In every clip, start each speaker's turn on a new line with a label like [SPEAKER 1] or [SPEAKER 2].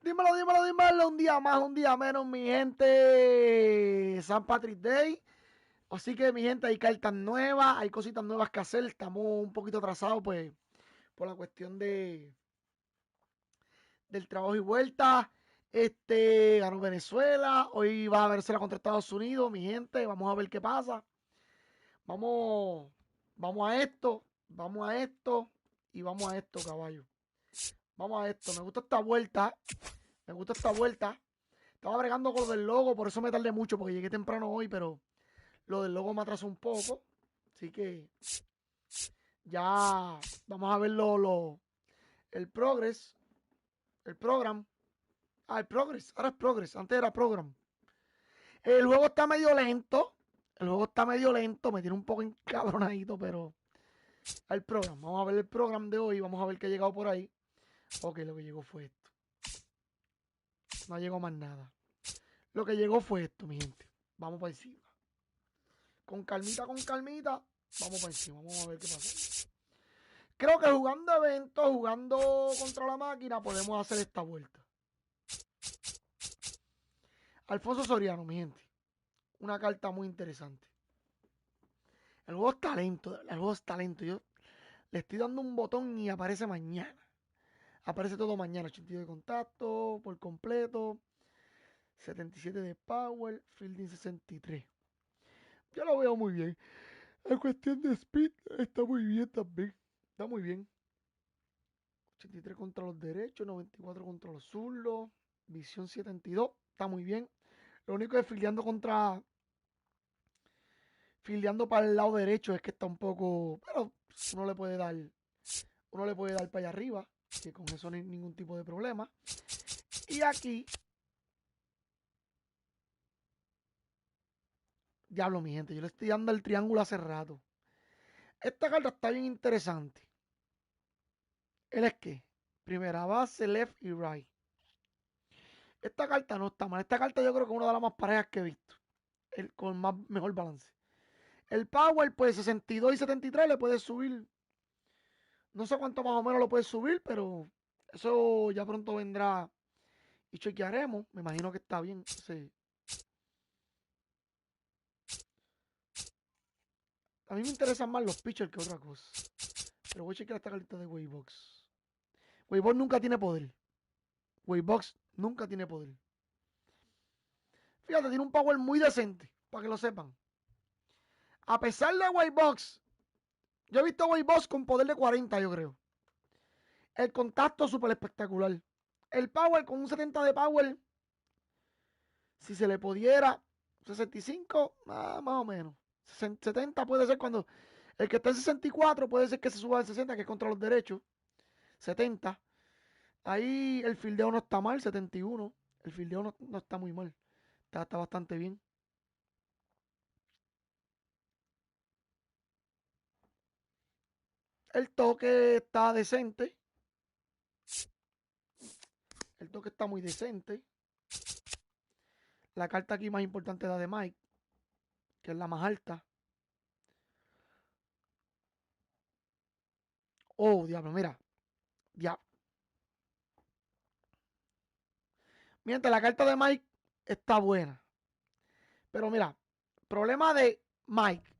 [SPEAKER 1] Dímelo, dímelo, dímelo. Un día más, un día menos, mi gente. San Patrick's Day. Así que, mi gente, hay cartas nuevas, hay cositas nuevas que hacer. Estamos un poquito atrasados, pues, por la cuestión del trabajo y vuelta. Ganó Venezuela. Hoy va a Venezuela contra Estados Unidos, mi gente. Vamos a ver qué pasa. Vamos, vamos a esto, vamos a esto y vamos a esto, caballo. Vamos a esto. Me gusta esta vuelta. Me gusta esta vuelta. Estaba bregando con lo del logo, por eso me tardé mucho, porque llegué temprano hoy, pero lo del logo me atrasó un poco. Así que ya vamos a ver el progress, el program. Ah, el progress, ahora es progress, antes era program. El juego está medio lento, me tiene un poco encabronadito, pero el program, vamos a ver el program de hoy, vamos a ver qué ha llegado por ahí. Ok, lo que llegó fue esto. No llegó más nada. Lo que llegó fue esto, mi gente. Vamos para encima. Con calmita, vamos para encima, vamos a ver qué pasa. Creo que jugando eventos, jugando contra la máquina, podemos hacer esta vuelta. Alfonso Soriano, mi gente. Una carta muy interesante. El juego es talento, el juego es talento. Yo le estoy dando un botón y aparece mañana. Aparece todo mañana. 82 de contacto, por completo. 77 de power, fielding 63. Yo lo veo muy bien. En cuestión de speed, está muy bien también. Está muy bien. 83 contra los derechos, 94 contra los zurdos, visión 72, está muy bien. Lo único es fildeando para el lado derecho es que está un poco, pero uno le puede dar para allá arriba, que con eso no hay ningún tipo de problema. Y aquí, diablo mi gente, yo le estoy dando el triángulo hace rato. Esta carta está bien interesante. Él es que, primera base, left y right. Esta carta no está mal. Esta carta yo creo que es una de las más parejas que he visto. Con mejor balance. El power, pues 62 y 73 le puedes subir. No sé cuánto más o menos lo puedes subir, pero eso ya pronto vendrá y chequearemos. Me imagino que está bien. Sí. A mí me interesan más los pitchers que otra cosa. Pero voy a chequear esta carta de Waybox. Waybox nunca tiene poder. Waybox nunca tiene poder. Fíjate, tiene un power muy decente, para que lo sepan. A pesar de Waybox, yo he visto Waybox con poder de 40, yo creo. El contacto súper espectacular. El power con un 70 de power. Si se le pudiera, 65, más o menos. 70 puede ser cuando el que está en 64 puede ser que se suba al 60, que es contra los derechos. 70. Ahí el fildeo no está mal, 71. El fildeo no está muy mal. Está bastante bien. El toque está decente. El toque está muy decente. La carta aquí más importante es la de Mike, que es la más alta. Oh, diablo, mira. Ya. Mientras la carta de Mike está buena. Pero mira, problema de Mike,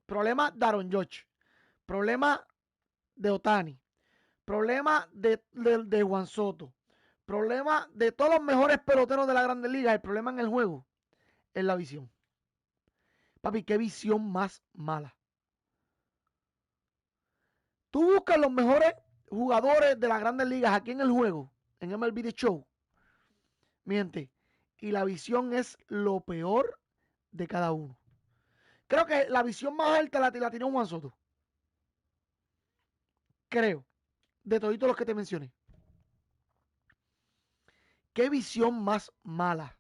[SPEAKER 1] problema de Aaron Judge, problema de Otani, problema de Juan Soto, problema de todos los mejores peloteros de la Grandes Ligas. El problema en el juego es la visión. Papi, qué visión más mala. Tú buscas los mejores jugadores de las Grandes Ligas aquí en el juego, en MLB The Show. Miente. Y la visión es lo peor de cada uno. Creo que la visión más alta la tiene Juan Soto. Creo. De toditos los que te mencioné. Qué visión más mala.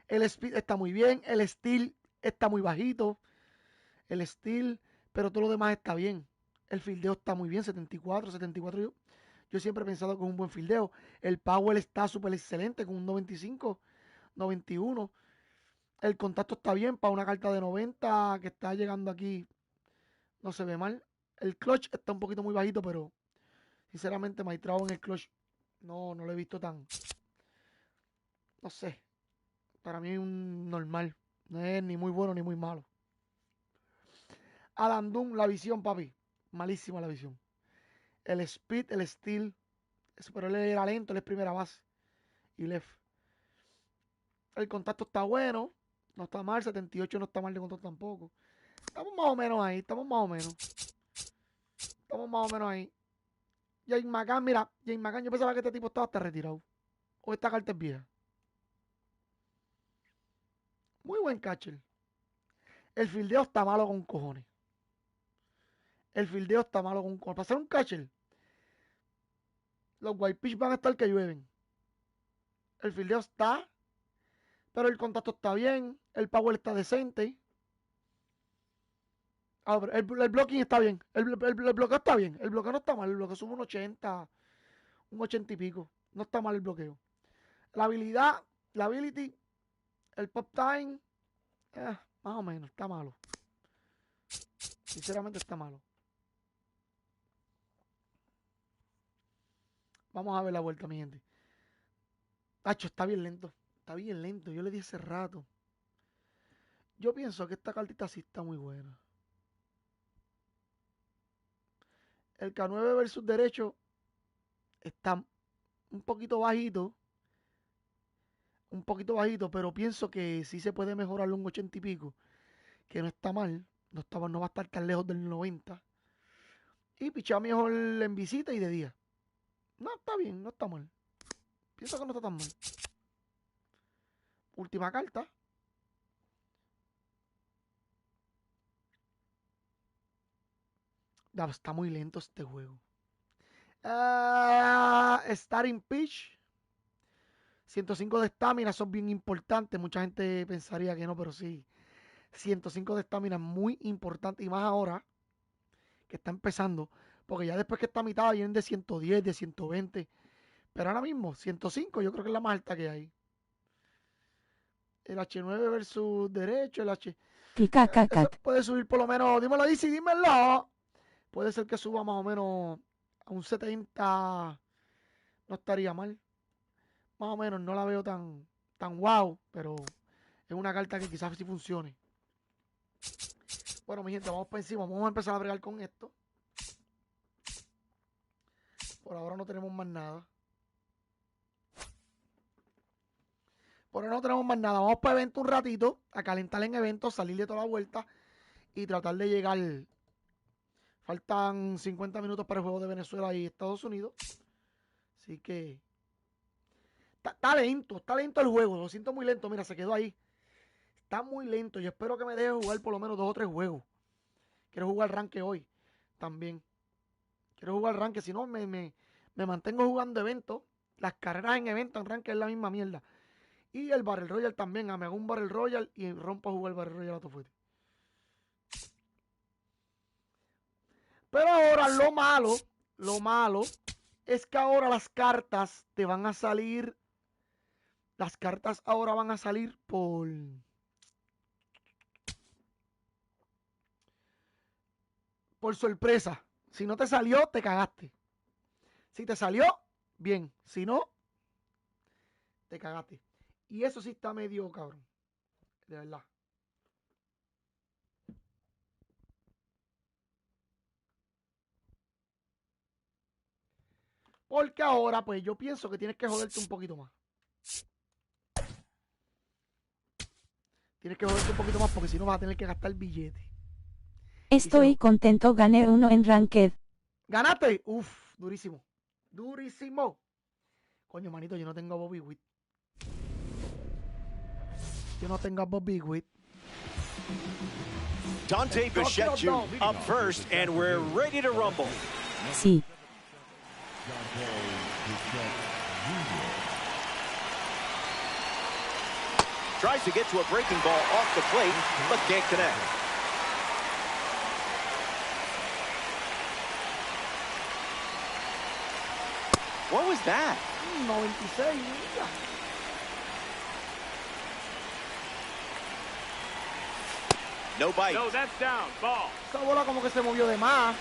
[SPEAKER 1] El speed está muy bien. El steel está muy bajito. El steel, pero todo lo demás está bien. El fildeo está muy bien. 74, 74. Yo siempre he pensado que es un buen fildeo. El power está súper excelente con un 95, 91. El contacto está bien para una carta de 90 que está llegando aquí. No se ve mal. El clutch está un poquito muy bajito, pero sinceramente Maitrao en el clutch no lo he visto tan no sé. Para mí es un normal. No es ni muy bueno ni muy malo. Alan Dunn, la visión, papi. Malísima la visión. El speed, el steal. Pero él era lento, él es primera base. Y left. El contacto está bueno. No está mal. 78 no está mal de contacto tampoco. Estamos más o menos ahí. Estamos más o menos. Estamos más o menos ahí. James McCann, mira. James McCann, yo pensaba que este tipo estaba hasta retirado. O esta carta es vieja. Muy buen catcher. El fildeo está malo con cojones. El fildeo está malo con cojones. Para ser un catcher, los white pitch van a estar que llueven. El fildeo está, pero el contacto está bien. El power está decente. El blocking está bien. El bloqueo está bien. El bloqueo no está mal. El bloqueo sube un 80, un 80 y pico. No está mal el bloqueo. La habilidad, la ability, el pop time, más o menos, está malo. Sinceramente está malo. Vamos a ver la vuelta, mi gente. Tacho, está bien lento. Está bien lento. Yo le di hace rato. Yo pienso que esta cartita sí está muy buena. El K9 versus derecho está un poquito bajito. Un poquito bajito, pero pienso que sí se puede mejorarlo un 80 y pico. Que no está mal. No va a estar tan lejos del 90. Y pichar mejor en visita y de día. No, está bien, no está mal. Pienso que no está tan mal. Última carta. Está muy lento este juego. Starting pitch. 105 de estamina, son bien importantes. Mucha gente pensaría que no, pero sí. 105 de estamina es muy importante. Y más ahora que está empezando. Porque ya después que está a mitad vienen de 110, de 120. Pero ahora mismo, 105 yo creo que es la más alta que hay. El H9 versus derecho, el H... Eso puede subir por lo menos, dímelo, Dizzy, dímelo. Puede ser que suba más o menos a un 70. No estaría mal. Más o menos, no la veo tan wow, pero es una carta que quizás sí funcione. Bueno, mi gente, vamos para encima. Vamos a empezar a bregar con esto. Por ahora no tenemos más nada. Por ahora no tenemos más nada. Vamos para evento un ratito, a calentar en eventos, salir de toda la vuelta y tratar de llegar. Faltan 50 minutos para el juego de Venezuela y Estados Unidos. Así que está lento el juego. Lo siento muy lento. Mira, se quedó ahí. Está muy lento. Yo espero que me deje jugar por lo menos 2 o 3 juegos. Quiero jugar ranque hoy también. Quiero jugar ranque. Si no, me mantengo jugando eventos. Las carreras en eventos, en ranque es la misma mierda. Y el Battle Royale también. Me hago un Battle Royale y rompo a jugar el Battle Royale a todo fuerte. Pero ahora lo malo es que ahora las cartas te van a salir. Las cartas ahora van a salir por sorpresa. Si no te salió, te cagaste. Si te salió, bien. Si no, te cagaste. Y eso sí está medio cabrón. De verdad. Porque ahora, pues yo pienso que tienes que joderte un poquito más. Tienes que joderte un poquito más porque si no vas a tener que gastar billete.
[SPEAKER 2] Estoy contento, gané 1 en Ranked.
[SPEAKER 1] ¿Ganaste? Uf, durísimo. Durísimo. Coño, manito, yo no tengo a Bobby Witt. Yo no tengo a Bobby Witt.
[SPEAKER 3] Dante Bichette up first, and we're ready to rumble.
[SPEAKER 2] Sí.
[SPEAKER 3] Tries to get to a breaking ball off the plate, but can't connect. What was that?
[SPEAKER 1] 96, mira.
[SPEAKER 3] No bite.
[SPEAKER 4] No, that's down. Ball.
[SPEAKER 1] Esa bola como que se movió de más.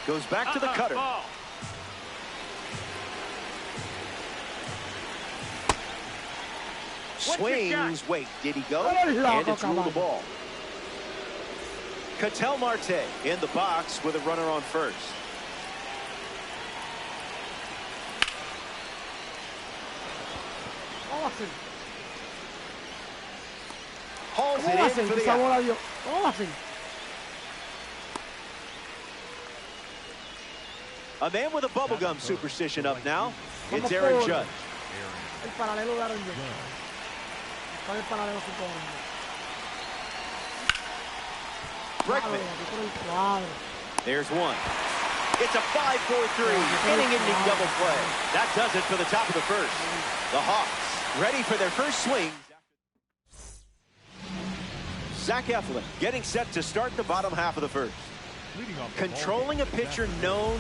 [SPEAKER 3] Goes back to the cutter.
[SPEAKER 4] Ball.
[SPEAKER 3] Swings. Wait, did he go?
[SPEAKER 1] Eres loco,
[SPEAKER 3] And it's ruled the
[SPEAKER 1] caballo.
[SPEAKER 3] ball. Ketel Marte in the box with a runner on first.
[SPEAKER 1] ¿Cómo va a ser?
[SPEAKER 3] Hauls
[SPEAKER 1] ¿Cómo va a
[SPEAKER 3] it
[SPEAKER 1] ser?
[SPEAKER 3] in for
[SPEAKER 1] ¿Qué
[SPEAKER 3] the out.
[SPEAKER 1] bola dio? ¿Cómo va a ser?
[SPEAKER 3] A man with a bubblegum superstition up now. It's
[SPEAKER 1] Vamos
[SPEAKER 3] Aaron
[SPEAKER 1] por
[SPEAKER 3] Judge.
[SPEAKER 1] el paralelo de Aaron Judge. ¿Cuál es el paralelo sin Aaron Judge?
[SPEAKER 3] Breckman.
[SPEAKER 1] Por el cuadro.
[SPEAKER 3] There's one. It's a 5-4-3 inning-ending double play. That does it for the top of the first. The Hawks ready for their first swing. Zach Eflin getting set to start the bottom half of the first. Controlling a pitcher known,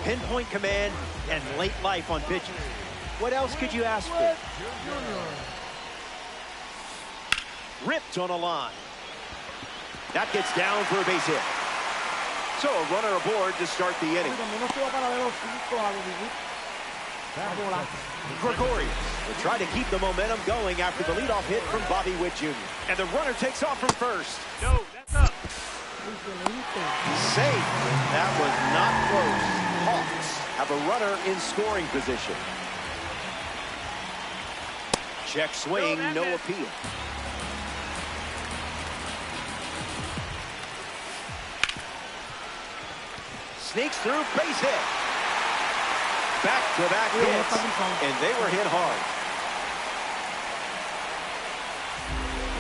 [SPEAKER 3] pinpoint command, and late life on pitches. What else could you ask for? Ripped on a line. That gets down for a base hit. So a runner aboard to start the inning. Gregorius will try to keep the momentum going after the leadoff hit from Bobby Witt Jr. And the runner takes off from first.
[SPEAKER 4] No, that's up.
[SPEAKER 3] Safe. That was not close. Hawks have a runner in scoring position. Check swing, no appeal. Sneaks through, base hit. Back-to-back hits, and they were hit hard.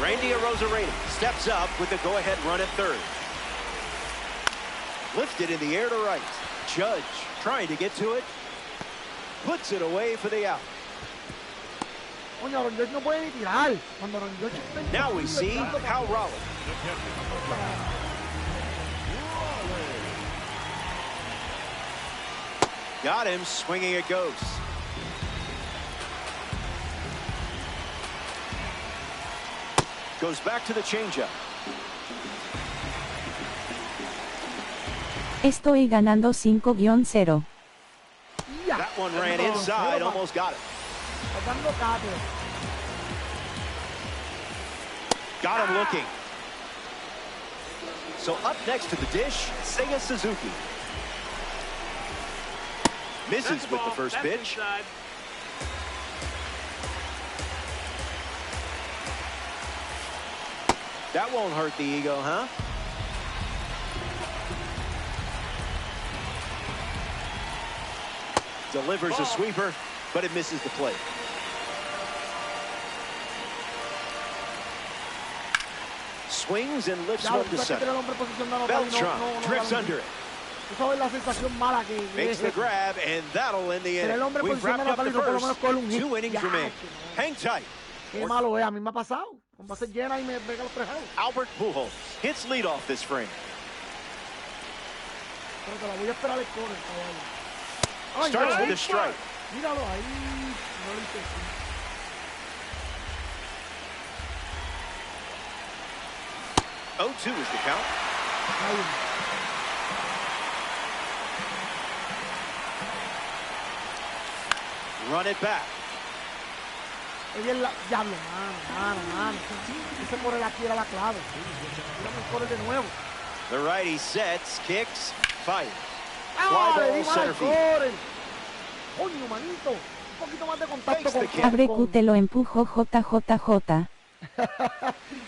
[SPEAKER 3] Randy Arozarena steps up with the go-ahead run at third. Lifted in the air to right. Judge trying to get to it. Puts it away for the out. Now we see Hal Raleigh. Got him, swinging it goes. Goes back to the changeup.
[SPEAKER 2] Estoy ganando 5-0.
[SPEAKER 3] That one ran inside, almost got it. Got him looking. So up next to the dish, Seiya Suzuki. Misses with the first pitch. That won't hurt the ego, huh? Delivers a sweeper, but it misses the plate. Swings and lifts one to center. Beltran drifts under it. Makes the grab, and that'll end the inning. We've wrapped up the first. 2 innings remain. Hang tight.
[SPEAKER 1] Qué malo es, a mí me ha pasado. Con bases llenas y me pega los 3 outs.
[SPEAKER 3] Albert Pujols hits leadoff this frame.
[SPEAKER 1] Pero te la voy a esperar el corner, caballo. Ay,
[SPEAKER 3] Starts
[SPEAKER 1] mira,
[SPEAKER 3] with a strike.
[SPEAKER 1] Míralo ahí. No lo hice así.
[SPEAKER 3] Oh, 2 is the count.
[SPEAKER 1] Ahí.
[SPEAKER 3] Run it back.
[SPEAKER 1] Oye, diablo, mano. Ese corre aquí era la clave. Mírame el corre de nuevo.
[SPEAKER 3] The righty sets, kicks, fires.
[SPEAKER 1] ¡Ah!
[SPEAKER 3] Fly
[SPEAKER 1] Le
[SPEAKER 3] ball
[SPEAKER 1] di mal
[SPEAKER 3] center
[SPEAKER 1] al
[SPEAKER 3] field.
[SPEAKER 1] corre. Coño, manito. Un poquito más de contacto
[SPEAKER 3] Fakes the
[SPEAKER 1] con...
[SPEAKER 3] kick.
[SPEAKER 2] Abre Q, te lo empujo JJJ.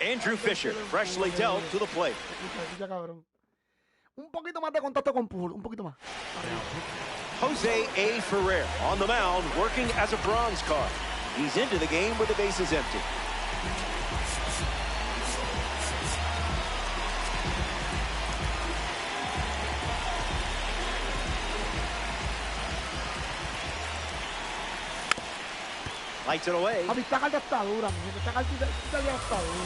[SPEAKER 3] Andrew Fisher freshly dealt to the plate.
[SPEAKER 1] Escucha, cabrón. Un poquito más de contacto con Pujol, un poquito más.
[SPEAKER 3] Jose A. Ferrer on the mound, working as a bronze card. He's into the game with the bases empty. Lights it away.
[SPEAKER 1] A mí esta carta está dura, mi gente. Esta carta ya está dura.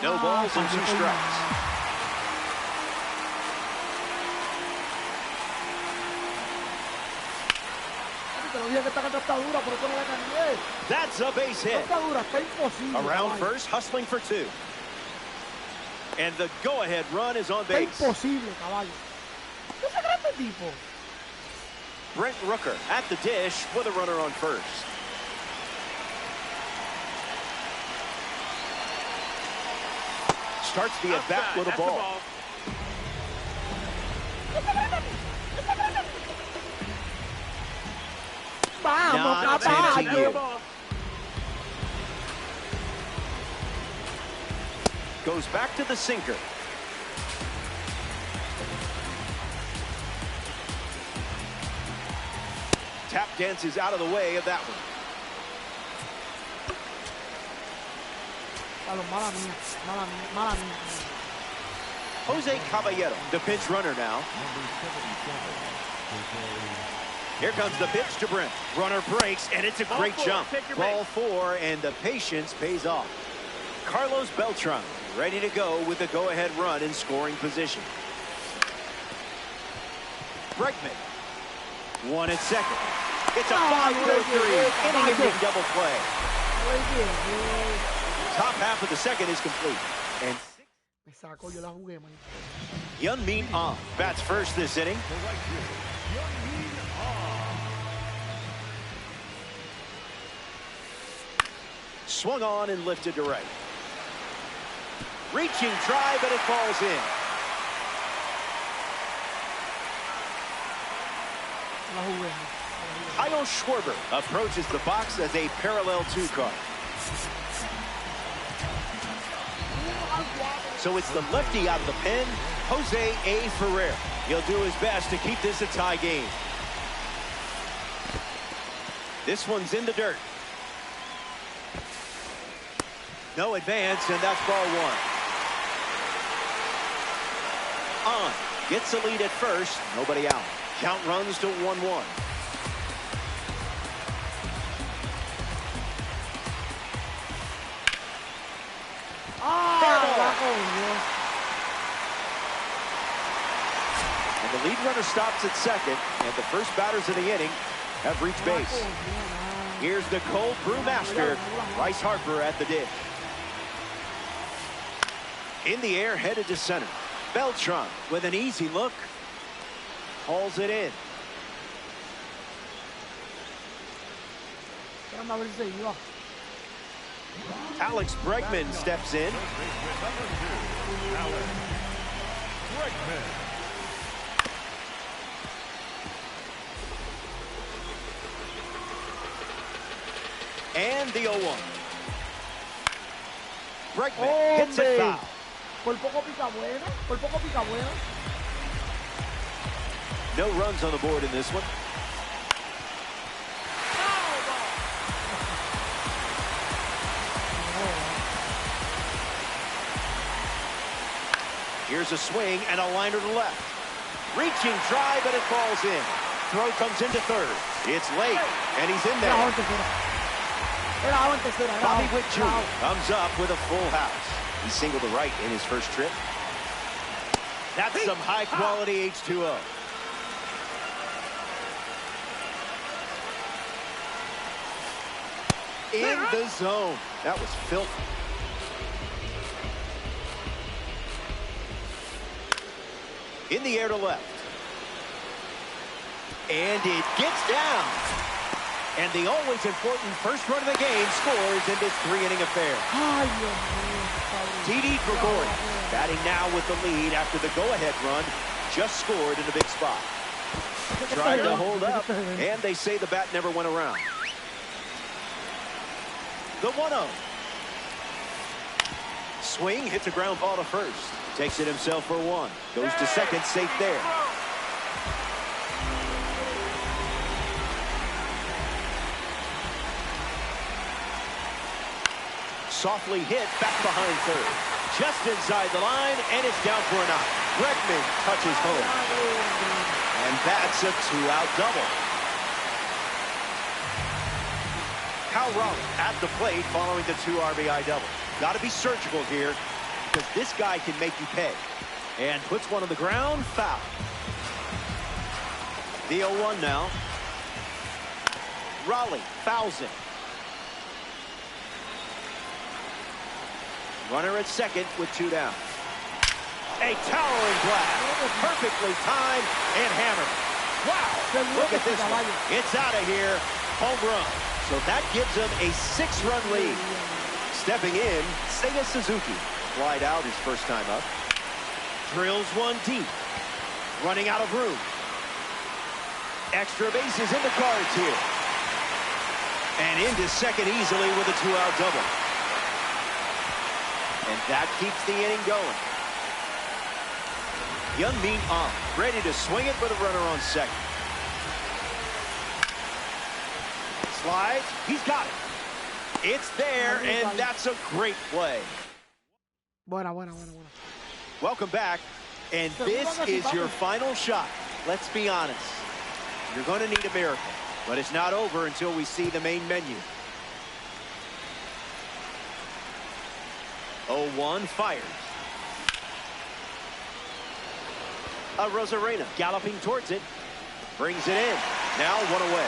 [SPEAKER 3] No balls and 2 strikes.
[SPEAKER 1] Te lo dije que esta carta está dura, por eso no la cambié.
[SPEAKER 3] That's a base
[SPEAKER 1] No
[SPEAKER 3] hit.
[SPEAKER 1] está dura, está imposible.
[SPEAKER 3] Around
[SPEAKER 1] caballo.
[SPEAKER 3] first, hustling for 2. And the go-ahead run is on
[SPEAKER 1] Está
[SPEAKER 3] base.
[SPEAKER 1] imposible, caballo. ¿Qué se cree este tipo?
[SPEAKER 3] Brent Rooker at the dish with a runner on first. Starts the at-bat with a ball.
[SPEAKER 1] Vamos, caballo.
[SPEAKER 3] Goes back to the sinker. Tap dances out of the way of that one.
[SPEAKER 1] Mala mía.
[SPEAKER 3] Jose Caballero, the pinch runner now. Here comes the pitch to Brent. Runner breaks, and it's a great jump. Ball 4, and the patience pays off. Carlos Beltran ready to go with the go-ahead run in scoring position. Bregman. 1 at second. It's a 5-4-3 inning-ending double play. Top half of the second is complete. And
[SPEAKER 1] Me sacó, yo la jugué, man.
[SPEAKER 3] Hyun-Min Ah bats first this inning. Swung on and lifted to right. Reaching drive, and it falls in.
[SPEAKER 1] La jugué.
[SPEAKER 3] Kyle Schwarber approaches the box as a parallel 2 card. So it's the lefty out of the pen, Jose A. Ferrer. He'll do his best to keep this a tie game. This one's in the dirt. No advance, and that's ball 1. On. Gets the lead at first. Nobody out. Count runs to 1-1. And the lead runner stops at second, and the first batters of the inning have reached base. Here's the cold brew master, Bryce Harper at the dish. In the air, headed to center. Beltran with an easy look. Hauls it in. Alex Bregman steps in. And the 0-1. Bregman hits it foul.
[SPEAKER 1] Por poco pica buena. Por poco pica buena.
[SPEAKER 3] No runs on the board in this one. Here's a swing and a liner to left. Reaching drive, and it falls in. Throw comes into third. It's late, and he's in there. Bobby Witt Jr. comes up with a full house. He singled to right in his first trip. That's some high-quality H2O. In the zone. That was filthy. In the air to left. And it gets down. And the always important first run of the game scores in this 3-inning affair. TD Gregorius batting now with the lead after the go-ahead run just scored in a big spot. Tried to hold up, and they say the bat never went around. The 1-0. Swing, hits a ground ball to first. Takes it himself for 1. Goes to second, safe there. Softly hit back behind third. Just inside the line, and it's down for an out. Bregman touches home. And that's a 2-out double. Cal Raleigh at the plate following the 2 RBI double. Got to be surgical here, because this guy can make you pay. And puts one on the ground, foul. The 0-1 now. Raleigh fouls it. Runner at second with 2 down. A towering blast, perfectly timed and hammered. Wow, look at this one. It's out of here. Home run. So that gives them a 6-run lead. Stepping in, Seiya Suzuki. Flied out his first time up. Drills one deep. Running out of room. Extra bases in the cards here. And into second easily with a 2-out double. And that keeps the inning going. Young-Min on, ready to swing it with a runner on second. Slides, he's got it. It's there, and that's a great play.
[SPEAKER 1] Buena.
[SPEAKER 3] Welcome back, and this is your final shot. Let's be honest. You're going to need a miracle, but it's not over until we see the main menu. 0-1 fires. Rosarena galloping towards it. Brings it in. Now 1 away.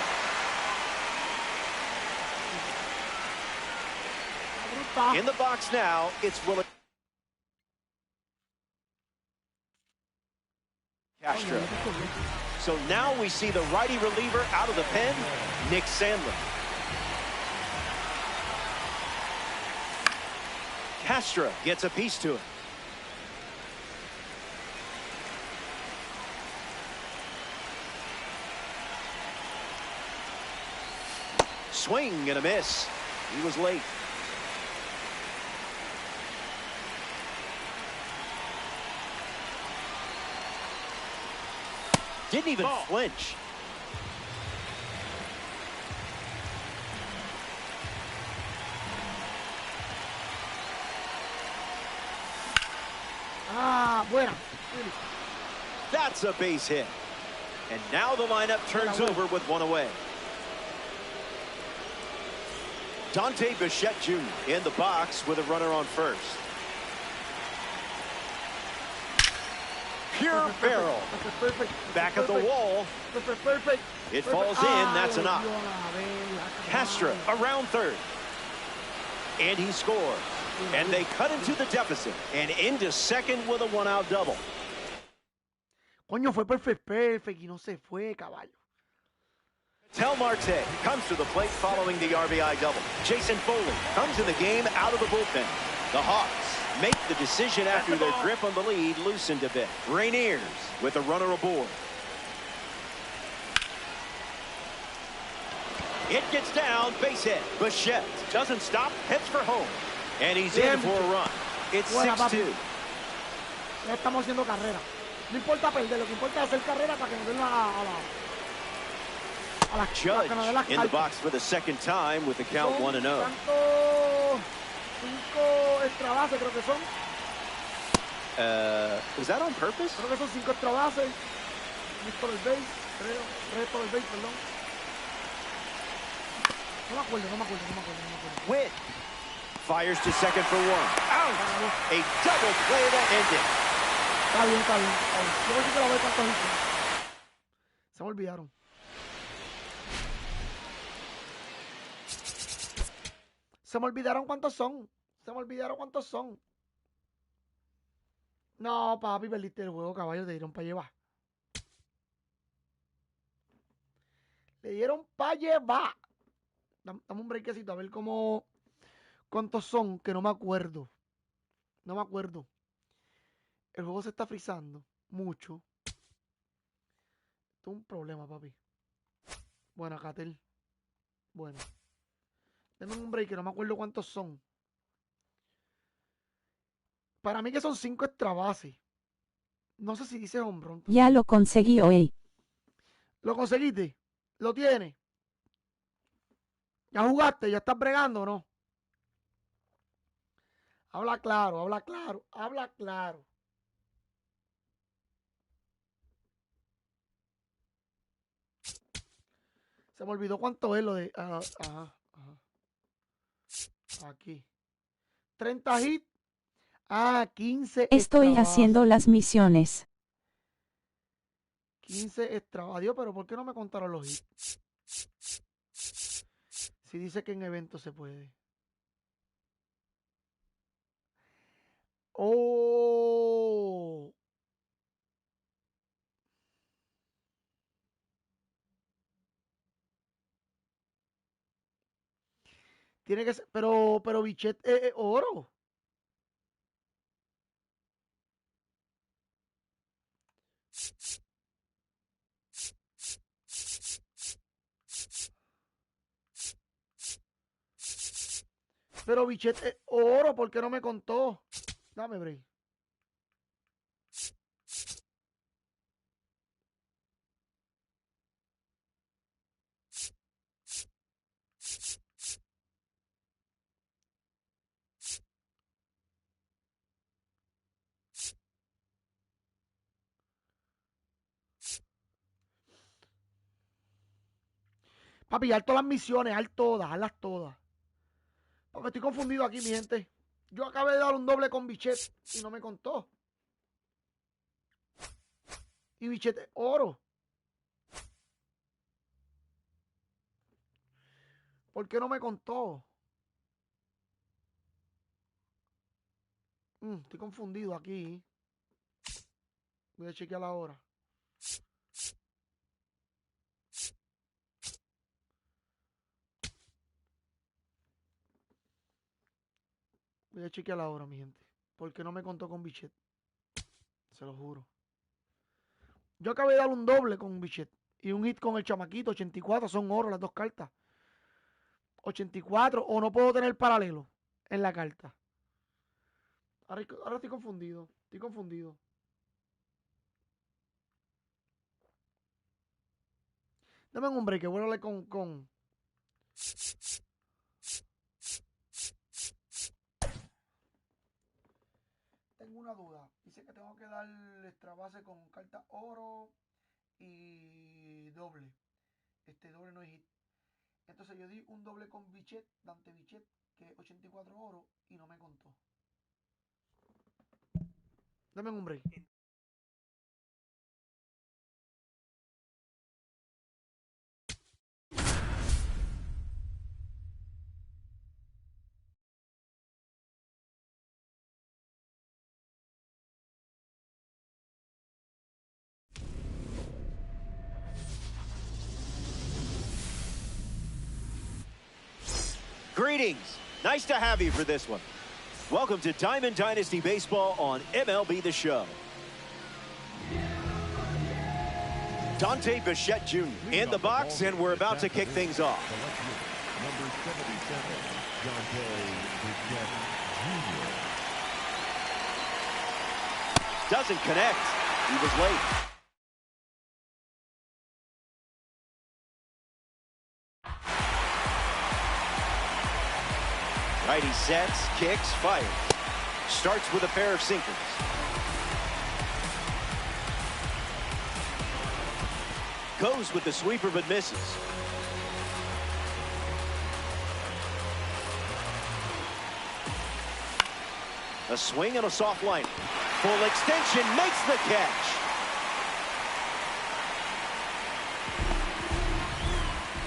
[SPEAKER 3] In the box now, it's Willie Castro. So now we see the righty reliever out of the pen, Nick Sandler. Castro gets a piece to it. Swing and a miss. He was late. Didn't even flinch.
[SPEAKER 1] Buena.
[SPEAKER 3] That's a base hit. And now the lineup turns over with 1 away. Dante Bichette Jr. in the box with a runner on first. Pure barrel. Back at the wall. It falls in. That's a knock. Castro around third. And he scores. And they cut into the deficit. And into second with a 1-out double.
[SPEAKER 1] Coño, fue perfect y no se fue, caballo.
[SPEAKER 3] Tel Marte comes to the plate following the RBI double. Jason Foley comes in the game out of the bullpen. The Hawks make the decision after their grip on the lead loosened a bit. Rainiers with a runner aboard. It gets down, base hit. Bichette doesn't stop, heads for home. And he's in for a run. It's 6-2.
[SPEAKER 1] Ya estamos haciendo carrera. No importa perder, lo que importa es hacer carrera para que nos den
[SPEAKER 3] Judge in the box for the second time with the count 1-0.
[SPEAKER 1] 5 extra bases creo que son.
[SPEAKER 3] Was that on purpose?
[SPEAKER 1] Creo que son 5 extra bases. Por el base, creo. Por el base, perdón. No me acuerdo.
[SPEAKER 3] Witt fires to second for 1. Out! A double play that ended.
[SPEAKER 1] Está bien. Yo voy a que lo voy cuántos hizo. Se me olvidaron. Se me olvidaron cuántos son. No, papi, perdiste el juego, caballo. Te dieron para llevar. Le dieron para llevar. Dame un breakcito a ver cuántos son, que no me acuerdo. El juego se está frizando mucho. Esto es un problema, papi. Bueno, Catel. Bueno. Deme un break, que no me acuerdo cuántos son. Para mí que son 5 extra bases. No sé si dice home run.
[SPEAKER 2] Ya lo conseguí hoy.
[SPEAKER 1] ¿Lo conseguiste? ¿Lo tienes? ¿Ya jugaste? ¿Ya estás bregando o no? Habla claro. Se me olvidó cuánto es lo de... Ajá. Aquí. 30 hits. 15
[SPEAKER 2] Estoy
[SPEAKER 1] extra
[SPEAKER 2] haciendo
[SPEAKER 1] bases.
[SPEAKER 2] las misiones.
[SPEAKER 1] 15 extra bases. Adiós, pero ¿por qué no me contaron los hits? Si dice que en eventos se puede. Oh. Tiene que ser, pero Bichet es oro. Pero Bichet es oro, ¿por qué no me contó? Dame break. Papi, haz todas las misiones, hazlas todas. Papi, estoy confundido aquí, mi gente. Yo acabé de dar un doble con Bichet y no me contó. Y Bichet es oro. ¿Por qué no me contó? Estoy confundido aquí. Voy a chequear ahora. Voy a chequear ahora, mi gente. ¿Por qué no me contó con Bichet? Se lo juro. Yo acabé de dar un doble con Bichet. Y un hit con el chamaquito, 84, son oro las dos cartas. 84, o no puedo tener paralelo en la carta. Ahora estoy confundido. Estoy confundido. Dame un break, que voy a hablar con... Tengo una duda. Dice que tengo que dar extra base con carta oro y doble. Este doble no es hit. Entonces yo di un doble con Bichet, Dante Bichet, que es 84 oro, y no me contó. Dame un break.
[SPEAKER 3] Greetings. Nice to have you for this one. Welcome to Diamond Dynasty Baseball on MLB The Show. Dante Bichette Jr. in the box, and we're about to kick things off.
[SPEAKER 4] Number 77, Dante Bichette Jr.
[SPEAKER 3] Doesn't connect. He was late. Righty sets, kicks, fires. Starts with a pair of sinkers. Goes with the sweeper but misses. A swing and a soft line. Full extension makes the catch.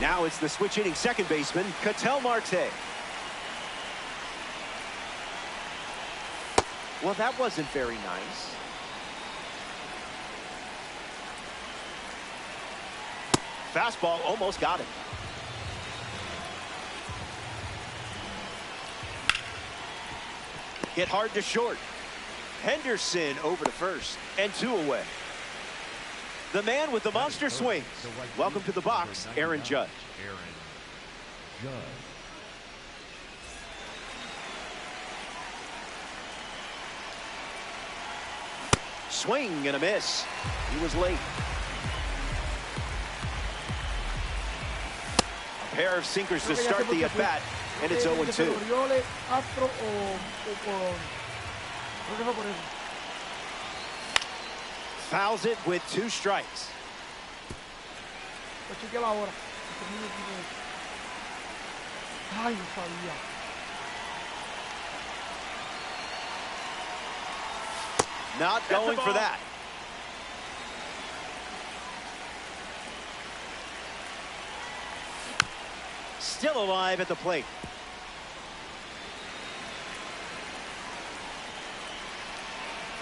[SPEAKER 3] Now it's the switch hitting second baseman, Ketel Marte. Well, that wasn't very nice. Fastball almost got him. Hit hard to short. Henderson over to first, and 2 away. The man with the monster swings. Welcome to the box, Aaron Judge.
[SPEAKER 4] Aaron Judge.
[SPEAKER 3] Swing and a miss. He was late. A pair of sinkers to start the at-bat, and it's 0-2. Fouls it with 2 strikes.
[SPEAKER 1] Ay, no sabía.
[SPEAKER 3] Not going for that. Still alive at the plate.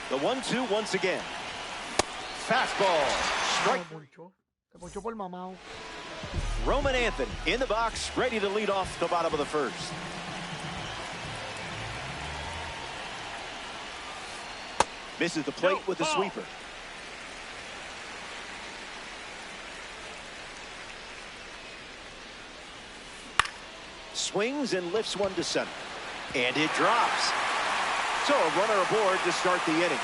[SPEAKER 3] The 1-2 once again. Fastball. Strike.
[SPEAKER 1] Se ponchó por mamado.
[SPEAKER 3] Roman Anthony in the box, ready to lead off the bottom of the first. Misses the plate with the sweeper. Swings and lifts one to center. And it drops. So a runner aboard to start the inning.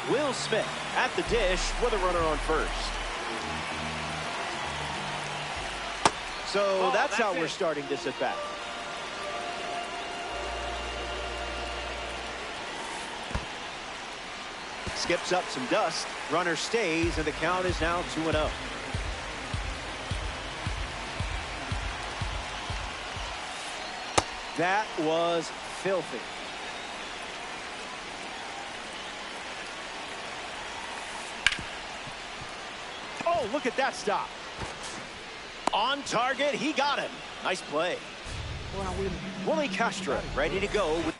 [SPEAKER 3] Will Smith at the dish with a runner on first. So that's how we're starting this at bat. Skips up some dust. Runner stays, and the count is now 2-0. That was filthy. Oh, look at that stop. On target, he got him. Nice play. Willie Castro ready to go with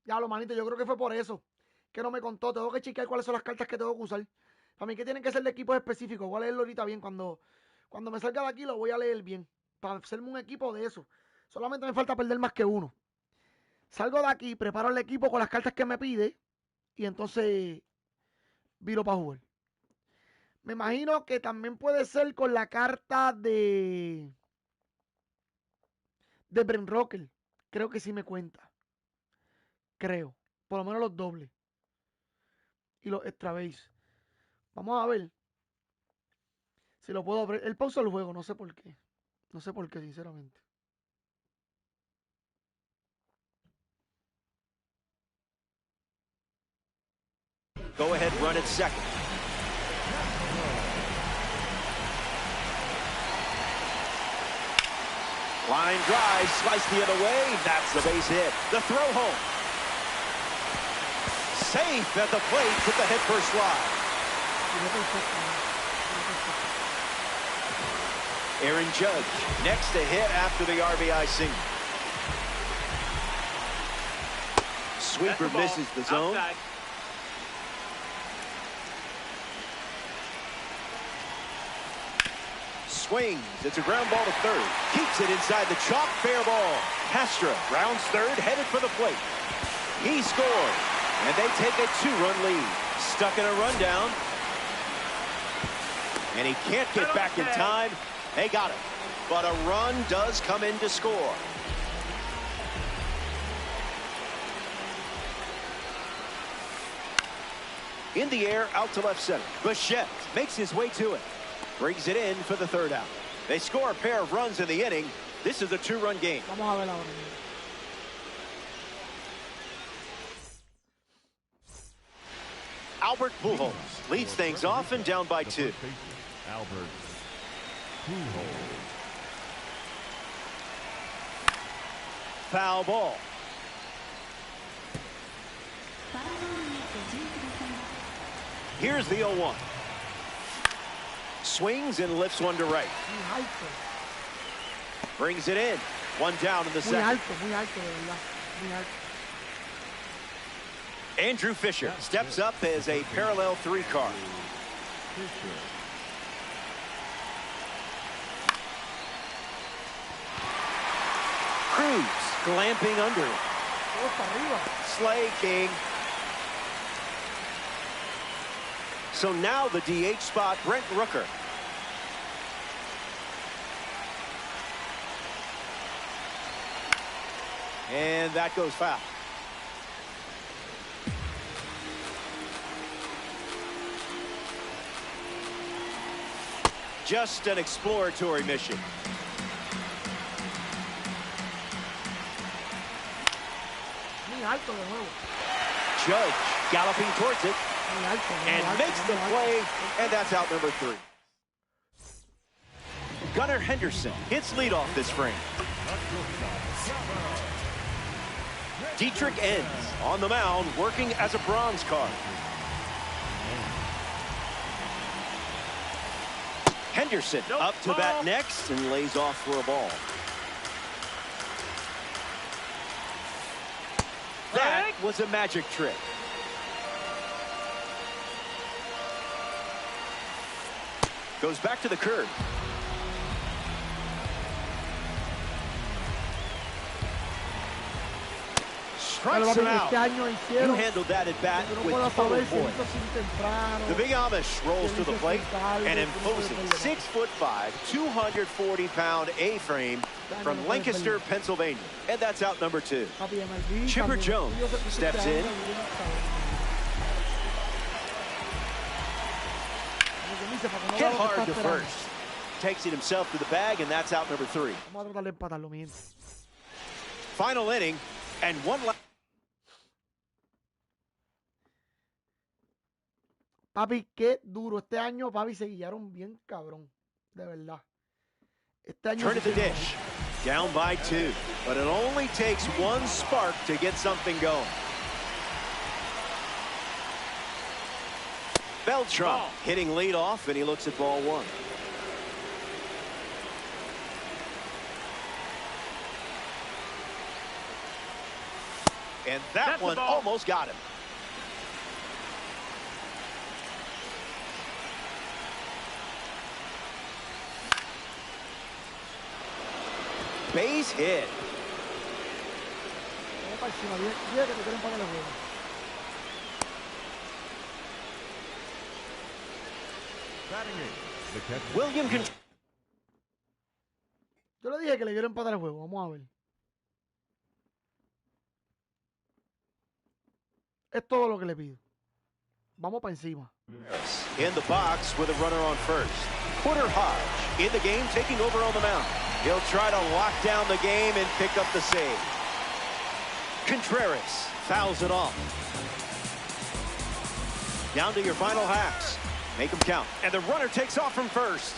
[SPEAKER 1] Ya lo, manito, yo creo que fue por eso que no me contó. Tengo que chequear cuáles son las cartas que tengo que usar. Para mí que tienen que ser de equipos específicos. Voy a leerlo ahorita bien. Cuando me salga de aquí lo voy a leer bien. Para hacerme un equipo de eso. Solamente me falta perder más que uno. Salgo de aquí, preparo el equipo con las cartas que me pide. Y entonces viro para jugar. Me imagino que también puede ser con la carta de Brent Rocker. Creo que sí me cuenta. Creo. Por lo menos los dobles. Y los extra base. Vamos a ver si lo puedo abrir. Él pausó el juego, no sé por qué. No sé por qué, sinceramente.
[SPEAKER 3] go ahead run at second. Line drive, sliced the other way. That's the base hit. The throw home. Safe at the plate with the head first slide. Aaron Judge next to hit after the RBI single. Sweeper misses the zone. Outside. Swings. It's a ground ball to third. Keeps it inside the chalk. Fair ball. Castro rounds third, headed for the plate. He scores, and they take a 2-run lead. Stuck in a rundown. And he can't get back in time. They got it. But a run does come in to score. In the air, out to left center. Bichette makes his way to it. Brings it in for the third out. They score a pair of runs in the inning. This is a 2-run game. Albert Pujols leads things off and down by 2.
[SPEAKER 4] Albert Pujols.
[SPEAKER 3] Foul ball. Here's the 0-1. Swings and lifts one to right. Brings it in. One down in the second. Andrew Fisher steps up as a parallel 3 card. Cruz glamping under it. Slay King. So now the DH spot, Brent Rooker. And that goes foul. Just an exploratory mission. Judge galloping towards it. And makes the play, and that's out number 3. Gunnar Henderson hits leadoff this frame. Dietrich ends on the mound, working as a bronze card. Henderson up to bat next and lays off for a ball. was a magic trick. Goes back to the curb. Strikes him out. You handled that at bat with total poise. The Big Amish rolls to the plate. An imposing 6'5", 240-pound A-frame from Lancaster, Pennsylvania. And that's out number 2. Chipper Jones steps in. Hit hard to first. Takes it himself to the bag, and that's out number 3. Final inning, and one last.
[SPEAKER 1] Papi, qué duro. Este año, papi, se guiaron bien cabrón. De verdad. Este año
[SPEAKER 3] Turn at the dish. Down by 2. But it only takes one spark to get something going. Beltran hitting lead off, and he looks at ball 1. And that one almost got him. Base hit. William can.
[SPEAKER 1] Yo le dije que le quiero empatar el juego. Vamos a ver. Es todo lo que le pido. Vamos para encima.
[SPEAKER 3] In the box with a runner on first. Porter Hodge in the game, taking over on the mound. He'll try to lock down the game and pick up the save. Contreras fouls it off. Down to your final hacks. Make them count. And the runner takes off from first.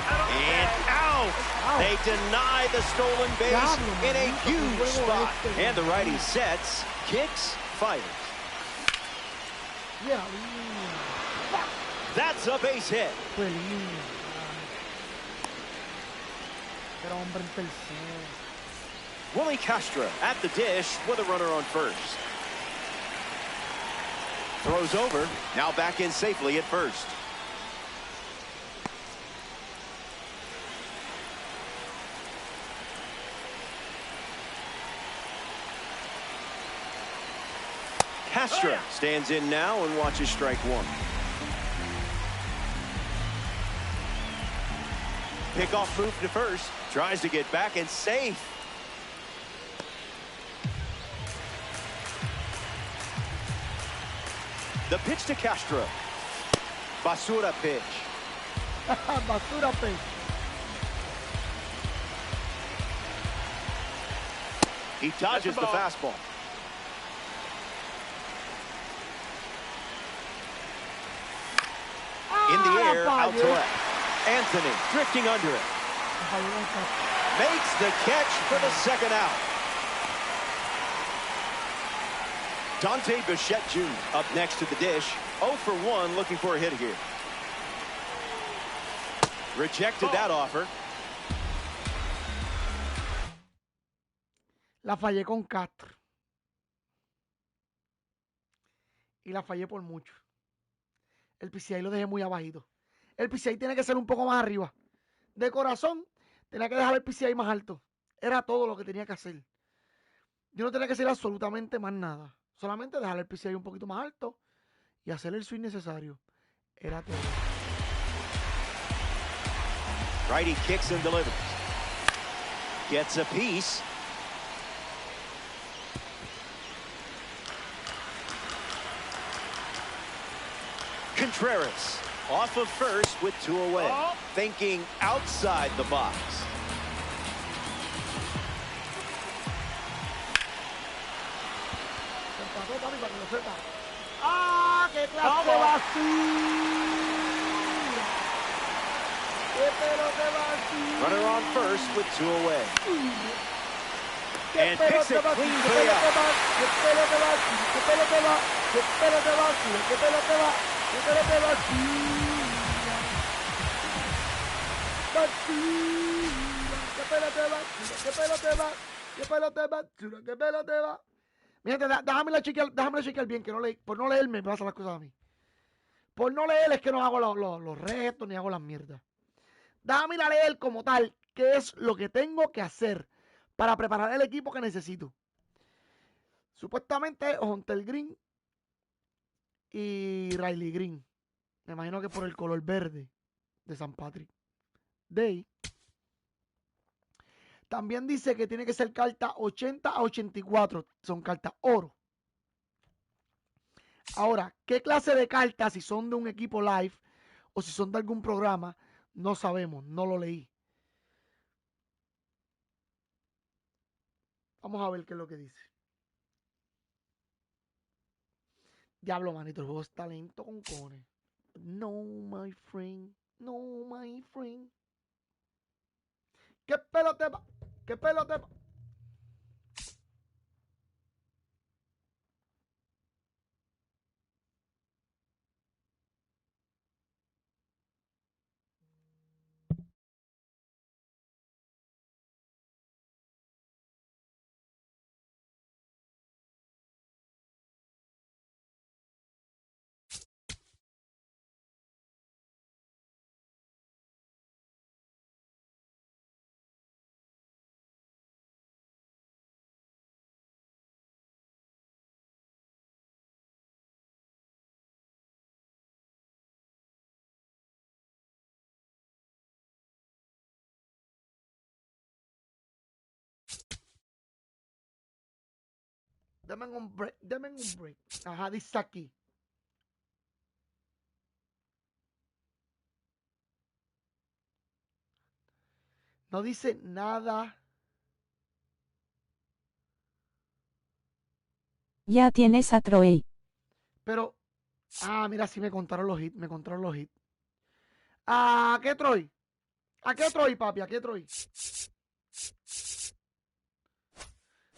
[SPEAKER 3] And out. They deny the stolen base in a huge spot. And the righty sets, kicks, fires.
[SPEAKER 1] Yeah.
[SPEAKER 3] That's a base hit. Willie Castro at the dish with a runner on first. Throws over. Now back in safely at first. Castro stands in now and watches strike 1. Pickoff move to first. Tries to get back and safe. The pitch to Castro. Basura pitch.
[SPEAKER 1] Basura pitch.
[SPEAKER 3] He dodges the fastball. In the air, out to left. Anthony drifting under it. Makes the catch for the second out. Dante Bichette Jr. up next to the dish. 0 for 1, looking for a hit here. Rejected that offer.
[SPEAKER 1] La fallé con Castro. Y la fallé por mucho. El PCI lo dejé muy abajito. El PCI tiene que ser un poco más arriba. De corazón, tenía que dejar el PCI más alto. Era todo lo que tenía que hacer. Yo no tenía que hacer absolutamente más nada. Solamente dejar el PCI un poquito más alto y hacer el swing necesario. Era todo.
[SPEAKER 3] Righty kicks and delivers. Gets a piece. Contreras off of first with 2 away. Thinking outside the box.
[SPEAKER 1] ¡Ah, qué clase basura! ¡Qué pelote basura!
[SPEAKER 3] Runner on first with 2 away.
[SPEAKER 1] ¡Qué
[SPEAKER 3] And picks it clean for the out.
[SPEAKER 1] ¡Qué pelote basura! ¡Qué pelote basura! ¡Qué pelote basura! ¡Qué pelote basura! ¡Qué pelote basura! ¡Qué pelote basura! ¡Qué pelote basura! ¡Qué pelote basura! ¡Qué pelote basura! Fíjate, déjame chequear bien, que no por no leerme me pasan las cosas a mí. Por no leer es que no hago los retos ni hago las mierdas. Déjame ir a leer como tal qué es lo que tengo que hacer para preparar el equipo que necesito. Supuestamente Hunter Green y Riley Green. Me imagino que por el color verde de San Patrick Day. También dice que tiene que ser carta 80 a 84. Son cartas oro. Ahora, ¿qué clase de cartas? Si son de un equipo live o si son de algún programa, no sabemos, no lo leí. Vamos a ver qué es lo que dice. Diablo, manito, el juego está lento con cojones. No, my friend. No, my friend. ¿Qué pelote va? ¿Qué pelote va? Deme un break, deme un break. Ajá, dice aquí. No dice nada.
[SPEAKER 2] Ya tienes a Troy.
[SPEAKER 1] Pero, mira, sí me contaron los hits, me contaron los hits. ¿A qué Troy? ¿A qué Troy, papi? ¿A qué Troy?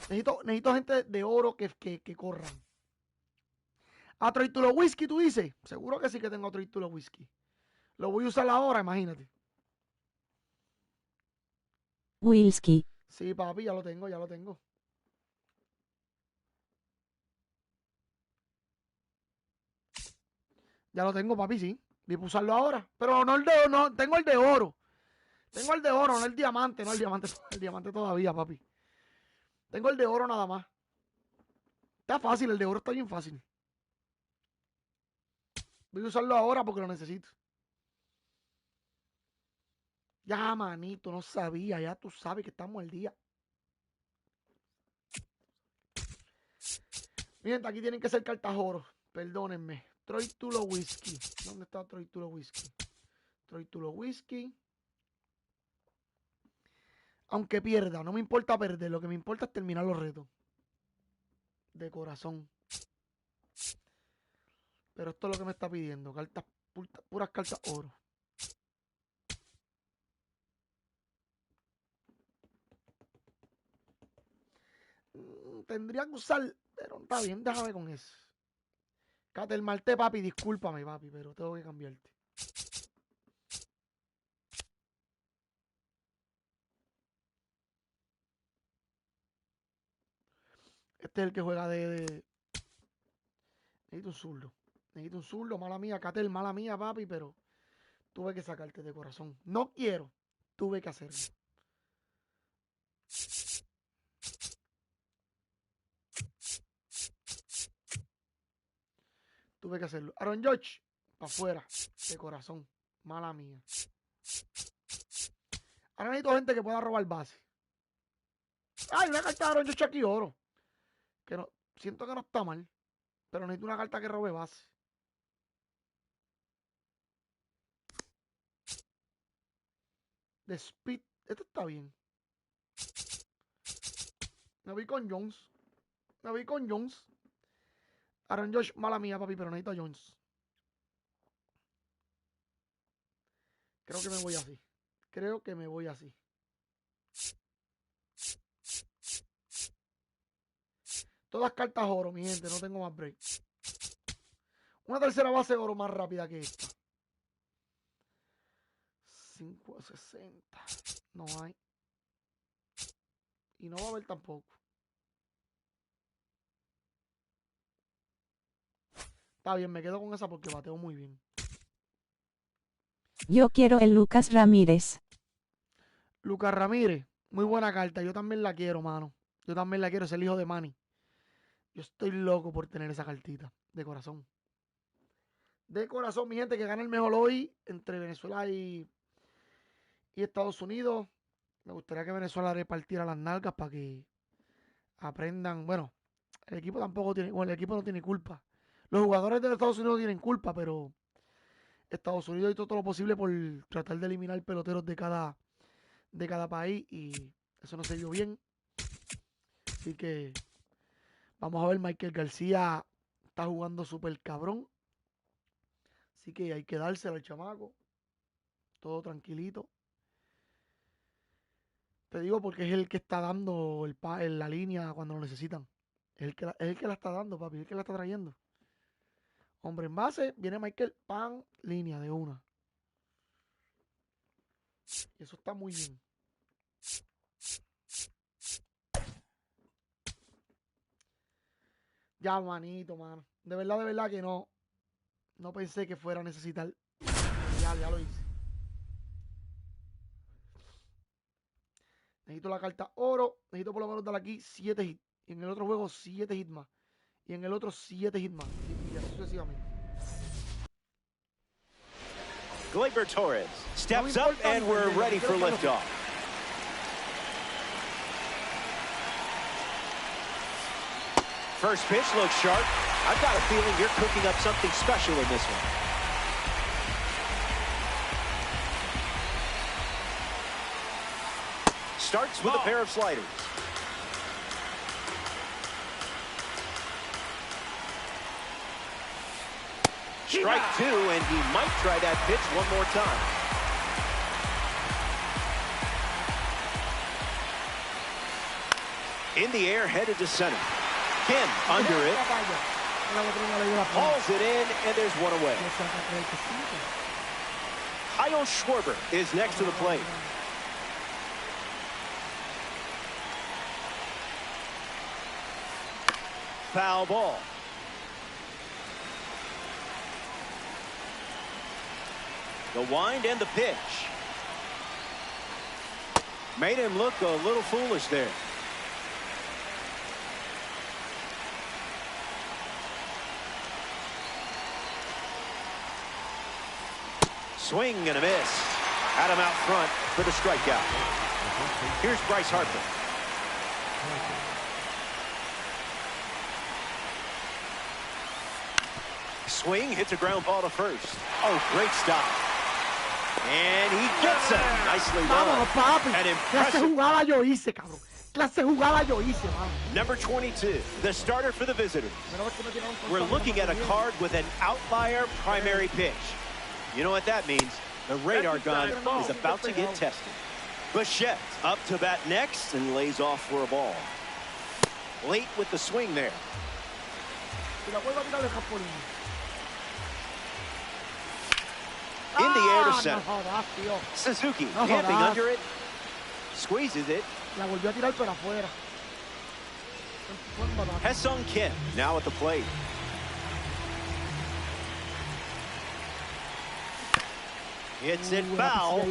[SPEAKER 1] Necesito gente de oro que corran. ¿A Troy Tulo Whisky, tú dices? Seguro que sí que tengo a Troy Tulo Whisky. Lo voy a usar ahora, imagínate.
[SPEAKER 2] Wilski.
[SPEAKER 1] Sí, papi, ya lo tengo, ya lo tengo. Ya lo tengo, papi, sí. Voy a usarlo ahora. Pero no el de oro, no, tengo el de oro. Tengo el de oro, no el diamante, no el diamante, el diamante todavía, papi. Tengo el de oro nada más. Está fácil, el de oro está bien fácil. Voy a usarlo ahora porque lo necesito. Ya, manito, no sabía, ya tú sabes que estamos al día. Miren, aquí tienen que ser cartas oro. Perdónenme. Troy Tulo Whisky. ¿Dónde está Troy Tulo Whisky? Troy Tulo Whisky. Aunque pierda, no me importa perder. Lo que me importa es terminar los retos. De corazón. Pero esto es lo que me está pidiendo. Cartas, puras cartas oro. Tendría que usar, pero está bien, déjame con eso. Cater Marte, papi, discúlpame, papi, pero tengo que cambiarte. Este es el que juega de... Necesito un zurdo. Necesito un zurdo, mala mía, Cater, mala mía, papi, pero tuve que sacarte de corazón. No quiero, tuve que hacerlo. Tuve que hacerlo. Aaron George, para afuera, de corazón. Mala mía. Ahora necesito gente que pueda robar base. Ay, una carta de Aaron George aquí, oro. Que no, siento que no está mal, pero necesito una carta que robe base. De Speed, este está bien. Me voy con Jones. Me voy con Jones. Aaron Josh, mala mía, papi, pero necesito a Jones. Creo que me voy así. Creo que me voy así. Todas cartas oro, mi gente. No tengo más break. Una tercera base oro más rápida que esta. 5 a 60. No hay. Y no va a haber tampoco. Está bien, me quedo con esa porque bateo muy bien.
[SPEAKER 2] Yo quiero el Lucas Ramírez.
[SPEAKER 1] Lucas Ramírez, muy buena carta. Yo también la quiero, mano. Yo también la quiero, es el hijo de Manny. Yo estoy loco por tener esa cartita, de corazón. De corazón, mi gente, que gana el mejor hoy entre Venezuela y Estados Unidos. Me gustaría que Venezuela repartiera las nalgas para que aprendan. Bueno, el equipo tampoco tiene, bueno, el equipo no tiene culpa. Los jugadores de Estados Unidos tienen culpa, pero Estados Unidos hizo todo lo posible por tratar de eliminar peloteros de cada país y eso no se vio bien. Así que vamos a ver, Michael García está jugando súper cabrón. Así que hay que dárselo al chamaco. Todo tranquilito. Te digo porque es el que está dando la línea cuando lo necesitan. Es el que la está dando, papi. Es el que la está trayendo. Hombre en base, viene Michael, pan, línea de una. Y eso está muy bien. Ya, manito, mano. De verdad que no. No pensé que fuera a necesitar. Ya lo hice. Necesito la carta oro. Necesito por lo menos dar aquí 7 hits. Y en el otro juego 7 hits más. Y en el otro 7 hits más. Y así sucesivamente.
[SPEAKER 3] Gleyber Torres steps up and we're ready for liftoff. First pitch looks sharp. I've got a feeling you're cooking up something special in this one. Starts with a pair of sliders. Strike two, and he might try that pitch one more time. In the air, headed to center. Kim under it. Hauls it in, and there's one away. Kyle Schwarber is next to the plate. Foul ball. The wind and the pitch. Made him look a little foolish there. Swing and a miss. Had him out front for the strikeout. Here's Bryce Harper. Swing, hits a ground ball to first. Oh, great stop. And he gets him. Nicely done.
[SPEAKER 1] Vamos, papi.
[SPEAKER 3] An
[SPEAKER 1] Clase
[SPEAKER 3] impressive.
[SPEAKER 1] jugada yo hice, cabrón. Clase jugada yo hice, mano.
[SPEAKER 3] Number 22, the starter for the visitors. We're looking at a card with an outlier primary pitch. You know what that means? The radar gun is about to get tested. Bichette up to bat next and lays off for a ball. Late with the swing there. In the air to center. Suzuki camping under it. Squeezes it.
[SPEAKER 1] La volvió a tirar pero afuera.
[SPEAKER 3] Hesung Kim now at the plate. Hits it foul.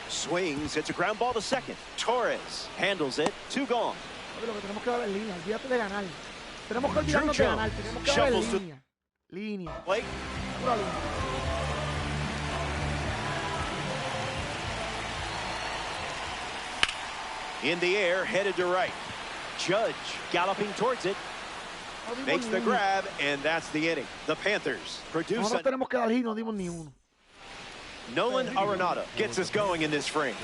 [SPEAKER 3] Swings. It's a ground ball to second. Torres handles it. 2 gone.
[SPEAKER 1] Lo que tenemos que dar en línea. Olvídate de ganar. Tenemos que olvidarnos de ganar. Tenemos que dar en línea. Línea.
[SPEAKER 3] Plate.
[SPEAKER 1] Pura línea.
[SPEAKER 3] In the air, headed to right. Judge galloping towards it. Makes the grab, and that's the inning. The Panthers produce.
[SPEAKER 1] Nosotros tenemos que dar hit, no dimos ni uno.
[SPEAKER 3] Nolan Arenado gets us going in this frame.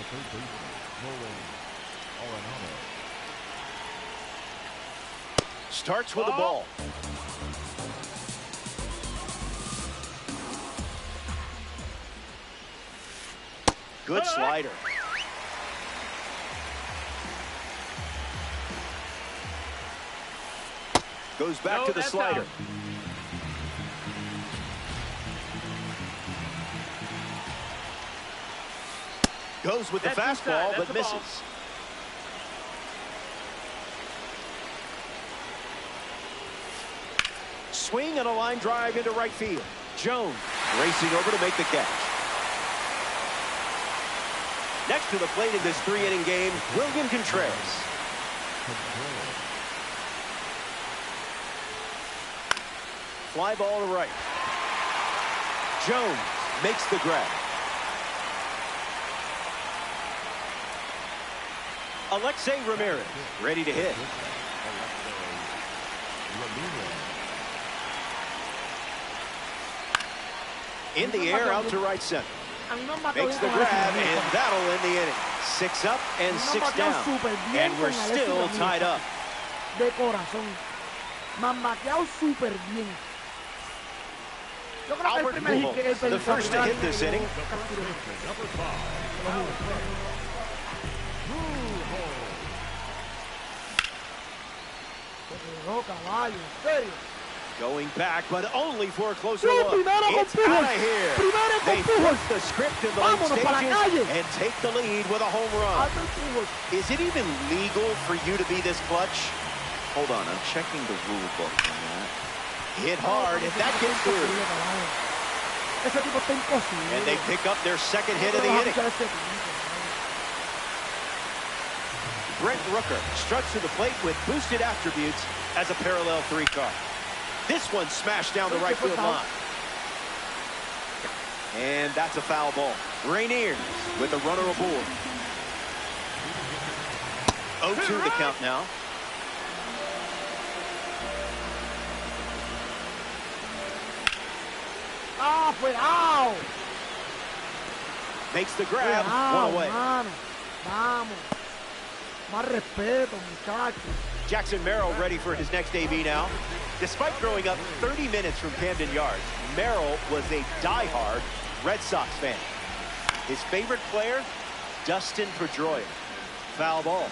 [SPEAKER 3] Starts with a ball. Good slider. Goes back to the slider. Goes with the fastball, but misses. swing and a line drive into right field. Jones racing over to make the catch. Next to the plate in this 3-inning game, William Contreras. Fly ball to right. Jones makes the grab. Alexei Ramirez ready to hit. In the air out to right center. Makes the grab, and that'll end the inning. 6 up and 6 down. And we're still tied up.
[SPEAKER 1] De corazón. Me han bateado súper bien. Yo creo que el primer hit que él
[SPEAKER 3] the first to hit this inning.
[SPEAKER 1] Caballo, en serio.
[SPEAKER 3] Going back, but only for a closer look. It's out of here. They flip the script in the late stages and take the lead with a home run. Is it even legal for you to be this clutch? Hold on, I'm checking the rule book on that. Hit hard, if that gets through. And they pick up their second hit of the inning. Brent Rooker struts to the plate with boosted attributes as a parallel 3 car. This one smashed down the right field line. And that's a foul ball. Rainiers with the runner aboard. 0-2 the count now.
[SPEAKER 1] Ah, cuidado.
[SPEAKER 3] Makes the grab, one away.
[SPEAKER 1] Mano. Vamos. Más respeto, muchachos.
[SPEAKER 3] Jackson Merrill ready for his next AB now. Despite growing up 30 minutes from Camden Yards, Merrill was a diehard Red Sox fan. His favorite player, Dustin Pedroia. Foul ball.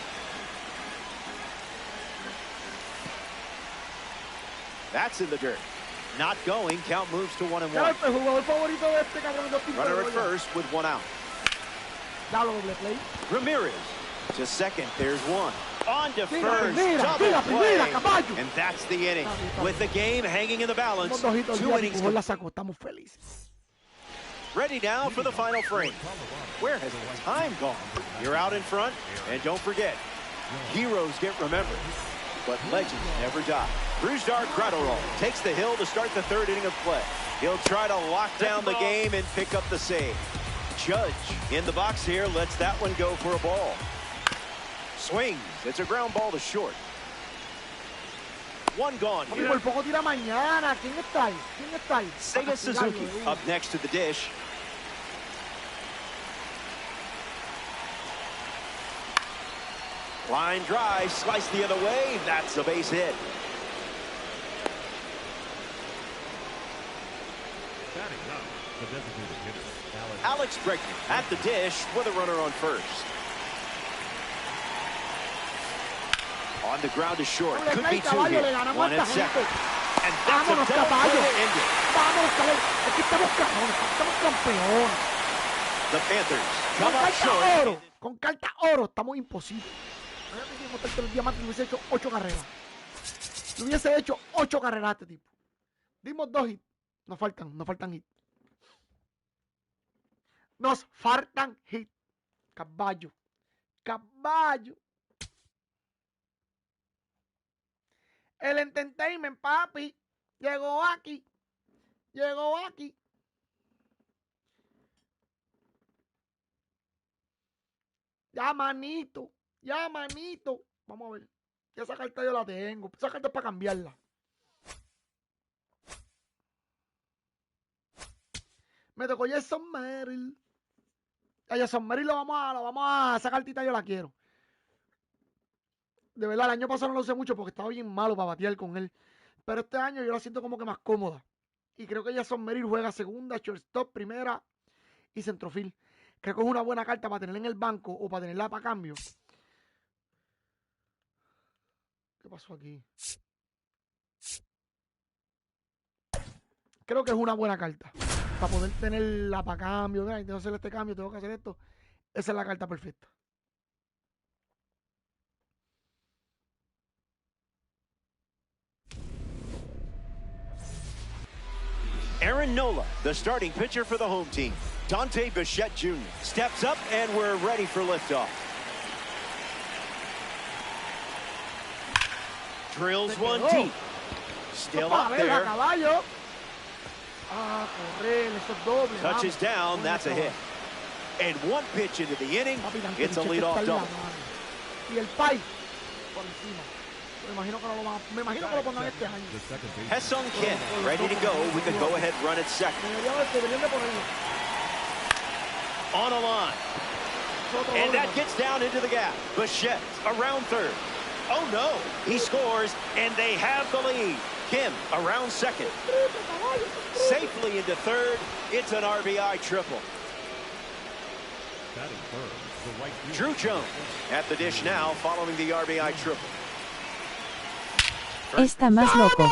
[SPEAKER 3] That's in the dirt. Not going. Count moves to 1-1. Runner at first with 1 out. Ramirez to second. There's 1. On to first. Double play. And that's the inning. With the game hanging in the balance. 2 innings. Ready now for the final frame. Where has the time gone? You're out in front. And don't forget, heroes get remembered, but legends never die. Brusdar Graterol takes the hill to start the 3rd inning of play. He'll try to lock down the game and pick up the save. Judge in the box here lets that one go for a ball. Swings. It's a ground ball to short. 1 gone here. Seiya Suzuki up next to the dish. Line drive, slice the other way. That's a base hit. Alex Bregman at the dish with a runner on first. On the ground is short. Could be 2 here. 1 at second. And that's a double play to end it. The Panthers come up short.
[SPEAKER 1] Con carta oro estamos imposibles. El diamante le hubiese hecho 8 carreras. Le hubiese hecho 8 carreras a este tipo. Dimos 2 hits. Nos faltan hits. Nos faltan hits. Caballo. El entertainment, papi. Llegó aquí. Ya, manito. Vamos a ver. Ya esa carta yo la tengo. Esa carta es para cambiarla. Me tocó Jason Merrill. A Jason Merrill lo vamos a... Esa cartita yo la quiero. De verdad, el año pasado no lo usé mucho porque estaba bien malo para batear con él. Pero este año yo la siento como que más cómoda. Y creo que Jason Merrill juega segunda, shortstop, primera y centrofield. Creo que es una buena carta para tenerla en el banco o para tenerla para cambio. ¿Qué pasó aquí? Creo que es una buena carta. Para poder tenerla para cambio. Tengo que hacer este cambio, tengo que hacer esto. Esa es la carta perfecta.
[SPEAKER 3] Aaron Nola, the starting pitcher for the home team. Dante Bichette Jr. steps up, and we're ready for liftoff. Drills one deep. Still up there. Touches down, that's a hit. And one pitch into the inning, it's a leadoff double. Hesung Kim, ready to go. We could go ahead, run at second. On a line. And that gets down into the gap. Bichette around third. Oh no, he scores, and they have the lead. Kim around second. Safely into third. It's an RBI triple. Drew Jones at the dish now following the RBI triple.
[SPEAKER 2] Está más loco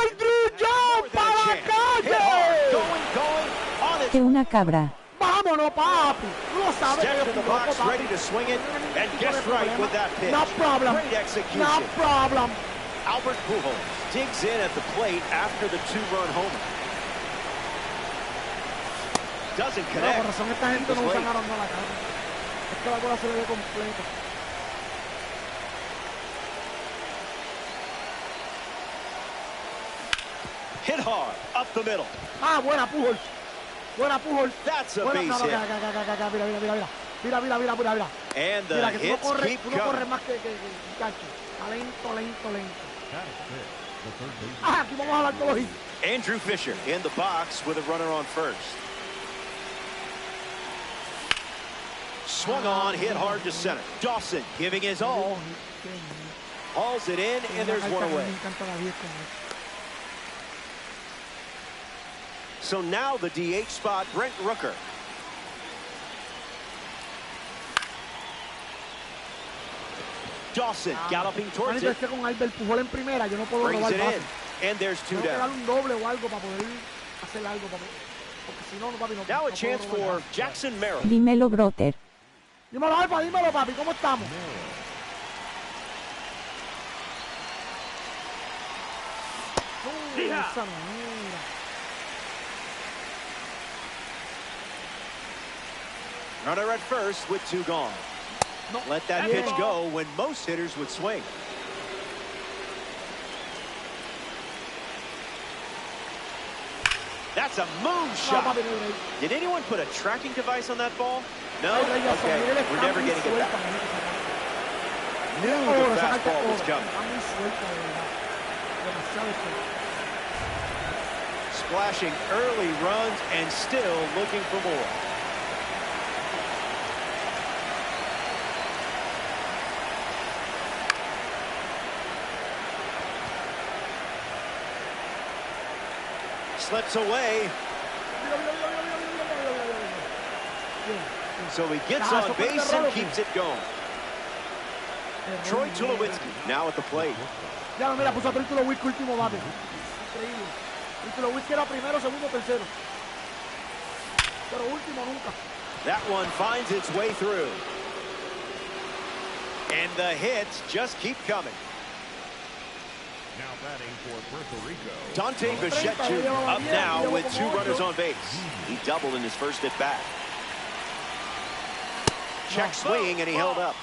[SPEAKER 2] que una cabra.
[SPEAKER 1] Vámonos, papi.
[SPEAKER 3] Step to the box, ready to swing it, and guessed right with that pitch.
[SPEAKER 1] No problem.
[SPEAKER 3] Great execution.
[SPEAKER 1] No problem.
[SPEAKER 3] Albert Pujols digs in at the plate after the two-run homer. Doesn't connect.
[SPEAKER 1] Por razón esta gente no usan a la cara. Es que la bola se le ve completa.
[SPEAKER 3] Hit hard, up the middle.
[SPEAKER 1] Ah, buena Pujols. Buena Pujols.
[SPEAKER 3] That's a base hit.
[SPEAKER 1] Mira.
[SPEAKER 3] And the hits keep
[SPEAKER 1] coming. Corre más que Cacho. Lento. Ah, aquí vamos a hablar todos los hits.
[SPEAKER 3] Andrew Fisher in the box with a runner on first. Swung on, hit hard to center. Dawson giving his all. Hauls it in, and there's one away. So now the DH spot, Brent Rooker. Dawson galloping towards it. Brings it in, and there's two down. Now a chance for Jackson Merrill.
[SPEAKER 2] Dímelo, brother.
[SPEAKER 1] Dímelo, Alfa, dímelo, papi, ¿cómo estamos?
[SPEAKER 3] Runner at first with two gone. Let that pitch go when most hitters would swing. That's a moonshot. Did anyone put a tracking device on that ball? No? Okay, we're never getting it back. Knew the fastball was coming. Splashing early runs and still looking for more. Slips away. So he gets on base and keeps it going. Troy Tulowitzki now at the plate.
[SPEAKER 1] Ya, mira, puso a Troy Tulowitzki último bate. Increíble. Tulowitzki era primero, segundo, tercero. Pero último nunca.
[SPEAKER 3] That one finds its way through. And the hits just keep coming.
[SPEAKER 4] Now batting for Puerto Rico.
[SPEAKER 3] Dante Bichette Jr. up now with two runners on base. He doubled in his first at bat. Check swinging, and he held up.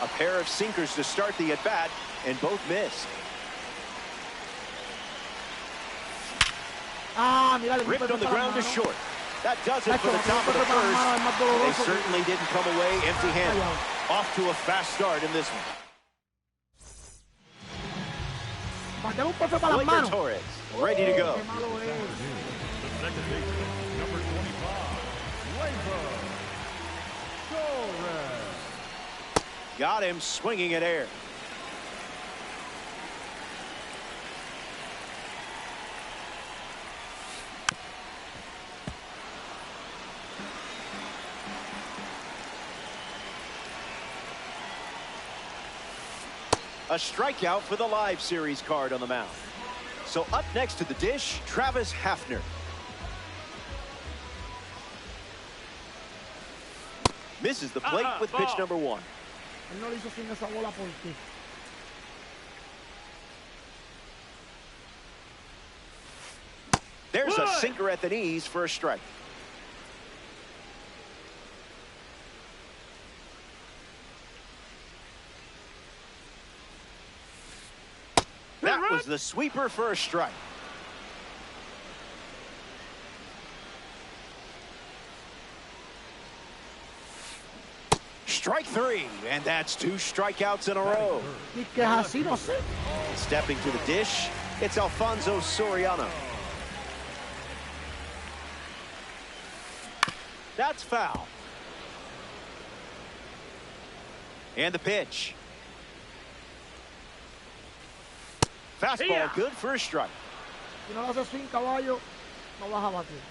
[SPEAKER 3] A pair of sinkers to start the at bat, and both missed. Ripped on the ground to short. That does it for the top of the first. They certainly didn't come away empty-handed. Off to a fast start in this one. Blake Torres, ready to go.
[SPEAKER 4] The second baseman, number 25, Torres.
[SPEAKER 3] Got him swinging at air. A strikeout for the live series card on the mound. So up next to the dish, Travis Hafner. Misses the plate with pitch number one. sinker at the knees for a strike. That was the sweeper for a strike. Strike three, and that's 2 strikeouts in a row. Stepping to the dish, it's Alfonso Soriano. That's foul. And the pitch. Fastball good for a strike.
[SPEAKER 1] Si no lo hace swing, caballo, no vas a batir.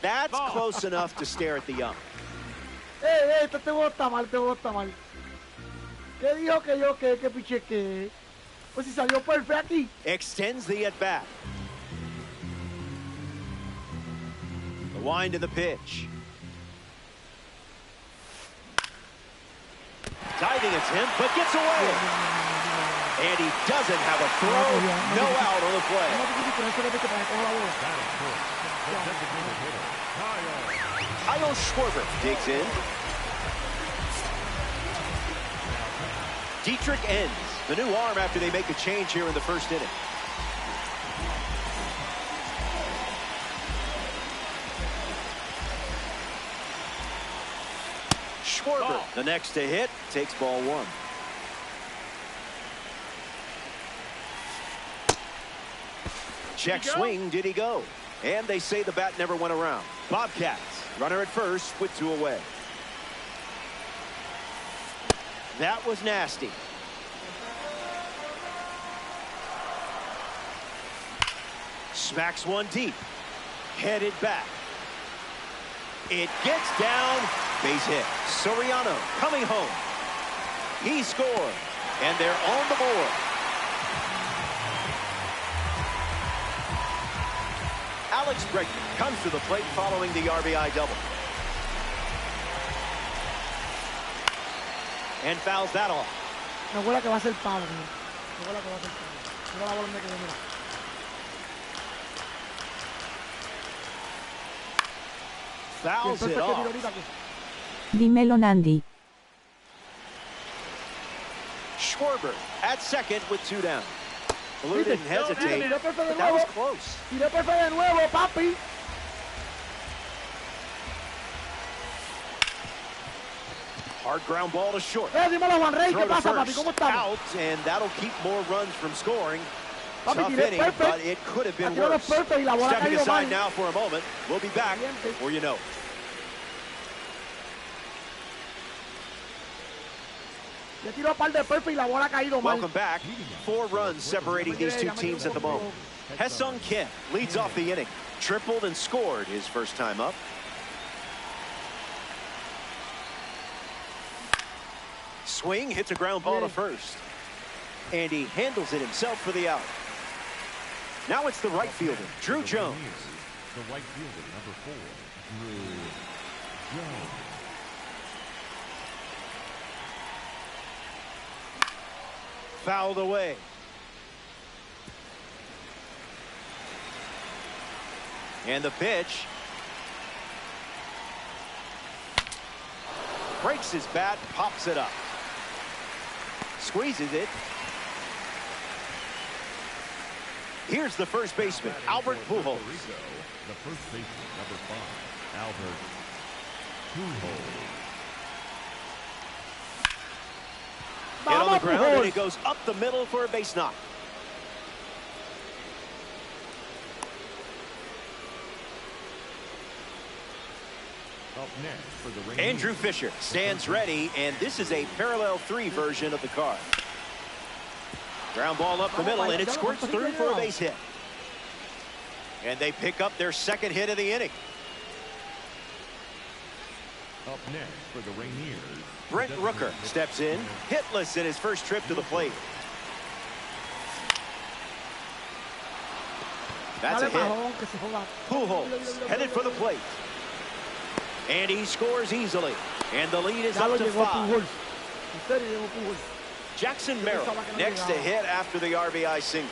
[SPEAKER 3] That's close enough to stare at the young.
[SPEAKER 1] Este te bota mal, te bota mal. ¿Qué dijo que yo que piché que? Pues si salió perfecto aquí.
[SPEAKER 3] Extends the at-bat. The wind of the pitch. Diving attempt, but gets away. And he doesn't have a throw. No out on the play. Kyle Schwarber digs in. Dietrich ends the new arm after they make a change here in the first inning. Schwarber, the next to hit, takes ball 1. Check swing, did he go? And they say the bat never went around. Bobcats, runner at first with 2 away. That was nasty. Smacks one deep. Headed back. It gets down. Base hit. Soriano coming home. He scored. And they're on the board. Alex Bregman comes to the plate following the RBI double. And fouls that off.
[SPEAKER 1] Me acuerda que va a ser palo. Me acuerda que va a ser palo. Mira la bola donde quedó, mira.
[SPEAKER 3] Fouls it off.
[SPEAKER 2] Dímelo, Nandi.
[SPEAKER 3] Schwarber at second with 2 down. Blue didn't hesitate, but that was close.
[SPEAKER 1] Tiré perfecto de nuevo, papi.
[SPEAKER 3] Hard ground ball to short.
[SPEAKER 1] Dímelo, Juan Rey,
[SPEAKER 3] Throw
[SPEAKER 1] ¿qué
[SPEAKER 3] to
[SPEAKER 1] pasa, papi?
[SPEAKER 3] first,
[SPEAKER 1] ¿Cómo estamos?
[SPEAKER 3] out, and that'll keep more runs from scoring.
[SPEAKER 1] Papi,
[SPEAKER 3] Tough
[SPEAKER 1] tiré
[SPEAKER 3] inning,
[SPEAKER 1] perfect.
[SPEAKER 3] but it could have been
[SPEAKER 1] Tiré
[SPEAKER 3] worse.
[SPEAKER 1] perfect y la bola
[SPEAKER 3] Stepping
[SPEAKER 1] cayó
[SPEAKER 3] aside
[SPEAKER 1] mal.
[SPEAKER 3] now for a moment. We'll be back before you know it.
[SPEAKER 1] Le tiró a par de perfect y la bola ha caído mal.
[SPEAKER 3] Welcome back. 4 runs separating these 2 teams at the moment. Ha-Seong Kim leads off the inning. Tripled and scored his first time up. Swing hits a ground ball to first. And he handles it himself for the out. Now it's the right fielder, Drew Jones.
[SPEAKER 4] The right fielder, number 4, Drew Jones.
[SPEAKER 3] Fouled away. And the pitch. Breaks his bat, pops it up. Squeezes it. Here's the first baseman, Albert Pujols.
[SPEAKER 4] The first baseman, number 5, Albert Pujols.
[SPEAKER 3] Hit on the ground, and it goes up the middle for a base knock.
[SPEAKER 4] Up next for the Rangers,
[SPEAKER 3] Andrew Fisher stands ready, and this is a parallel 3 version of the card. Ground ball up the middle, and it squirts through for a base hit. And they pick up their second hit of the inning.
[SPEAKER 4] Up next for the Rangers,
[SPEAKER 3] Brent Rooker steps in, hitless in his first trip to the plate. That's a hit. Pujols headed for the plate. And he scores easily. And the lead is up to 5. Jackson Merrill next to hit after the RBI single.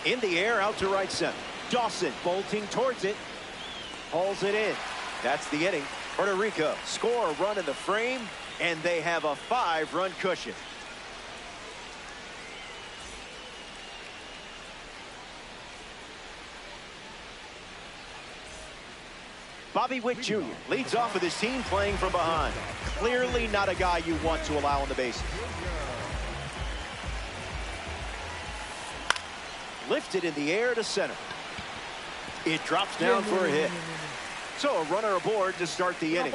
[SPEAKER 3] In the air, out to right center. Dawson bolting towards it. Pulls it in. That's the inning. Puerto Rico score a run in the frame, and they have a 5-run cushion. Bobby Witt Jr. leads off with his team playing from behind. Clearly not a guy you want to allow on the bases. Lifted in the air to center. It drops down for a hit. So a runner aboard to start the inning.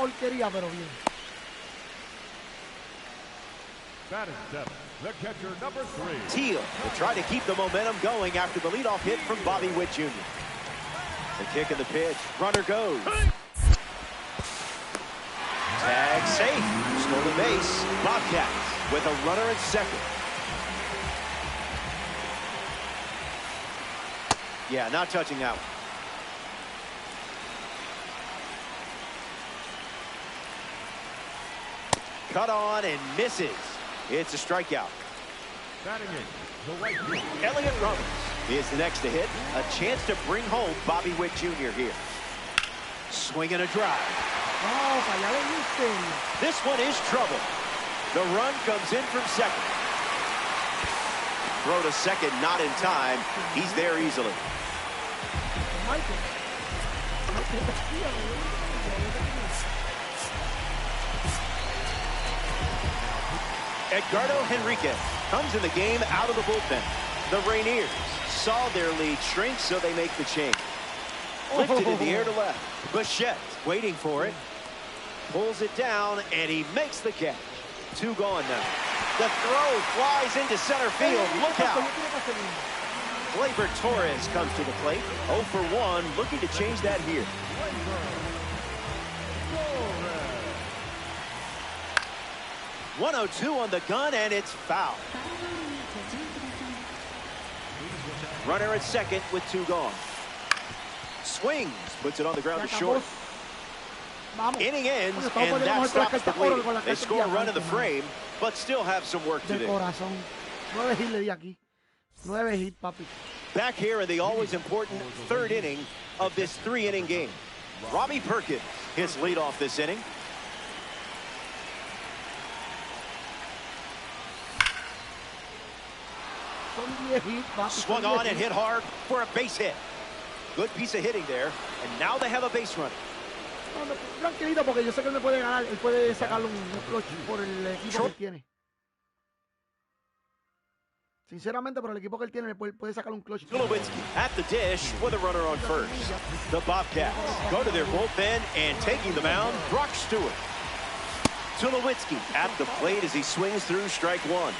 [SPEAKER 4] Batting seven, the catcher, number 3.
[SPEAKER 3] Teal will try to keep the momentum going after the leadoff hit from Bobby Witt Jr. The kick and the pitch. Runner goes. Tag safe. Stolen base. Bobcats with a runner at second. Yeah, not touching that one. Cut on and misses. It's a strikeout.
[SPEAKER 4] Batting in, the right field.
[SPEAKER 3] Elliott Roberts is the next to hit. A chance to bring home Bobby Witt Jr. here. Swing and a drive. This one is trouble. The run comes in from second. Throw to second, not in time. He's there easily. Edgardo Henriquez comes in the game out of the bullpen. The Rainiers saw their lead shrink, so they make the change. Lifted in the air to left. Bichette waiting for it. Pulls it down, and he makes the catch. 2 gone now. The throw flies into center field. Look out. Gleyber Torres comes to the plate. 0 for 1, looking to change that here. .102 on the gun, and it's foul. Runner at second with 2 gone. Swings, puts it on the ground to short. Inning ends, and that stops the bleeding. They score a run in the frame, but still have some work to do. Back here in the always important 3rd inning of this 3-inning game. Robbie Perkins hits leadoff this inning. Swung on and hit hard for a base hit. Good piece of hitting there, and now they have a base runner.
[SPEAKER 1] Tranquilito, porque yo sé que él me puede ganar. Él puede sacarle un clutch por el equipo que él tiene. Sinceramente, por el equipo que él tiene, puede sacar un clutch.
[SPEAKER 3] Tulowitzki at the dish with a runner on first. The Bobcats go to their bullpen, and taking the mound, Brock Stewart. Tulowitzki at the plate as he swings through strike 1.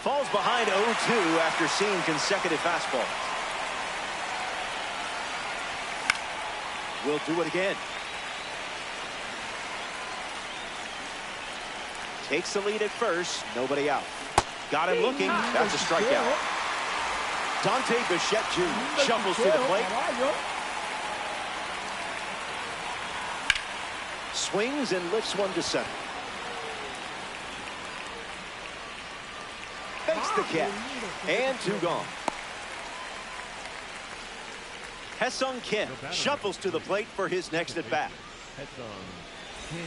[SPEAKER 3] Falls behind 0-2 after seeing consecutive fastballs. Will do it again. Takes the lead at first. Nobody out. Got him looking. That's a strikeout. Dante Bichette Jr. shuffles to the plate. Swings and lifts one to center. Fakes the catch. And 2 gone. Hesung Kim shuffles to the plate for his next at bat.
[SPEAKER 4] Hesung Kim.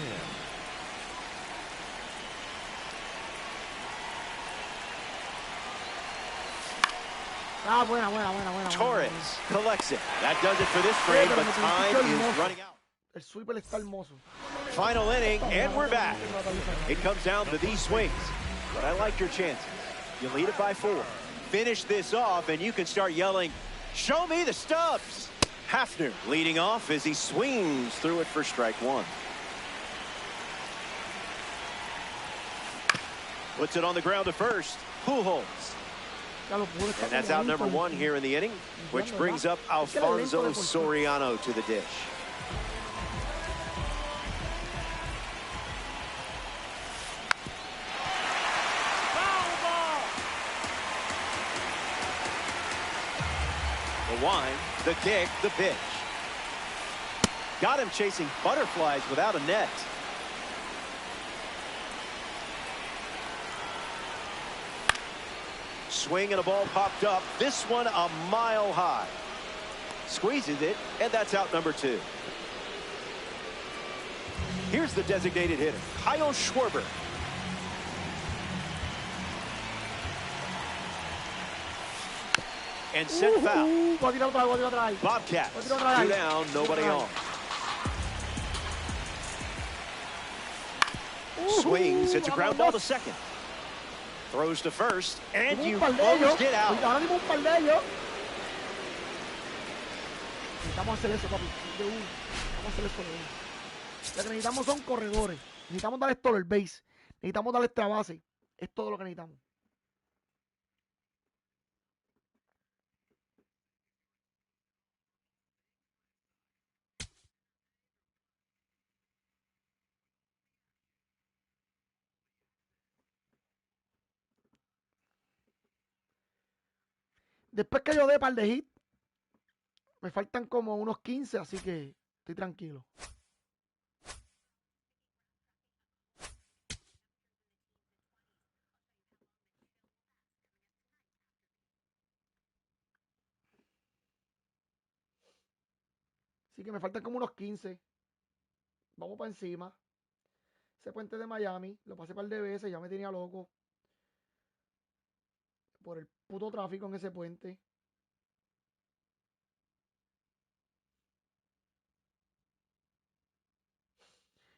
[SPEAKER 1] Buena.
[SPEAKER 3] Torres collects it. That does it for this frame, but time is running out.
[SPEAKER 1] El sweeper está hermoso.
[SPEAKER 3] Final inning, and we're back. It comes down to these swings, but I like your chances. You lead it by 4. Finish this off, and you can start yelling, "Show me the stubs!" Hafner leading off as he swings through it for strike 1. Puts it on the ground to first. Pujols. And that's out number 1 here in the inning, which brings up Alfonso Soriano to the dish. The wind, the kick, the pitch. Got him chasing butterflies without a net. Swing and a ball popped up. This one a mile high. Squeezes it, and that's out number 2. Here's the designated hitter, Kyle Schwarber. And sent foul. Bobcats 2 down, nobody on. Swings, it's a ground ball to second. Throws to first, and you closed it out.
[SPEAKER 1] Necesitamos hacer eso, papi. Vamos a hacer eso. Lo que necesitamos son corredores. Necesitamos darle todo el base. Necesitamos darle extra base. Es todo lo que necesitamos. Después que yo dé par de hit, me faltan como unos 15, así que estoy tranquilo. Así que me faltan como unos 15. Vamos para encima. Ese puente de Miami, lo pasé par de veces, ya me tenía loco. Por el puto tráfico en ese puente.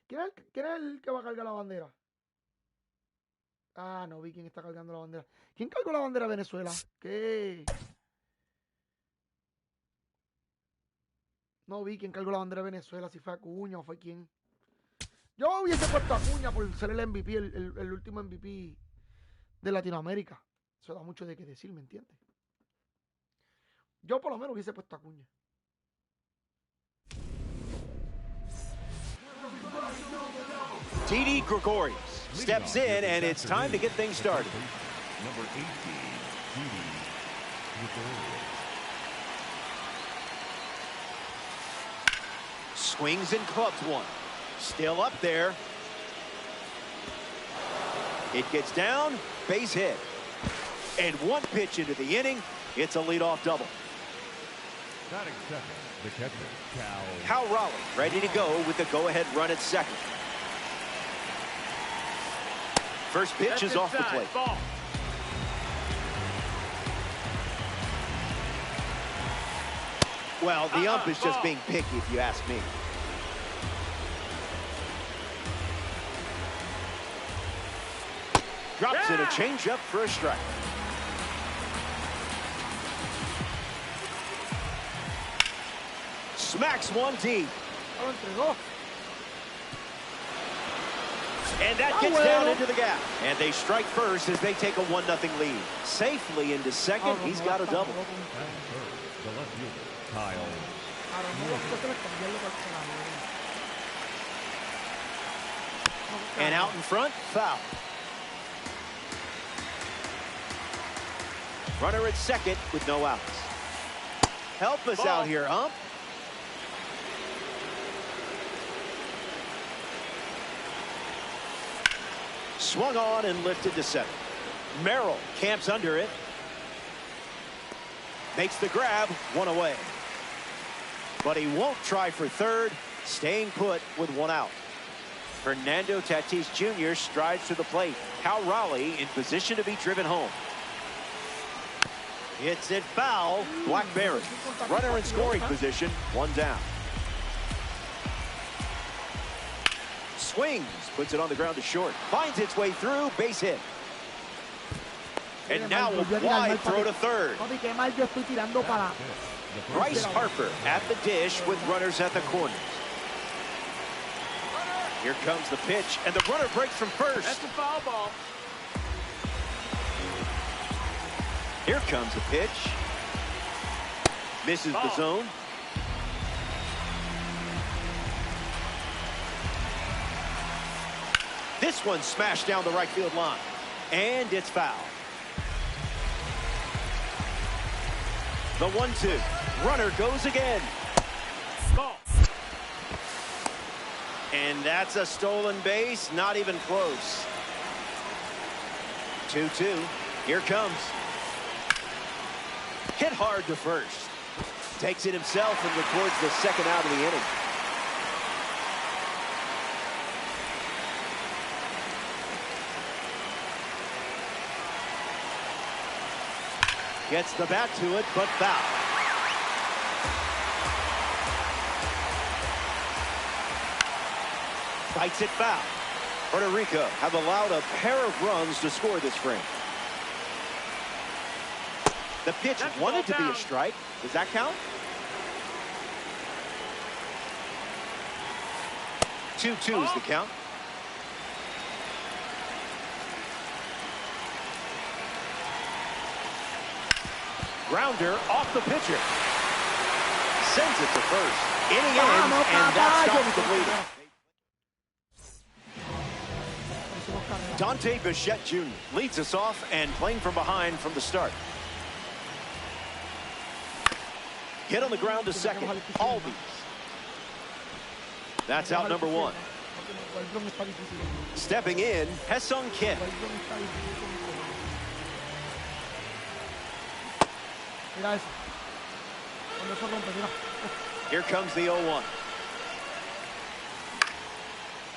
[SPEAKER 1] ¿Quién es el que va a cargar la bandera? Ah, no vi quién está cargando la bandera. ¿Quién cargó la bandera de Venezuela? ¿Qué? No vi quién cargó la bandera de Venezuela, si fue Acuña o fue quién. Yo hubiese puesto a Acuña por ser el MVP, el último MVP de Latinoamérica. Eso da mucho de qué decir, ¿me entiendes? Yo por lo menos hubiese puesto a Acuña.
[SPEAKER 3] Didi Gregorius steps in, and it's time to get things started.
[SPEAKER 4] Number 18, Didi Gregorius.
[SPEAKER 3] Swings and clubs one. Still up there. It gets down, base hit. And one pitch into the inning, it's a leadoff double.
[SPEAKER 4] Batting second, the catcher,
[SPEAKER 3] Cal Raleigh ready to go with the go-ahead run at second. First pitch is off the plate.
[SPEAKER 5] Ball.
[SPEAKER 3] Well, the ump is just being picky, if you ask me. Drops in a changeup for a strike. Smacks one deep. And that gets down into the gap. And they strike first as they take a 1-0 lead. Safely into second, he's got a double.
[SPEAKER 4] the left fielder, Kyle.
[SPEAKER 3] And out in front, foul. Runner at second with no outs. Help us out here, ump. Swung on and lifted to second. Merrill camps under it. Makes the grab, one away. But he won't try for third, staying put with one out. Fernando Tatis Jr. strides to the plate. Cal Raleigh in position to be driven home. Hits it foul. Blackberry. Runner in scoring position, one down. Swings, puts it on the ground to short. Finds its way through, base hit. And now a wide throw to third. Bryce Harper at the dish with runners at the corners. Here comes the pitch, and the runner breaks from first.
[SPEAKER 5] That's a foul ball.
[SPEAKER 3] Here comes the pitch. Misses the zone. This one smashed down the right field line. And it's foul. The 1-2. Runner goes again.
[SPEAKER 5] Ball.
[SPEAKER 3] And that's a stolen base. Not even close. 2-2. Here comes. Hit hard to first. Takes it himself and records the second out of the inning. Gets the bat to it, but foul. Fights it foul. Puerto Rico have allowed a pair of runs to score this frame. The pitch wanted to be a strike. Does that count? 2-2 is the count. Grounder off the pitcher. Sends it to first. Inning ends, and that stops the bleeding. Dante Bichette Jr. leads us off and playing from behind from the start. Hit on the ground to second. Albies. That's out number one. Stepping in, Hesung Kim. Here comes the 0-1.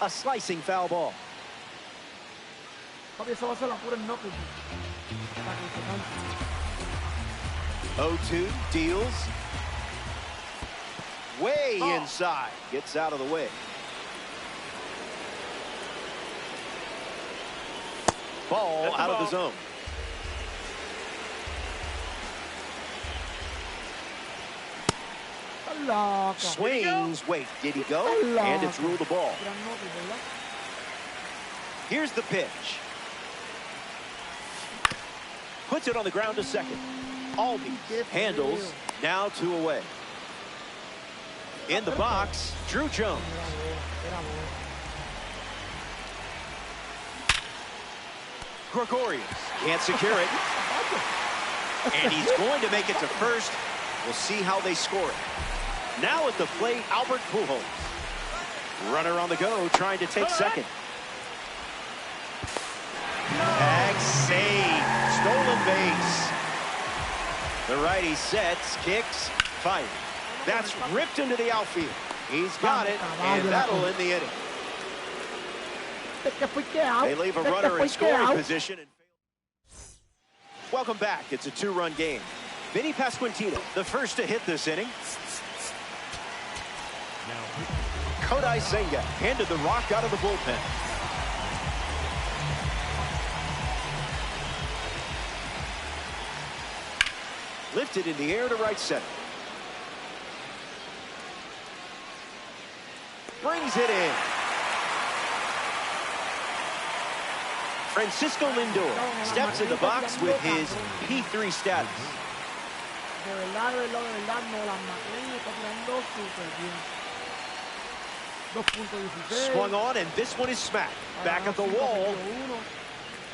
[SPEAKER 3] A slicing foul ball. 0-2 deals. Way inside. Gets out of the way. Ball out of the zone. Swings. Wait, did he go? And it's ruled a ball. Here's the pitch. Puts it on the ground to second. Albies handles. Now 2 away. In the box, Drew Jones. Gregorius can't secure it. And he's going to make it to first. We'll see how they score it. Now at the plate, Albert Pujols. Runner on the go, trying to take second. Tag save. Stolen base. The righty sets, kicks, fires. That's ripped into the outfield. He's got it, and that'll end the inning. They leave a runner in scoring position. Welcome back. It's a 2-run game. Vinny Pasquantino, the first to hit this inning. Kodai Senga handed the rock out of the bullpen. Lifted in the air to right center. Brings it in. Francisco Lindor steps in the box with his P3 status. Swung on, and this one is smacked. Back at the wall.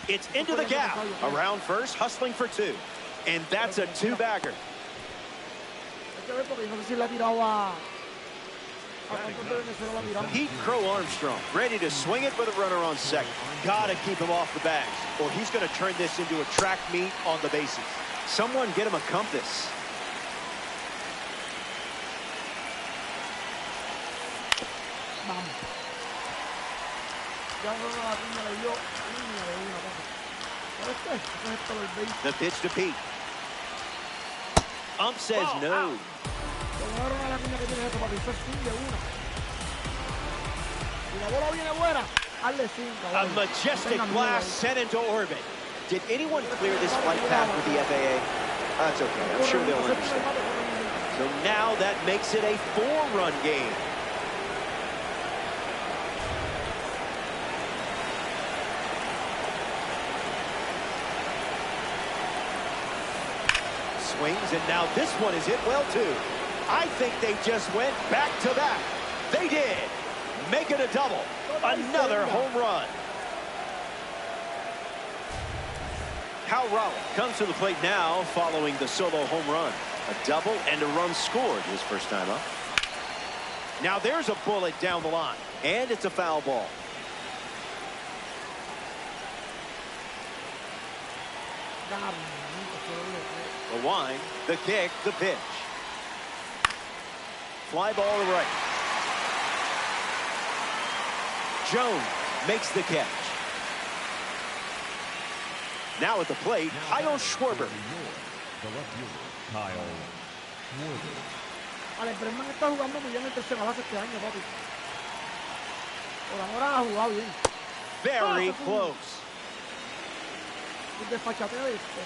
[SPEAKER 3] It's into the gap. Around first, hustling for 2. And that's a 2-bagger. Pete Crow Armstrong ready to swing it with a runner on second. Gotta keep him off the bags, or he's going to turn this into a track meet on the bases. Someone get him a compass. The pitch to Pete. Ump says no. A majestic blast sent into orbit. Did anyone clear this flight path with the FAA? That's okay. I'm sure they'll understand. So now that makes it a 4-run game. Swings, and now this one is hit well, too. I think they just went back-to-back. They did. Make it a double. Another home run. Kyle Raleigh comes to the plate now following the solo home run. A double and a run scored his first time up. Now there's a bullet down the line, and it's a foul ball. The wind, the kick, the pitch. Fly ball to right. Jones makes the catch. Now at the plate, Kyle Schwarber.
[SPEAKER 4] The left fielder, Kyle Schwarber.
[SPEAKER 1] Alex Bregman está jugando muy bien en tercera base este año, papi. Por ahora ha jugado bien.
[SPEAKER 3] Very close.
[SPEAKER 1] Un desfachateo de esto.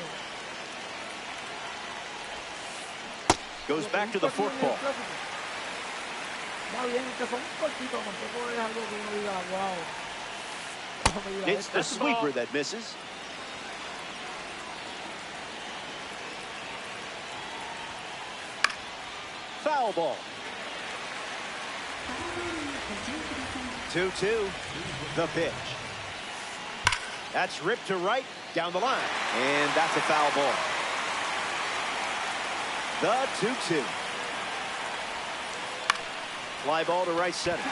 [SPEAKER 3] Goes back to the forkball.
[SPEAKER 1] Va bien, que son cortitos, tampoco es algo que uno diga, wow.
[SPEAKER 3] It's the sweeper that misses. Foul ball. 2-2. The pitch. That's ripped to right, down the line. And that's a foul ball. The 2-2. Fly ball to right center.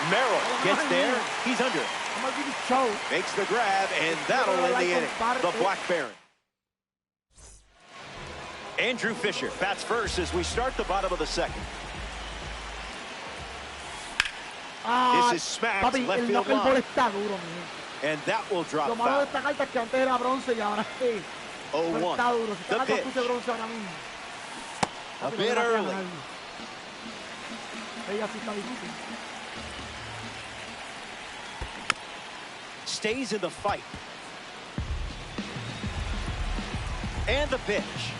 [SPEAKER 3] Merrill gets there. He's under it. Makes the grab, and that'll end the inning. The Black Baron. Andrew Fisher bats first as we start the bottom of the second. This is smacked
[SPEAKER 1] papi,
[SPEAKER 3] left field line.
[SPEAKER 1] Está duro,
[SPEAKER 3] and that will drop
[SPEAKER 1] lo malo de
[SPEAKER 3] foul.
[SPEAKER 1] esta carta es que antes era bronce y ahora sí.
[SPEAKER 3] 0-1.
[SPEAKER 1] Está duro. Si esta
[SPEAKER 3] The
[SPEAKER 1] carta
[SPEAKER 3] pitch.
[SPEAKER 1] puse bronce ahora mismo.
[SPEAKER 3] A
[SPEAKER 1] Papi,
[SPEAKER 3] bit
[SPEAKER 1] no
[SPEAKER 3] early.
[SPEAKER 1] Ella sí está difícil.
[SPEAKER 3] Stays in the fight. And the pitch.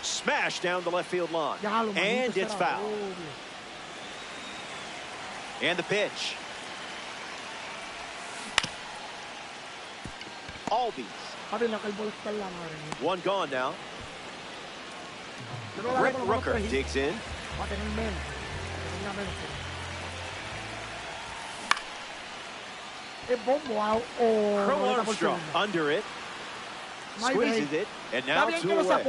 [SPEAKER 3] Smash down the left field line. And it's foul. And the pitch. Albies. One gone now. Brett Rooker digs in. Crow Armstrong under it. Squeezes it. And now two away.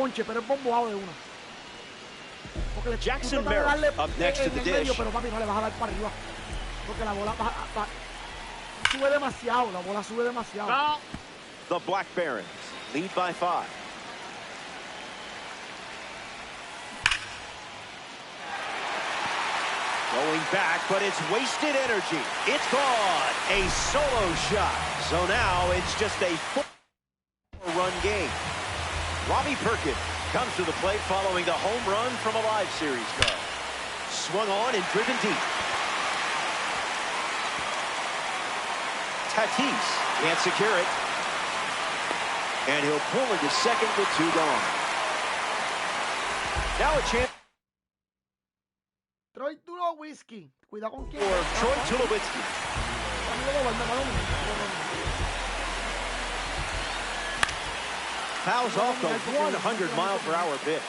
[SPEAKER 3] Jackson Merrill up next to the dish.
[SPEAKER 1] Pero papi, no le vas a dar para arriba. Porque la bola sube demasiado. La bola sube demasiado.
[SPEAKER 3] The Black Barons lead by 5. Going back, but it's wasted energy. It's gone. A solo shot. So now it's just a 4-run game. Robbie Perkins comes to the plate following the home run from a live series go. Swung on and driven deep. Tatis can't secure it. And he'll pull into second with 2 gone. Now a chance
[SPEAKER 1] Troy Tulowitzki. Cuidado con quién.
[SPEAKER 3] for Troy Tulowitzki. Fouls off the 100-mile-per-hour pitch.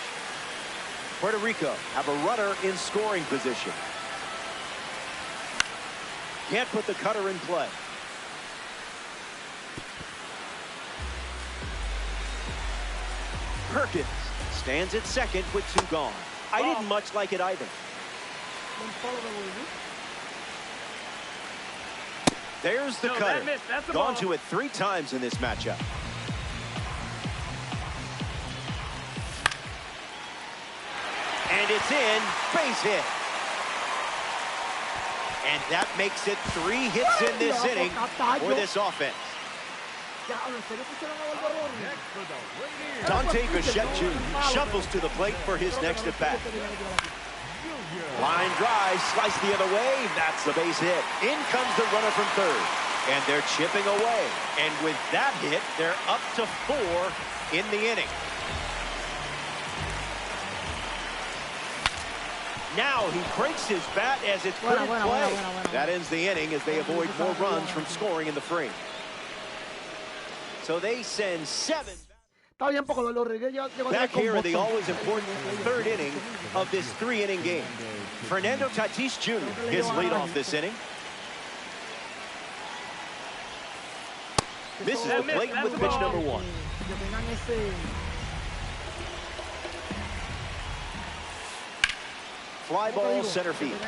[SPEAKER 3] Puerto Rico have a runner in scoring position. Can't put the cutter in play. Perkins stands at second with 2 gone. I didn't much like it either. There's the cutter. Gone to it 3 times in this matchup. And it's in, base hit. And that makes it 3 hits in this inning for this offense. Dante Bichette Jr. shuffles to the plate for his next at-bat. Line drive, sliced the other way. That's the base hit. In comes the runner from third. And they're chipping away. And with that hit, they're up to 4 in the inning. Now he breaks his bat as it's put in play. That ends the inning as they avoid more runs from scoring in the frame. So they send 7 back here in the always important 3rd inning of this 3-inning game. Fernando Tatis Jr. his lead off this inning. Misses the plate with pitch number 1. Fly ball center field.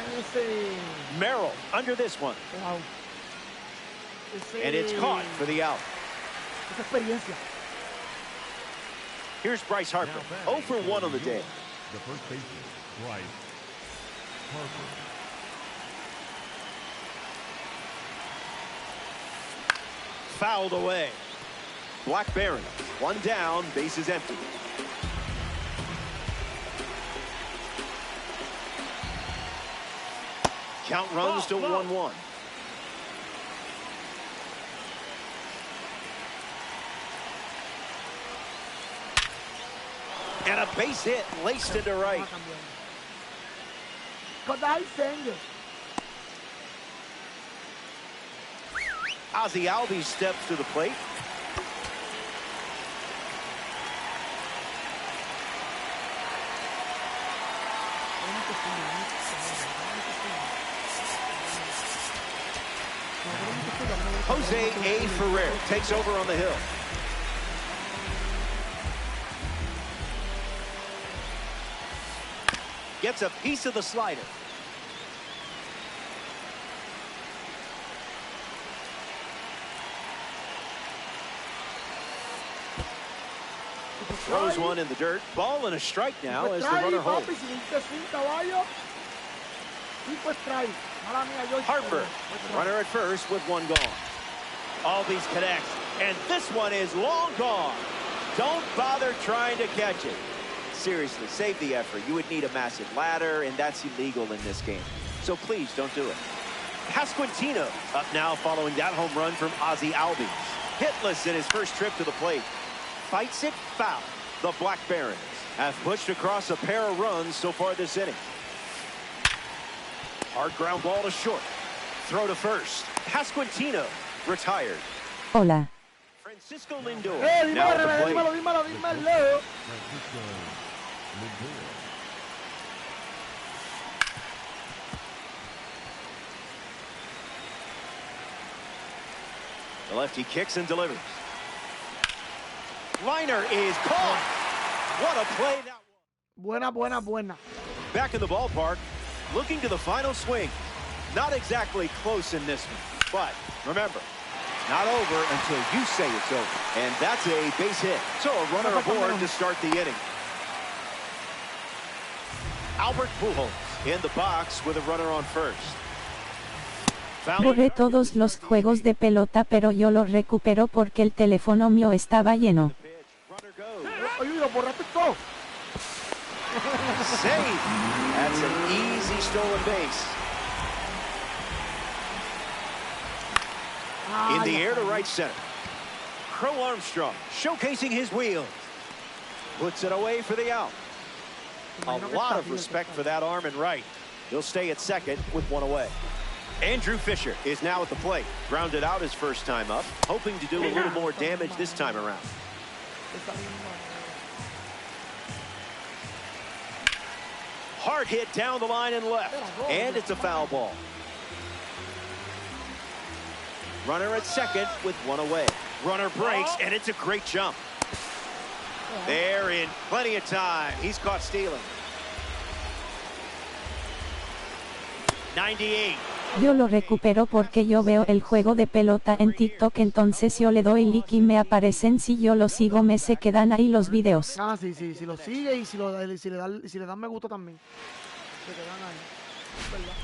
[SPEAKER 3] Merrill under this one. And it's caught for the out. Here's Bryce Harper, 0 for 1 on the day.
[SPEAKER 4] The first baseman, Bryce Harper.
[SPEAKER 3] Fouled away. Black Baron, 1 down, bases empty. Count runs to 1-1. And a base hit laced into right. Ozzie Albies steps to the plate. Jose A. Ferrer takes over on the hill. Gets a piece of the slider. Throws one in the dirt. Ball and a strike now as the runner holds. Harper, runner at first with 1 gone. Albies connects, and this one is long gone. Don't bother trying to catch it. Seriously, save the effort. You would need a massive ladder, and that's illegal in this game. So please don't do it. Pasquantino up now following that home run from Ozzie Albies. Hitless in his first trip to the plate. Fights it foul. The Black Barons have pushed across a pair of runs so far this inning. Hard ground ball to short. Throw to first. Pasquantino retired.
[SPEAKER 2] Hola.
[SPEAKER 3] Francisco Lindor now at the plate.
[SPEAKER 4] Francisco Lindor.
[SPEAKER 3] The lefty kicks and delivers. Liner is caught. What a play that was. Back in the ballpark, looking to the final swing. Not exactly close in this one, but remember, not over until you say it's over. And that's a base hit. So a runner aboard to start the inning. Albert Pujols in the box with a runner on first.
[SPEAKER 2] Borré todos los juegos de pelota, pero yo lo recupero porque el teléfono mío estaba lleno.
[SPEAKER 3] Save. That's an easy stolen base. In the air to right center. Crow Armstrong showcasing his wheels. Puts it away for the out. A lot of respect for that arm and right. He'll stay at second with 1 away. Andrew Fisher is now at the plate. Grounded out his first time up, hoping to do a little more damage this time around. Hard hit down the line and left, and it's a foul ball. Runner at second with 1 away. Runner breaks, and it's a great jump. They're in plenty of time. He's caught stealing. 98.
[SPEAKER 2] Yo lo recupero porque yo veo el juego de pelota en TikTok, entonces yo le doy like y me aparecen. Si yo lo sigo me se quedan ahí los videos.
[SPEAKER 1] Ah, sí, si lo sigue y si le dan me gusta también. Se quedan ahí. Es verdad.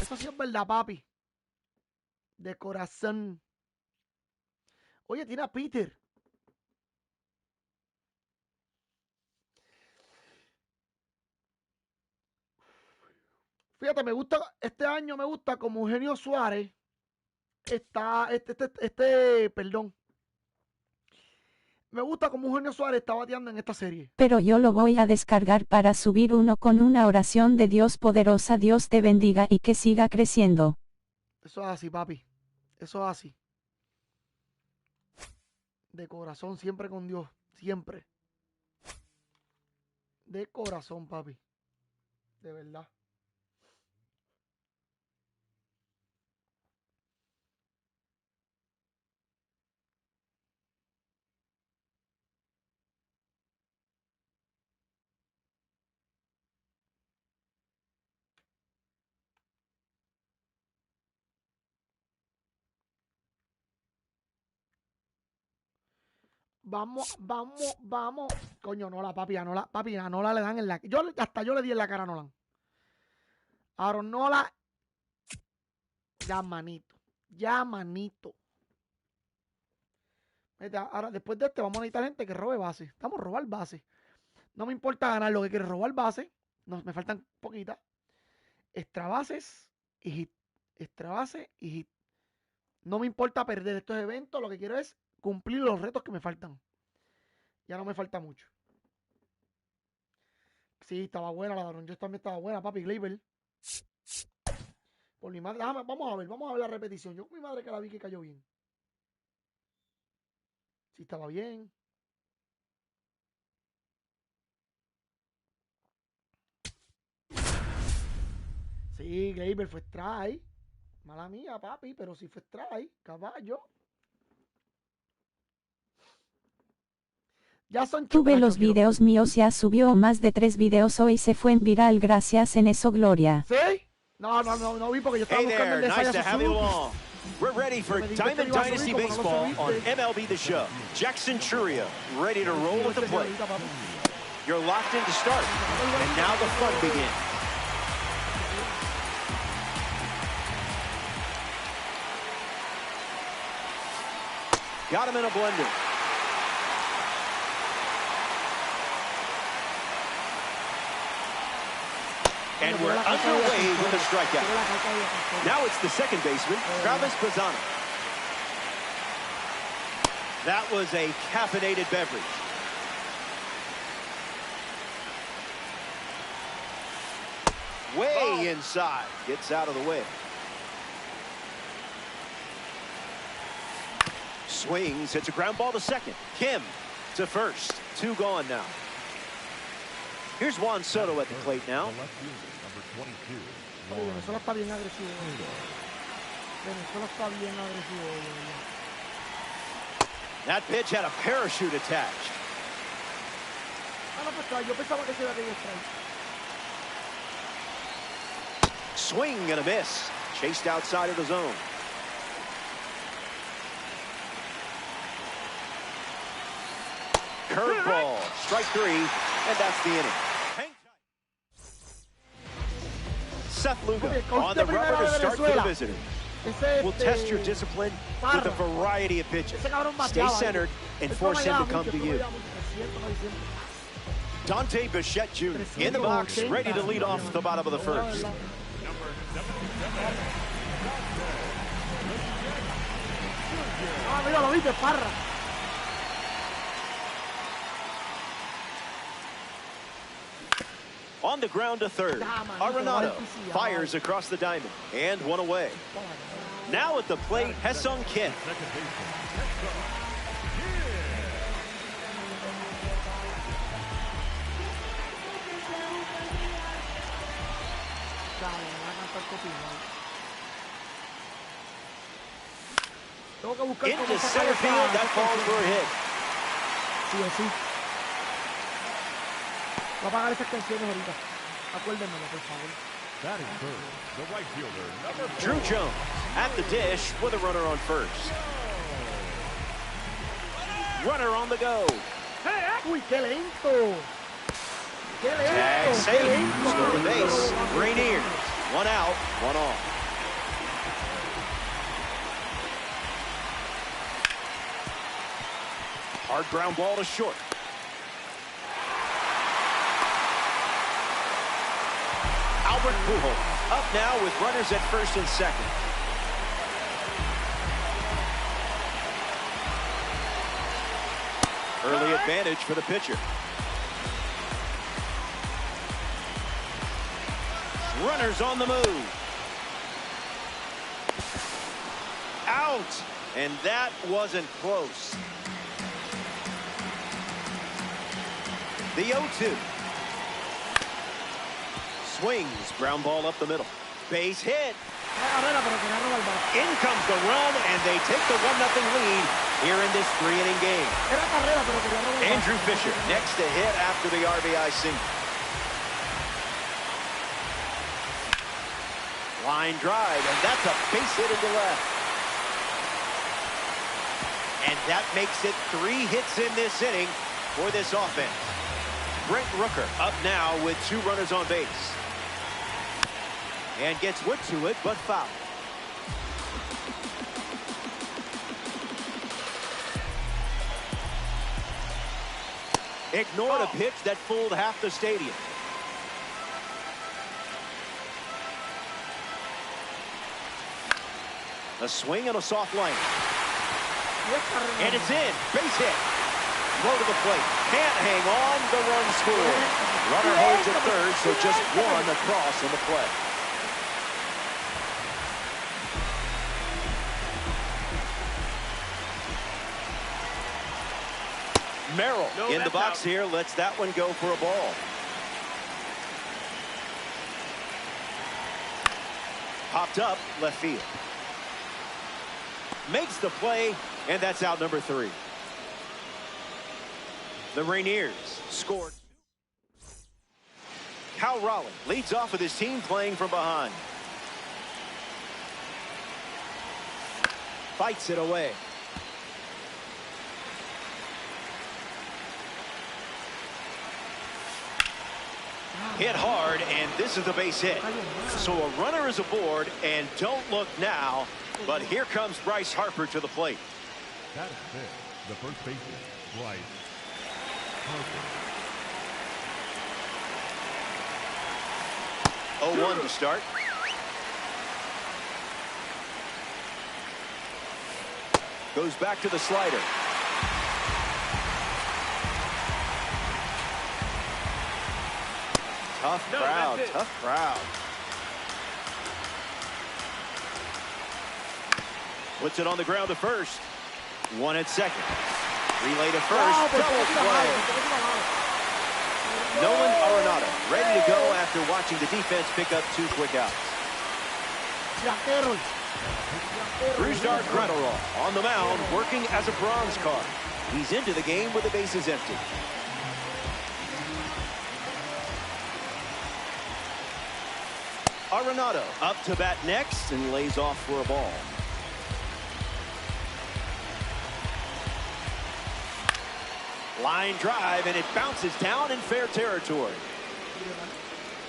[SPEAKER 1] Eso sí es verdad, papi. De corazón. Oye, tiene a Peter. Fíjate, me gusta, este año me gusta como Eugenio Suárez está, perdón. Me gusta como Eugenio Suárez está bateando en esta serie.
[SPEAKER 2] Pero yo lo voy a descargar para subir uno con una oración de Dios poderosa. Dios te bendiga y que siga creciendo.
[SPEAKER 1] Eso es así, papi. Eso es así. De corazón, siempre con Dios. Siempre. De corazón, papi. De verdad. Vamos. Coño, Nola, papi, a Nola le dan en la... Hasta yo le di en la cara a Nolan. Aaron Nola. Ya, manito. Ahora, después de este, vamos a necesitar gente que robe base. Estamos a robar base. No me importa ganar lo que quiere robar base. No, me faltan poquitas. Extra bases y hit. No me importa perder estos eventos. Lo que quiero es cumplir los retos que me faltan. Ya no me falta mucho. Sí, estaba buena la Daron. Yo también estaba buena, papi. Gleyber. Por mi madre. Vamos a ver la repetición. Yo con mi madre que la vi que cayó bien. Sí, estaba bien. Sí, Gleyber fue strike. Mala mía, papi, pero sí fue strike. Caballo. Ya son
[SPEAKER 2] Tuve los videos míos, ya subió más de 3 videos hoy, se fue en viral, gracias en eso, Gloria.
[SPEAKER 1] ¿Sí? No vi porque yo estaba buscando el
[SPEAKER 3] nice
[SPEAKER 1] de
[SPEAKER 3] to have you
[SPEAKER 1] Suzuki.
[SPEAKER 3] along. We're ready for Diamond Dynasty Baseball on MLB The Show. Jackson Churia ready to roll with the plate. You're locked in to start, and now the fun begins. Got him in a blender. And we're underway with a strikeout. Now it's the second baseman, Travis Bazzana. That was a caffeinated beverage. Way inside. Gets out of the way. Swings. Hits a ground ball to second. Kim to first. 2 gone now. Here's Juan Soto at the plate now.
[SPEAKER 1] Venezuela está bien agresivo.
[SPEAKER 3] That pitch had a parachute attached.
[SPEAKER 1] Yo pensaba que se iba a caer strike.
[SPEAKER 3] Swing and a miss. Chased outside of the zone. Curveball. Strike 3, and that's the inning. Seth Lugo on the rubber to start for the visitor. We'll test your discipline with a variety of pitches. Stay centered and force him to come to you. Dante Bichette Jr. in the box, ready to lead off the bottom of the first.
[SPEAKER 1] Mira, lo viste, Parra.
[SPEAKER 3] On the ground to third, Arenado fires across the diamond, and 1 away. Now at the plate, Ha-Seong Kim. Into center field, that falls for a hit.
[SPEAKER 1] Sí o sí. Va a pagar esas canciones ahorita. Acuérdenmelo, por favor.
[SPEAKER 4] Batting third, the right fielder, number 4.
[SPEAKER 3] Drew Jones at the dish with a runner on first. Runner on the go.
[SPEAKER 1] Uy, qué lento.
[SPEAKER 3] Tag safe. Still the base. Rainier. 1 out, 1 off. Hard ground ball to short. Albert Pujols up now with runners at first and second. Early advantage for the pitcher. Runners on the move. Out. And that wasn't close. The 0-2. Swings, ground ball up the middle. Base hit. In comes the run, and they take the 1-0 lead here in this 3-inning game. Andrew Fisher next to hit after the RBI single. Line drive, and that's a base hit into left. And that makes it 3 hits in this inning for this offense. Brent Rooker up now with 2 runners on base. And gets wood to it, but foul. Ignored a pitch that fooled half the stadium. A swing and a soft line. And it's in. Base hit. Low to the plate. Can't hang on. The run scored. Runner holds at third, so just 1 across in the play. Merrill in the box here, lets that one go for a ball. Popped up left field. Makes the play, and that's out number 3. The Rainiers scored. Cal Raleigh leads off with his team playing from behind. Fights it away. Hit hard, and this is a base hit. So a runner is aboard, and don't look now, but here comes Bryce Harper to the plate.
[SPEAKER 4] That is it. The first baseman, Bryce Harper.
[SPEAKER 3] 0-1 to start. Goes back to the slider. Tough crowd, tough crowd. Puts it on the ground to first. 1 at second. Relay to first. Double play. Nolan Arenado ready to go after watching the defense pick up 2 quick outs. Brusdar Graterol on the mound, working as a bronze card. He's into the game with the bases empty. Arenado up to bat next and lays off for a ball. Line drive, and it bounces down in fair territory.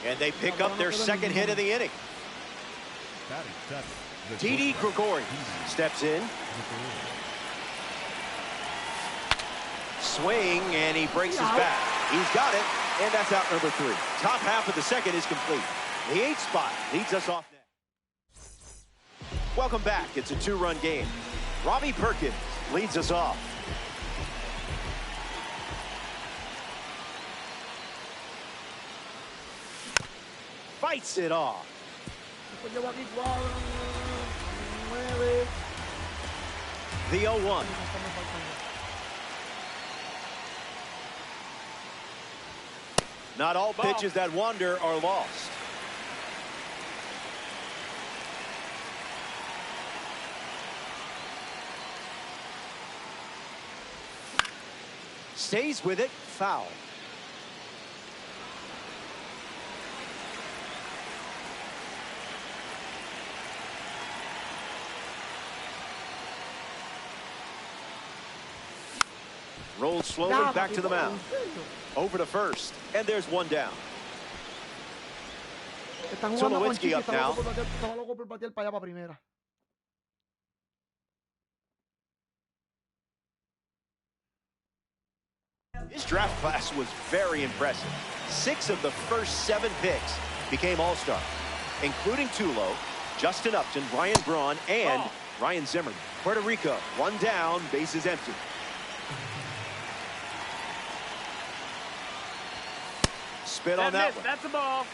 [SPEAKER 3] And they pick up their 2nd hit of the inning. Didi Gregorius steps in. Swing, and he breaks his back. He's got it, and that's out number 3. Top half of the 2nd is complete. The 8th spot leads us off next. Welcome back. It's a 2-run game. Robbie Perkins leads us off. Fights it off. The 0-1. Not all pitches that wander are lost. Stays with it, foul. Rolls slowly back to the mound. Over to first, and there's 1 down. Tulowitzki up now. His draft class was very impressive. 6 of the first 7 picks became all-stars, including Tulo, Justin Upton, Ryan Braun, and Ryan Zimmerman. Puerto Rico, 1 down, bases empty. Spit on that one.
[SPEAKER 5] That's a ball.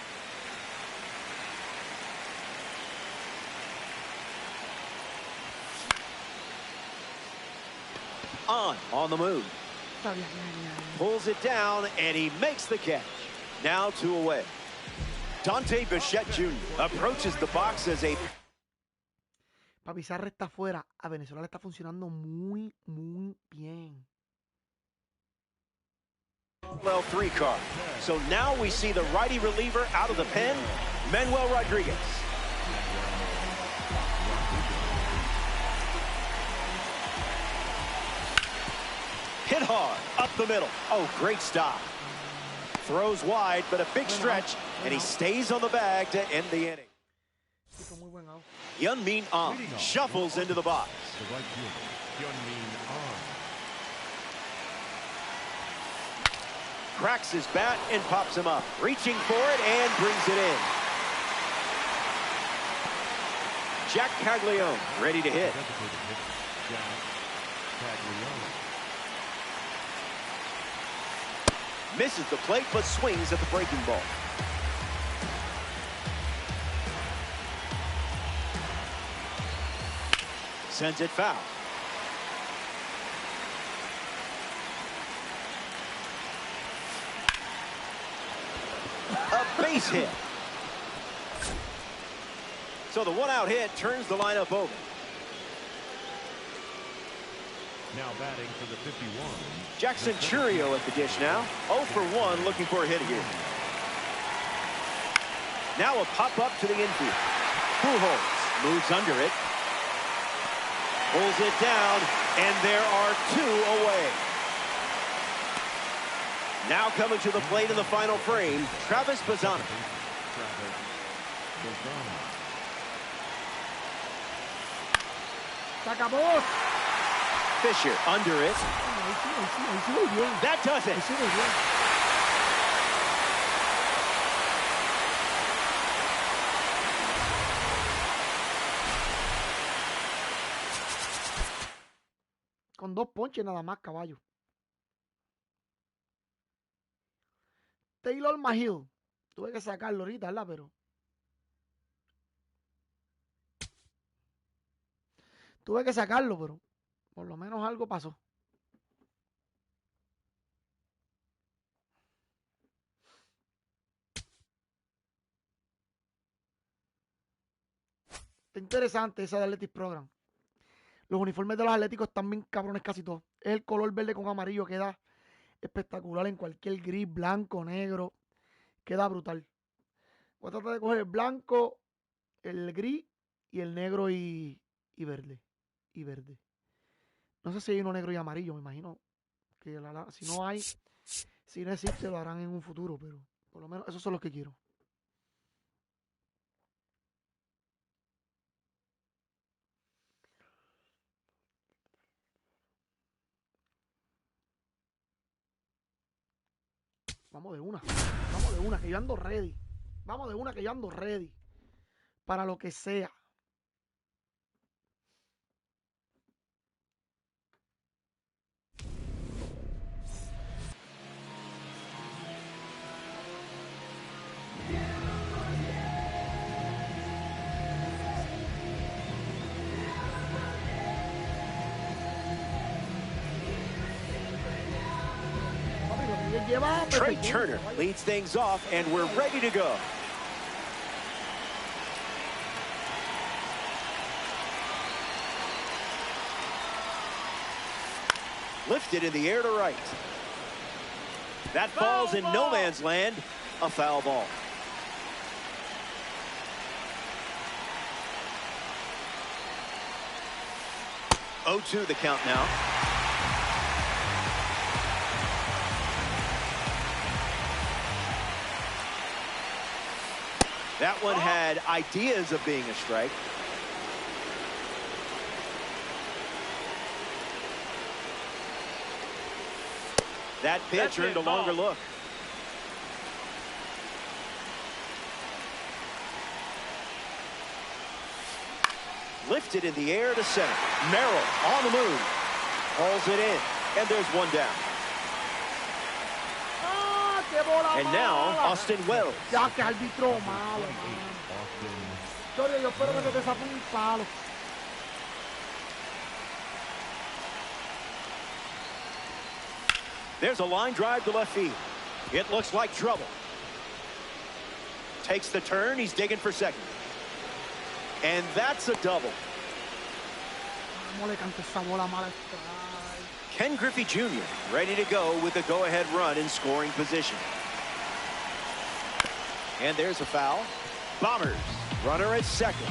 [SPEAKER 3] On the move. Pulls it down, and he makes the catch. Now 2 away. Dante Bichette Jr. approaches the box as a...
[SPEAKER 1] Pizarra está fuera. A Venezuela le está funcionando muy, muy bien.
[SPEAKER 3] Well, 3 card. So now we see the righty reliever out of the pen, Manuel Rodriguez. Hit hard, up the middle. Oh, great stop. Throws wide, but a big stretch, and he stays on the bag to end the inning. Hyun-Min Ahn shuffles into the box.
[SPEAKER 4] The right fielder, Hyun-Min Ahn.
[SPEAKER 3] Cracks his bat and pops him up. Reaching for it and brings it in. Jack Caglione ready to hit.
[SPEAKER 4] Jack Caglione.
[SPEAKER 3] Misses the plate but swings at the breaking ball. Sends it foul. A base hit. So the one-out hit turns the lineup over.
[SPEAKER 4] Now batting for the 51.
[SPEAKER 3] Jackson Churio at the dish now. 0 for 1, looking for a hit here. Now a pop-up to the infield. Pujols moves under it. Pulls it down, and there are 2 away. Now coming to the plate in the final frame, Travis Bazzano. Fisher under it. That does it.
[SPEAKER 1] Con 2 ponches nada más, caballo. Taylor Mahill. Tuve que sacarlo ahorita, ¿verdad? Pero tuve que sacarlo, pero por lo menos algo pasó. Está interesante esa de Athletic Program. Los uniformes de los Atléticos están bien cabrones casi todos. Es el color verde con amarillo, queda espectacular en cualquier gris, blanco, negro. Queda brutal. Voy a tratar de coger el blanco, el gris y el negro y verde. No sé si hay uno negro y amarillo, me imagino que si no hay, si no existe, lo harán en un futuro, pero por lo menos esos son los que quiero. Vamos de una, que yo ando ready. Vamos de una, que yo ando ready. Para lo que sea.
[SPEAKER 3] Trey Turner leads things off, and we're ready to go. Lifted in the air to right. That falls in no man's land, a foul ball. Oh, 2 the count now. That one had ideas of being a strike. That pitch earned a longer look. Lifted in the air to center. Merrill on the move. Hauls it in. And there's one down. And now, Austin Wells.
[SPEAKER 1] Ya que árbitro malo, yo espero que te saque un palo.
[SPEAKER 3] There's a line drive to left field. It looks like trouble. Takes the turn. He's digging for second. And that's a double. Ken Griffey Jr. ready to go with a go-ahead run in scoring position. And there's a foul. Bombers. Runner at second.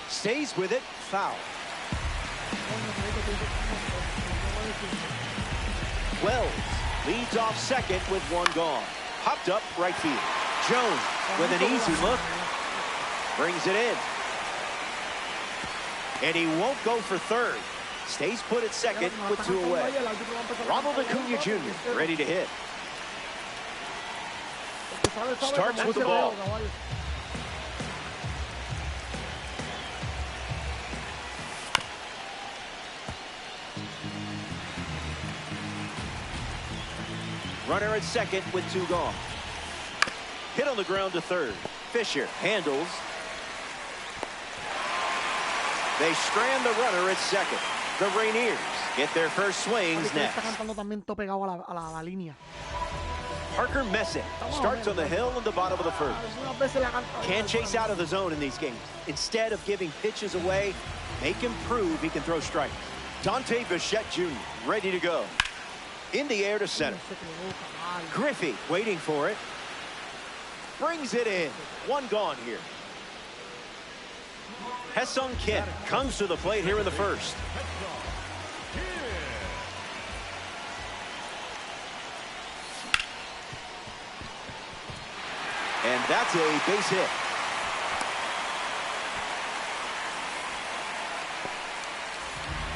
[SPEAKER 3] Stays with it. foul. 12 leads off second with one gone. Popped up right field. Jones with an easy look. Brings it in. And he won't go for third. Stays put at second with two away. Ronald Acuna Jr. ready to hit. Starts with the ball. Runner at second with two gone. Hit on the ground to third. Fisher handles. They strand the runner at second. The Rainiers get their first swings next. Parker Messick starts on the hill in the bottom of the first. Can't chase out of the zone in these games. Instead of giving pitches away, make him prove he can throw strikes. Dante Bichette Jr. ready to go. In the air to center. Griffey waiting for it. Brings it in. One gone here. Ha-Seong Kim comes to the plate here in the first. And that's a base hit.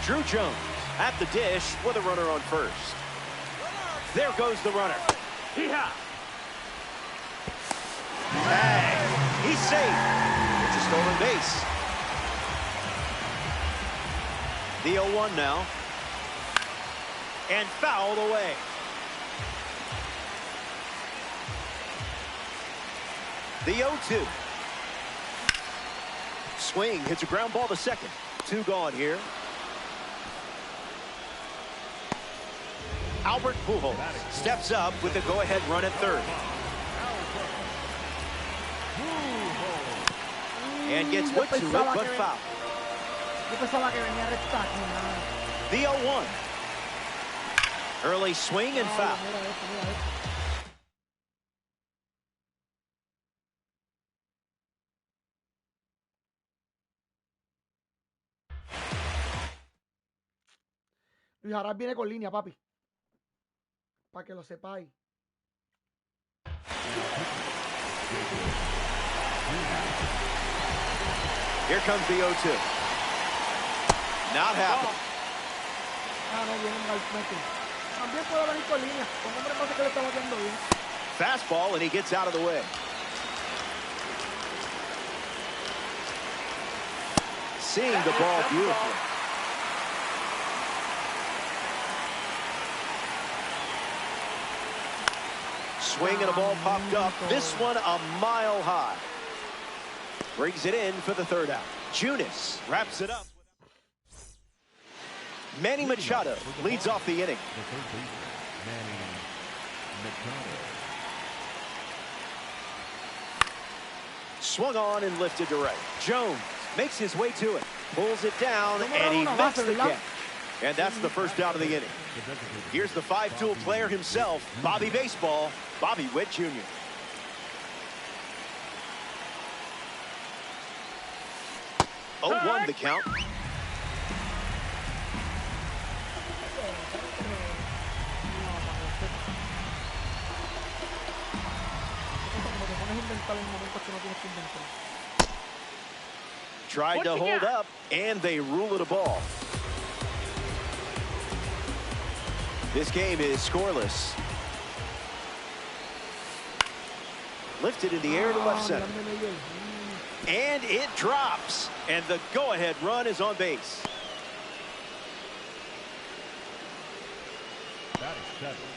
[SPEAKER 3] Drew Jones at the dish with a runner on first. There goes the runner. Bang! He's safe. It's a stolen base. The 0-1 now. And fouled away. The 0-2. Swing hits a ground ball to second. Two gone here. Albert Pujols steps up with the go-ahead run at third. And gets wood to it, but foul. The 0-1. Early swing and foul.
[SPEAKER 1] Luis Arás viene con línea, papi. Para que lo sepáis.
[SPEAKER 3] Here comes the 0-2. Not happening.
[SPEAKER 1] Ah, no, viene un también puede venir con línea. Con hombre pasa que le está bateando bien.
[SPEAKER 3] Fastball, and he gets out of the way. Seeing the ball beautifully. Swing and a ball popped up. This one a mile high. Brings it in for the third out. Junis wraps it up. Manny Machado leads off the inning. Swung on and lifted to right. Jones makes his way to it. Pulls it down, and he makes the catch. And that's the first out of the inning. Here's the five-tool player himself, Bobby Baseball, Bobby Witt Jr. Oh, 1 the count. Tried to hold up, and they rule it a ball. This game is scoreless. Lifted in the air to left center. And it drops. And the go-ahead run is on base.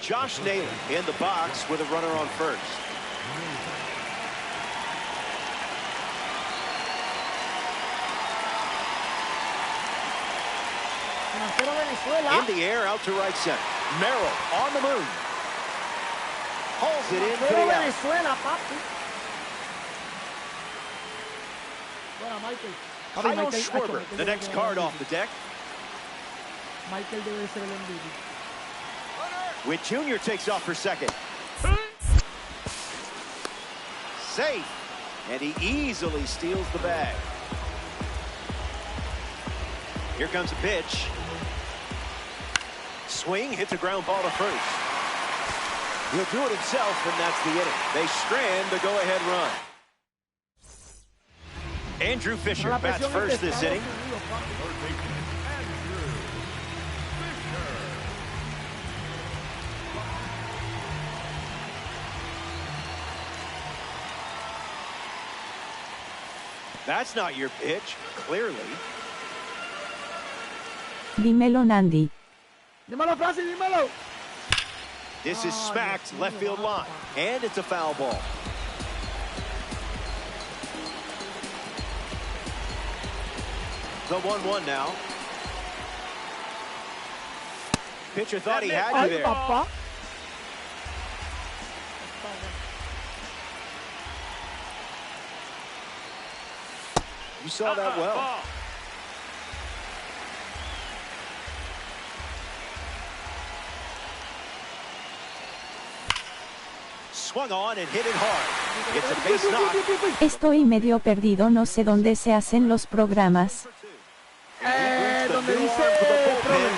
[SPEAKER 3] Josh Naylor in the box with a runner on first. In the air out to right center. Merrill on the move. Hauls it in for the out. Kyle Schwarber, the next card off the deck. Witt Jr. takes off for second. Safe. And he easily steals the bag. Here comes a pitch. Swing, hits a ground ball to first. He'll do it himself, and that's the inning. They strand the go-ahead run. Andrew Fisher bats first this inning. That's not your pitch, clearly.
[SPEAKER 2] Dímelo, Nandi.
[SPEAKER 1] Dímelo, Francis, dímelo.
[SPEAKER 3] This is smacked left field line, and it's a foul ball. The 1-1 now. Pitcher thought he had you there.
[SPEAKER 1] Papá.
[SPEAKER 3] You saw that well. Swung on and hit it hard. It's a base knock.
[SPEAKER 2] Estoy medio perdido, no sé dónde se hacen los programas.
[SPEAKER 1] Donde dice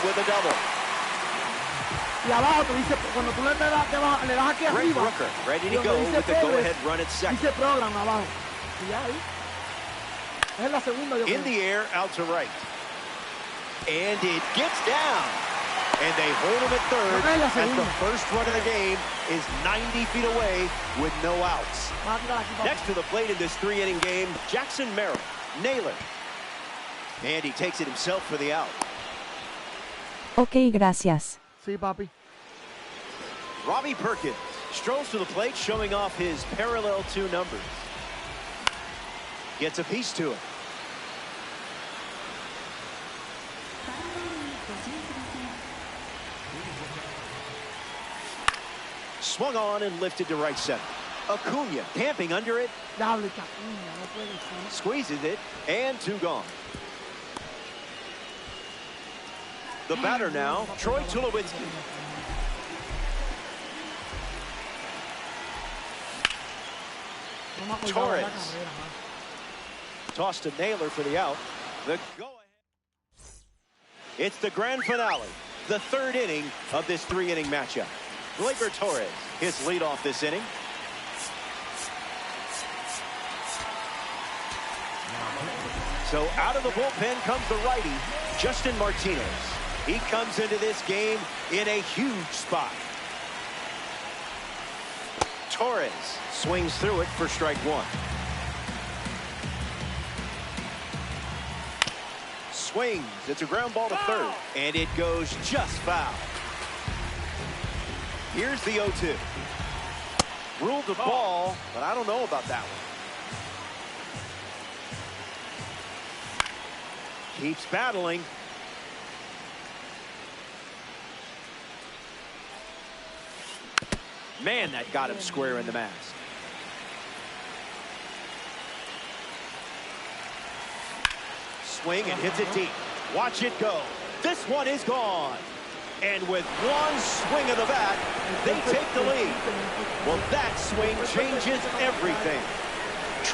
[SPEAKER 3] With a double.
[SPEAKER 1] y abajo te dice, cuando tú le das aquí
[SPEAKER 3] Greg
[SPEAKER 1] arriba,
[SPEAKER 3] Rooker ready to
[SPEAKER 1] donde
[SPEAKER 3] go
[SPEAKER 1] dice
[SPEAKER 3] with the go-ahead
[SPEAKER 1] progress,
[SPEAKER 3] run at second.
[SPEAKER 1] dice program abajo. Y ya ahí. Es la segunda, yo
[SPEAKER 3] In
[SPEAKER 1] creo.
[SPEAKER 3] the air, out to right. And it gets down. And they hold him at third
[SPEAKER 1] Okay, la
[SPEAKER 3] as the
[SPEAKER 1] segunda.
[SPEAKER 3] first run of the game is 90 feet away with no outs.
[SPEAKER 1] Vas a tirar aquí, papá.
[SPEAKER 3] Next to the plate in this 3-inning game, Jackson Merrill, Naylor. And he takes it himself for the out.
[SPEAKER 2] Ok, gracias.
[SPEAKER 1] Sí, papi.
[SPEAKER 3] Robbie Perkins strolls to the plate, showing off his parallel 2 numbers. Gets a piece to it. Swung on and lifted to right center. Acuna camping under it,
[SPEAKER 1] Dale, Cacuña, no puede ser.
[SPEAKER 3] squeezes it, and 2 gone. The batter now, Troy Tulowitzki.
[SPEAKER 1] No me acordaba de la
[SPEAKER 3] Torres.
[SPEAKER 1] carrera, man.
[SPEAKER 3] Tossed to Naylor for the out. The go-ahead. It's the grand finale, the 3rd inning of this 3-inning matchup. Gleyber Torres hits leadoff this inning. So out of the bullpen comes the righty, Justin Martinez. He comes into this game in a huge spot. Torres swings through it for strike 1. Swings, it's a ground ball to third, and it goes just foul. Here's the 0-2. Ruled the ball, but I don't know about that one. Keeps battling. Man, that got him square in the mask. Swing and hits it deep. Watch it go. This one is gone. And with one swing of the bat, they take the lead. Well, that swing changes everything.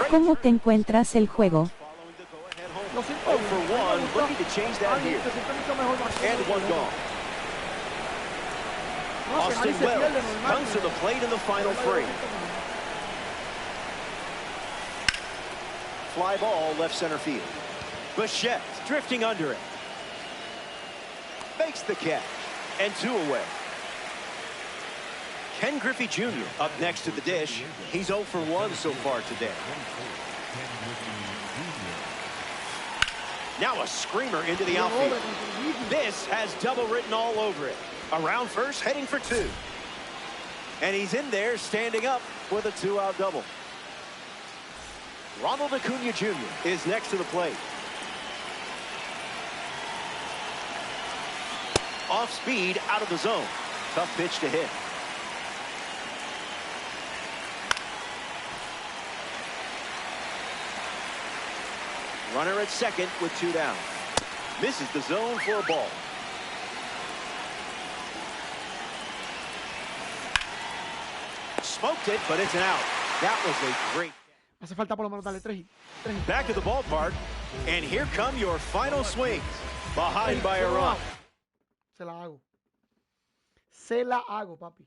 [SPEAKER 2] ¿Cómo te encuentras el juego?
[SPEAKER 3] Following the go-ahead home.
[SPEAKER 1] Lo
[SPEAKER 3] 0
[SPEAKER 1] siento.
[SPEAKER 3] for 1, looking to change that here.
[SPEAKER 1] Se siente mucho mejor más.
[SPEAKER 3] And 1 gone.
[SPEAKER 1] No, que
[SPEAKER 3] Austin
[SPEAKER 1] nadie se pierde,
[SPEAKER 3] Wells
[SPEAKER 1] normal.
[SPEAKER 3] comes to the plate in the final 3. Fly ball left center field. Bichette drifting under it. Makes the catch. And 2 away. Ken Griffey Jr. up next to the dish. He's 0 for 1 so far today. Now a screamer into the outfield. This has double written all over it. Around first, heading for 2. And he's in there, standing up with a 2-out double. Ronald Acuna Jr. is next to the plate. Off speed, out of the zone. Tough pitch to hit. Runner at second with 2 down. Misses the zone for a ball. Smoked it, but it's an out. That was a great.
[SPEAKER 1] Hace falta por lo menos darle 3 y 3.
[SPEAKER 3] Back to the ballpark, and here come your final swings. Behind by a run.
[SPEAKER 1] Se la hago. Se la hago, papi.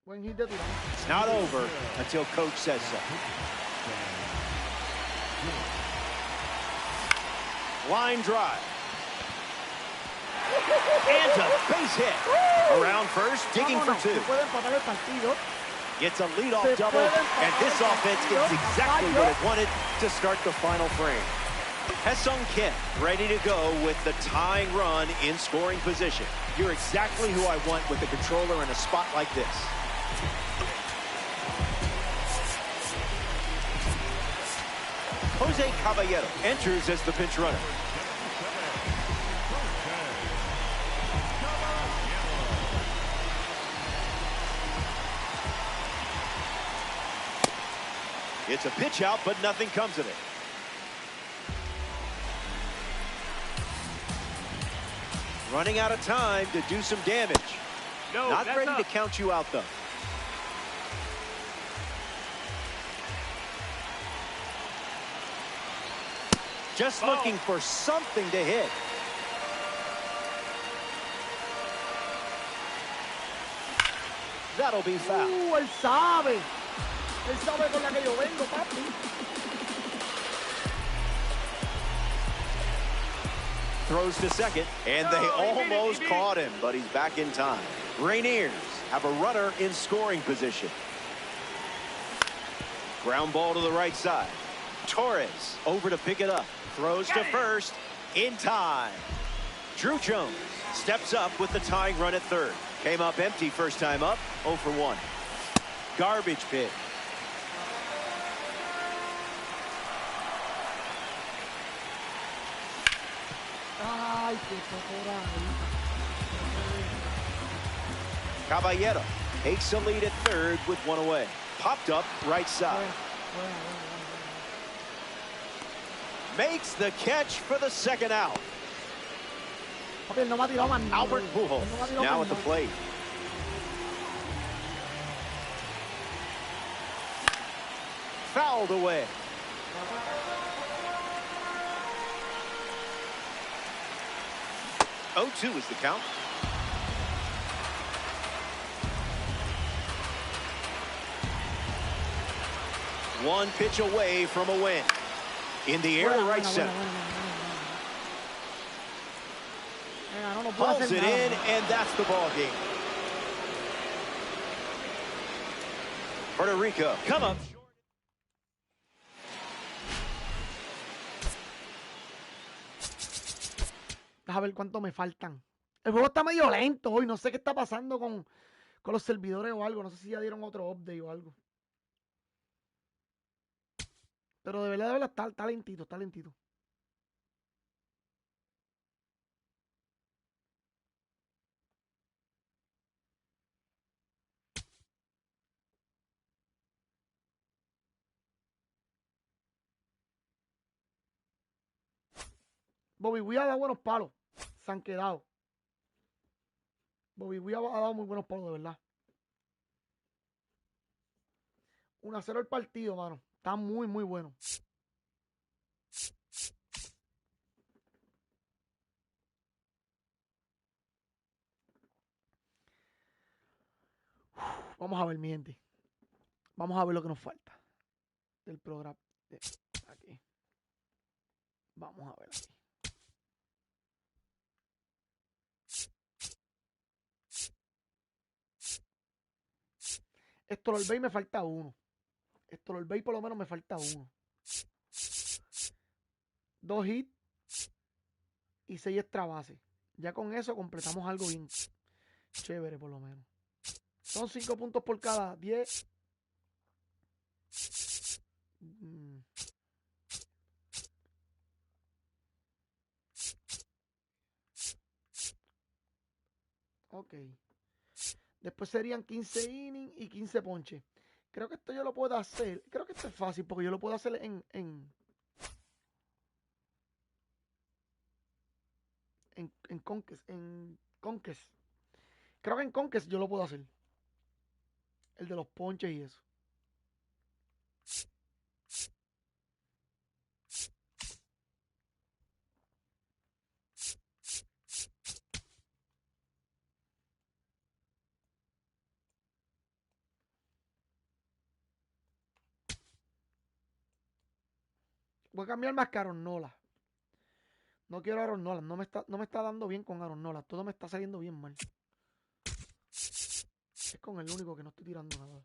[SPEAKER 1] Buen hit de Turán.
[SPEAKER 3] It's not over until coach says so. Line drive. And a base hit. Around first, digging for two. Gets a leadoff double, and this offense gets exactly what it wanted to start the final frame. Ha-Seong Kim ready to go with the tying run in scoring position. You're exactly who I want with a controller in a spot like this. Jose Caballero enters as the pinch runner. It's a pitch out, but nothing comes of it. Running out of time to do some damage.
[SPEAKER 5] No,
[SPEAKER 3] not
[SPEAKER 5] that's
[SPEAKER 3] ready
[SPEAKER 5] up.
[SPEAKER 3] to count you out, though. Just looking for something to hit. That'll be foul.
[SPEAKER 1] Él sabe. Él sabe con la que yo vengo, papi.
[SPEAKER 3] Throws to second, and they almost caught him, but he's back in time. Rainiers have a runner in scoring position. Ground ball to the right side. Torres over to pick it up. Throws to first in time. Drew Jones steps up with the tying run at third. Came up empty first time up, 0 for 1. Garbage pitch.
[SPEAKER 1] Ay, qué por ahí.
[SPEAKER 3] Caballero takes a lead at third with one away. Popped up right side. Makes the catch for the second out.
[SPEAKER 1] Papi, él no me ha tirado más nada.
[SPEAKER 3] Albert Pujols now at the plate. Fouled away. Oh, 2 is the count. One pitch away from a win. In the air to right center. Pulls it in, and that's the ball game. Puerto Rico come up.
[SPEAKER 1] Déjame ver cuánto me faltan. El juego está medio lento hoy. No sé qué está pasando con los servidores o algo. No sé si ya dieron otro update o algo. Pero de verdad está lentito, está lentito. Bobby Witt ha dado buenos palos. Se han quedado. Bobby Witt ha dado muy buenos palos, de verdad. 1-0 el partido, mano. Está muy, muy bueno. Vamos a ver, mi gente. Vamos a ver lo que nos falta del programa. Aquí. Vamos a ver aquí. Esto lo olvidé y me falta uno. Esto lo olvidé y por lo menos me falta uno. 2 hits y 6 extra bases. Ya con eso completamos algo bien chévere por lo menos. Son 5 puntos por cada 10. Ok. Después serían 15 innings y 15 ponches. Creo que esto yo lo puedo hacer. Creo que esto es fácil porque yo lo puedo hacer en Conquest. En Conquest. Creo que en Conquest yo lo puedo hacer. El de los ponches y eso. Voy a cambiar más que Aaron Nola. No quiero a Aaron Nola. No me está dando bien con Aaron Nola. Todo me está saliendo bien mal. Es con el único que no estoy tirando nada.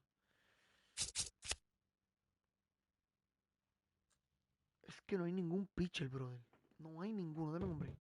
[SPEAKER 1] Es que no hay ningún pitcher, brother. No hay ninguno. Deme un break.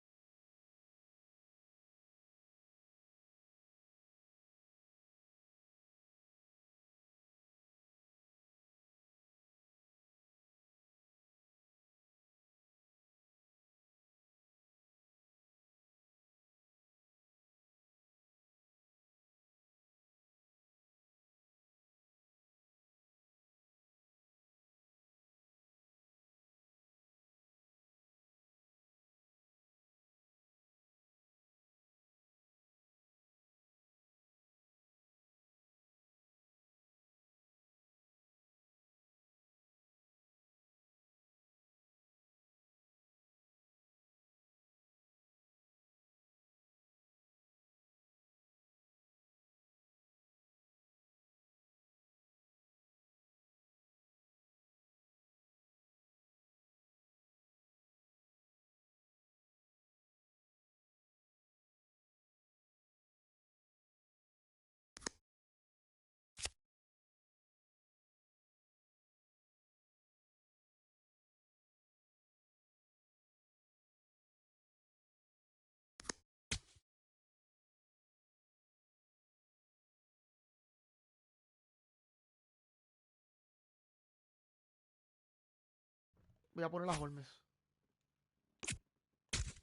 [SPEAKER 1] Voy a poner las Holmes.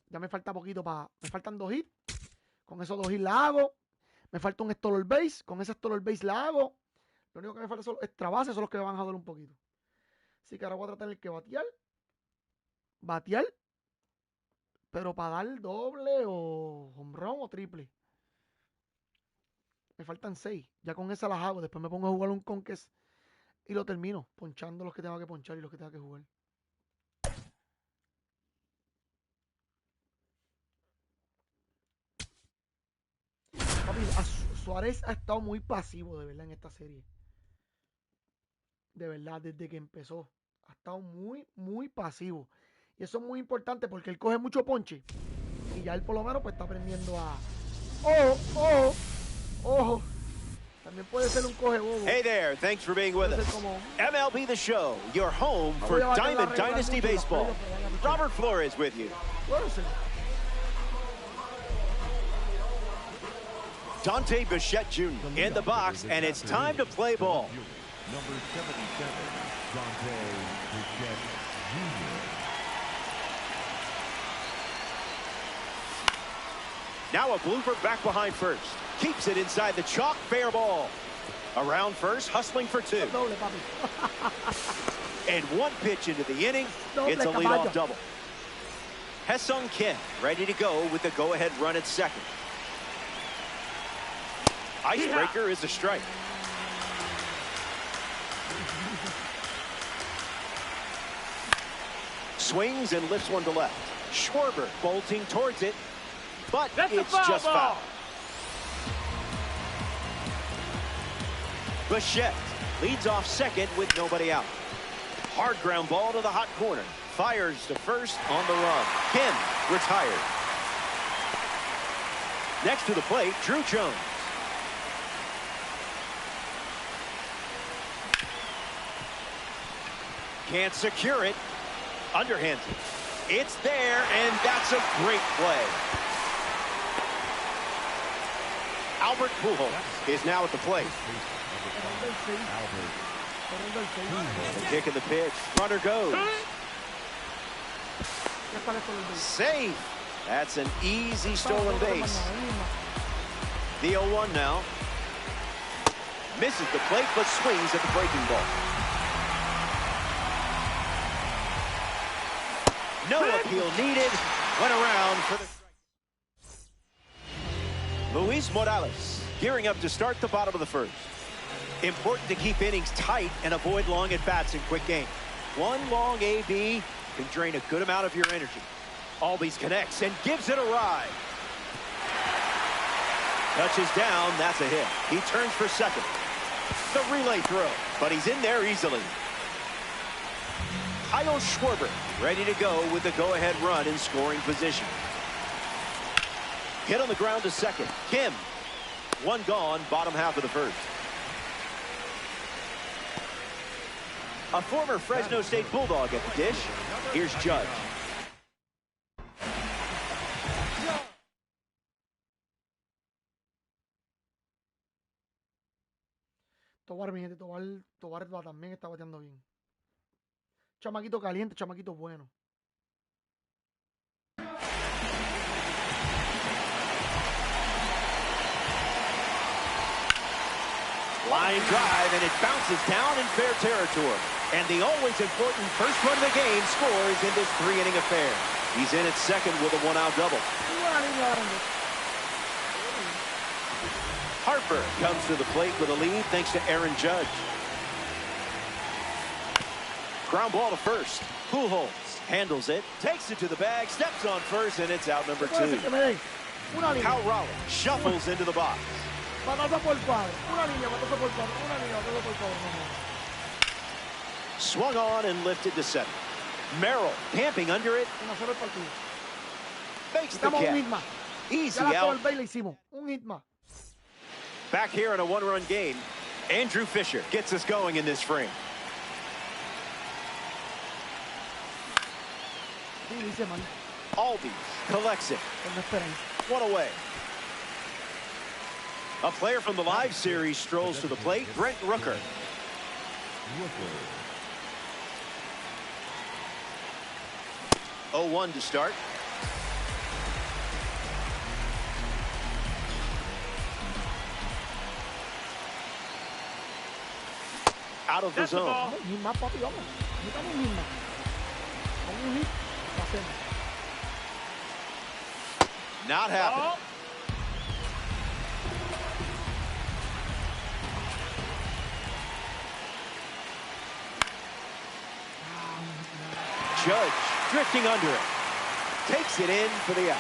[SPEAKER 1] Ya me falta poquito para... Me faltan 2 hits. Con esos 2 hits la hago. Me falta un stolen base. Con ese stolen base la hago. Lo único que me falta son los extra bases. Son los que me van a joder un poquito. Así que ahora voy a tratar de que batear. Batear. Pero para dar doble o home run o triple. Me faltan 6. Ya con esa las hago. Después me pongo a jugar un conquest. Y lo termino. Ponchando los que tenga que ponchar y los que tenga que jugar. Papi, Suárez ha estado muy pasivo, de verdad, en esta serie. De verdad, desde que empezó. Ha estado muy, muy pasivo. Y eso es muy importante porque él coge mucho ponche. Y ya él por lo menos pues está aprendiendo a... ¡Ojo! ¡Ojo! ¡Ojo! También puede ser un coge bobo.
[SPEAKER 3] Hey there, thanks for being with us. MLB The Show, your home for Diamond Dynasty Baseball. Robert Flores with you. Dante Bichette Jr. in the box, and it's time to play ball.
[SPEAKER 4] Number 77, Dante Bichette Jr.
[SPEAKER 3] Now a blooper back behind first. Keeps it inside the chalk, fair ball. Around first, hustling for 2. And 1 pitch into the inning, it's a leadoff double. Ha-Seong Kim ready to go with the go-ahead run at second. Icebreaker is a strike. Swings and lifts one to left. Schwarber bolting towards it, but it's just foul. Bichette leads off second with nobody out. Hard ground ball to the hot corner. Fires to first on the run. Kim retired. Next to the plate, Drew Jones. Can't secure it. Underhands it. It's there, and that's a great play. Albert Pujols is now at the plate. Kicking the pitch. Runner goes. Safe. That's an easy stolen base. The 0-1 now. Misses the plate, but swings at the breaking ball. No appeal needed. Went around for the strike. Luis Morales gearing up to start the bottom of the first. Important to keep innings tight and avoid long at-bats in quick games. One long AB can drain a good amount of your energy. Albies connects and gives it a ride. Touches down, that's a hit. He turns for second. The relay throw, but he's in there easily. Kyle Schwarber ready to go with the go-ahead run in scoring position. Hit on the ground to second. Kim. One gone, bottom half of the first. A former Fresno State Bulldog at the dish. Here's Judge.
[SPEAKER 1] Tobar, mi gente, Tobar también está bateando bien. Chamaquito caliente, chamaquito bueno.
[SPEAKER 3] Line drive, and it bounces down in fair territory. And the always important first run of the game scores in this three-inning affair. He's in at second with a one-out double. Harper comes to the plate with a lead thanks to Aaron Judge. Ground ball to first. Pujols handles it, takes it to the bag, steps on first, and it's out number two. Cal Raleigh shuffles into the box. Swung on and lifted to center. Merrill camping under it. Makes the catch. Easy out. Back here in a one-run game, Andrew Fisher gets us going in this frame. Albies collects it. One away. A player from the live series strolls to the plate, Brent Rooker. 0-1 to start. Out of the zone. Not happening. Judge drifting under it. Takes it in for the out.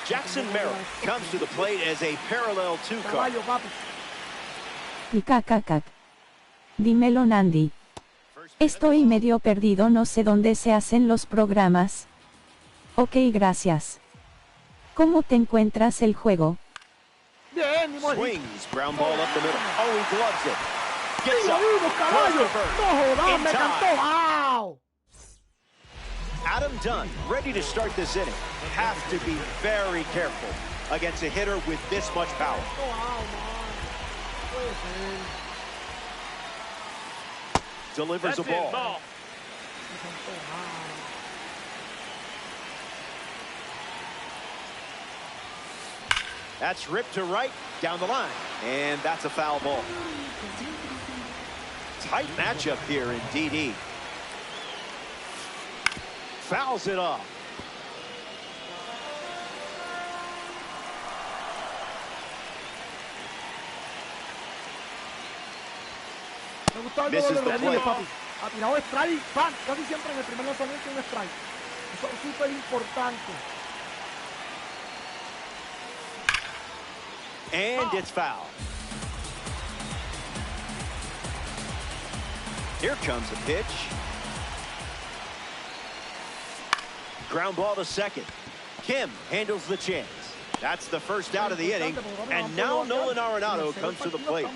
[SPEAKER 3] Jackson Merrill comes to the plate as a parallel two-car.
[SPEAKER 2] Cacacac. Dímelo, Nandi. Estoy medio perdido, no sé dónde se hacen los programas. Ok, gracias. ¿Cómo te encuentras el juego?
[SPEAKER 1] Bien,
[SPEAKER 3] Swings, ground ball up the middle. Oh, he gloves it. Gets up.
[SPEAKER 1] Me cantó. Wow.
[SPEAKER 3] Adam Dunn, ready to start this inning. Have to be very careful against a hitter with this much power. Delivers a ball. That's ripped to right, down the line. And that's a foul ball. Tight matchup here in DD. Fouls it off. Misses the play.
[SPEAKER 1] Ha tirado strike, casi siempre en el primer lanzamiento un strike. Eso es súper importante.
[SPEAKER 3] And it's foul. Here comes a pitch. Ground ball to second. Kim handles the chance. That's the first out of the inning. And now Nolan Arenado comes to the plate.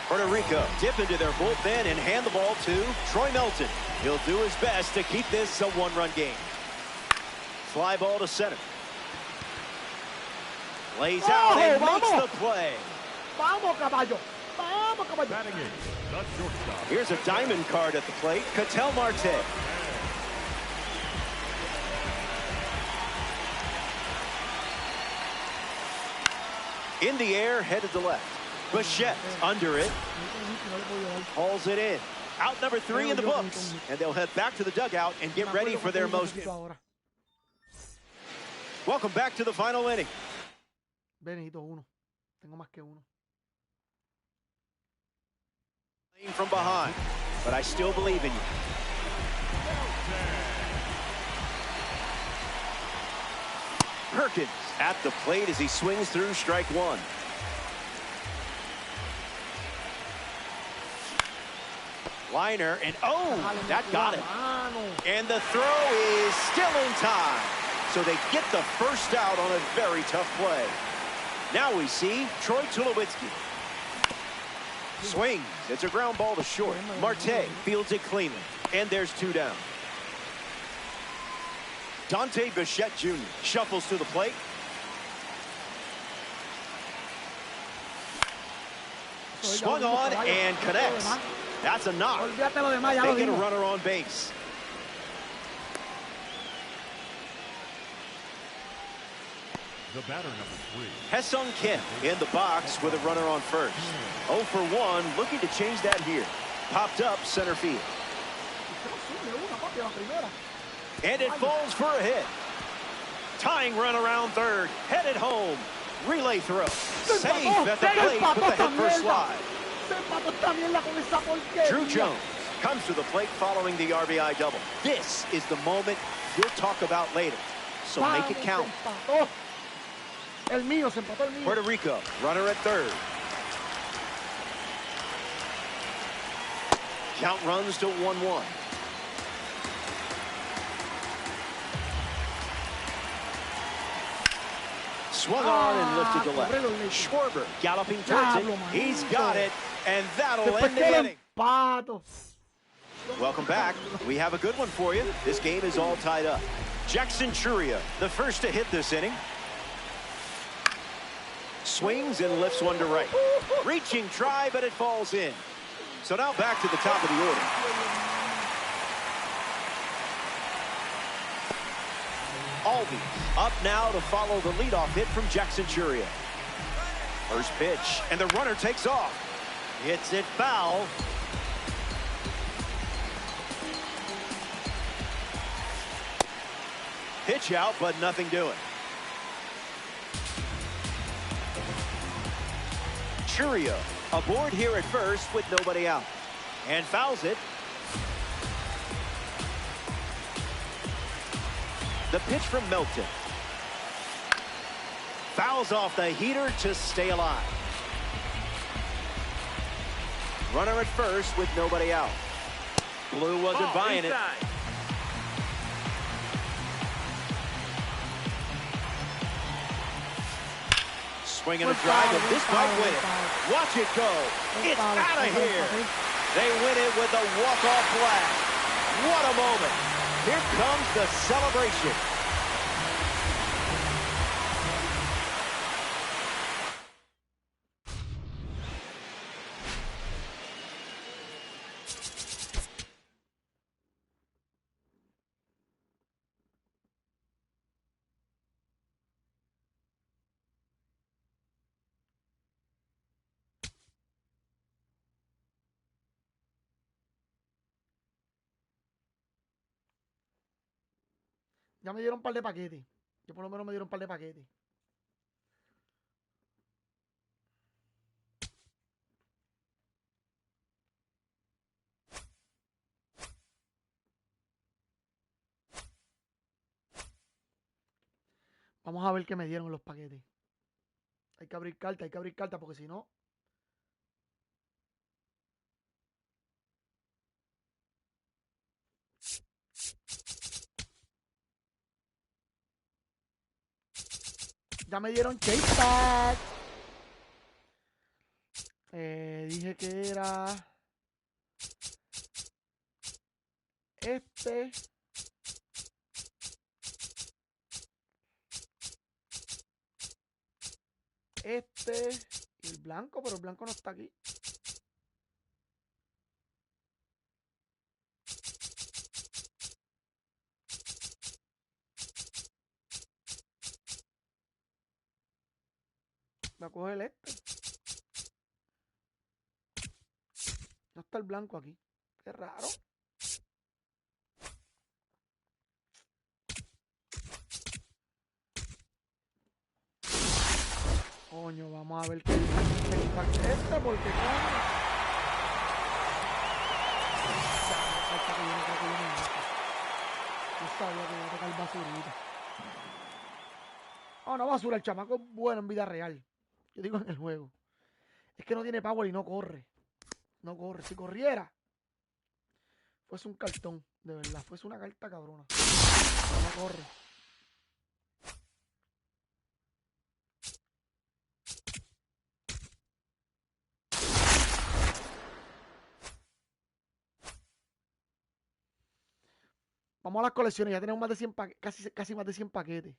[SPEAKER 3] Puerto Rico dip into their bullpen and hand the ball to Troy Melton. He'll do his best to keep this a one-run game. Fly ball to center. Lays out and makes the play.
[SPEAKER 1] Vamos, caballo. Vamos, caballo.
[SPEAKER 3] Here's a diamond card at the plate. Ketel Marte. In the air, headed to left. Bichette under it. Hauls it in. Out number 3 in the books. And they'll head back to the dugout and get ready for their most. Welcome back to the final inning.
[SPEAKER 1] Benito, uno. Tengo más que uno.
[SPEAKER 3] From behind, but I still believe in you. Perkins at the plate as he swings through strike one. Liner, and oh, that got him. And the throw is still in time. So they get the first out on a very tough play. Now we see Troy Tulowitzki. Swings. It's a ground ball to short. Marte fields it cleanly. And there's two down. Dante Bichette Jr. shuffles to the plate. Swung on and connects. That's a knock. They get a runner on base.
[SPEAKER 4] The batter, number 3.
[SPEAKER 3] Hesung Kim in the box with a runner on first. 0 for 1, looking to change that here. Popped up center field. And it falls for a hit. Tying run around third. Headed home. Relay throw. Safe at the plate with the head first slide. Drew Jones comes to the plate following the RBI double. This is the moment you'll talk about later. So make it count. Puerto Rico, runner at third. Count runs to 1-1. Swung on and lifted to left. Schwarber galloping towards it. He's got it, and that'll end the inning. Welcome back. We have a good one for you. This game is all tied up. Jackson Churia, the first to hit this inning. Swings and lifts one to right. Reaching try, but it falls in. So now back to the top of the order. Albies up now to follow the leadoff hit from Jackson Churia. First pitch, and the runner takes off. Hits it foul. Pitch out, but nothing doing. Churia aboard here at first with nobody out. And fouls it. The pitch from Melton. Fouls off the heater to stay alive. Runner at first with nobody out. Blue wasn't buying it. Swinging a drive, and this might win it. Watch it go. It's out of here. They win it with a walk-off blast. What a moment. Here comes the celebration.
[SPEAKER 1] Ya me dieron un par de paquetes. Yo por lo menos me dieron un par de paquetes. Vamos a ver qué me dieron los paquetes. Hay que abrir carta porque si no... Ya me dieron chase tag. Dije que era este. Este y el blanco, pero el blanco no está aquí. Voy a coger este. No está el blanco aquí. Qué raro. Coño, vamos a ver qué este porque no sabía que iba a tocar basurita. Oh, no basura, el chamaco es bueno en vida real. Yo digo en el juego. Es que no tiene power y no corre. No corre. Si corriera, fuese un cartón, de verdad. Fuese una carta cabrona. Pero no corre. Vamos a las colecciones. Ya tenemos más de 100 casi más de 100 paquetes.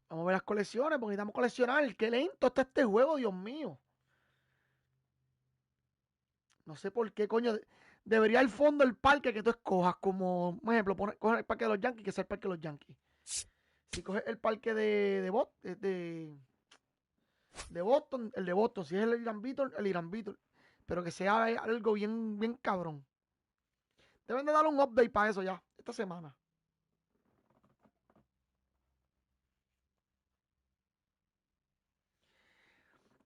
[SPEAKER 1] Vamos a ver las colecciones, porque necesitamos coleccionar. Qué lento está este juego, Dios mío. No sé por qué, coño. Debería el fondo del parque que tú escojas, como, por ejemplo, coge el parque de los Yankees, que sea el parque de los Yankees. Si coges el parque de Boston, el de Boston. Si es el Irán Beatle, el Irán Beatle. Pero que sea algo bien, bien cabrón. Deben de dar un update para eso ya, esta semana.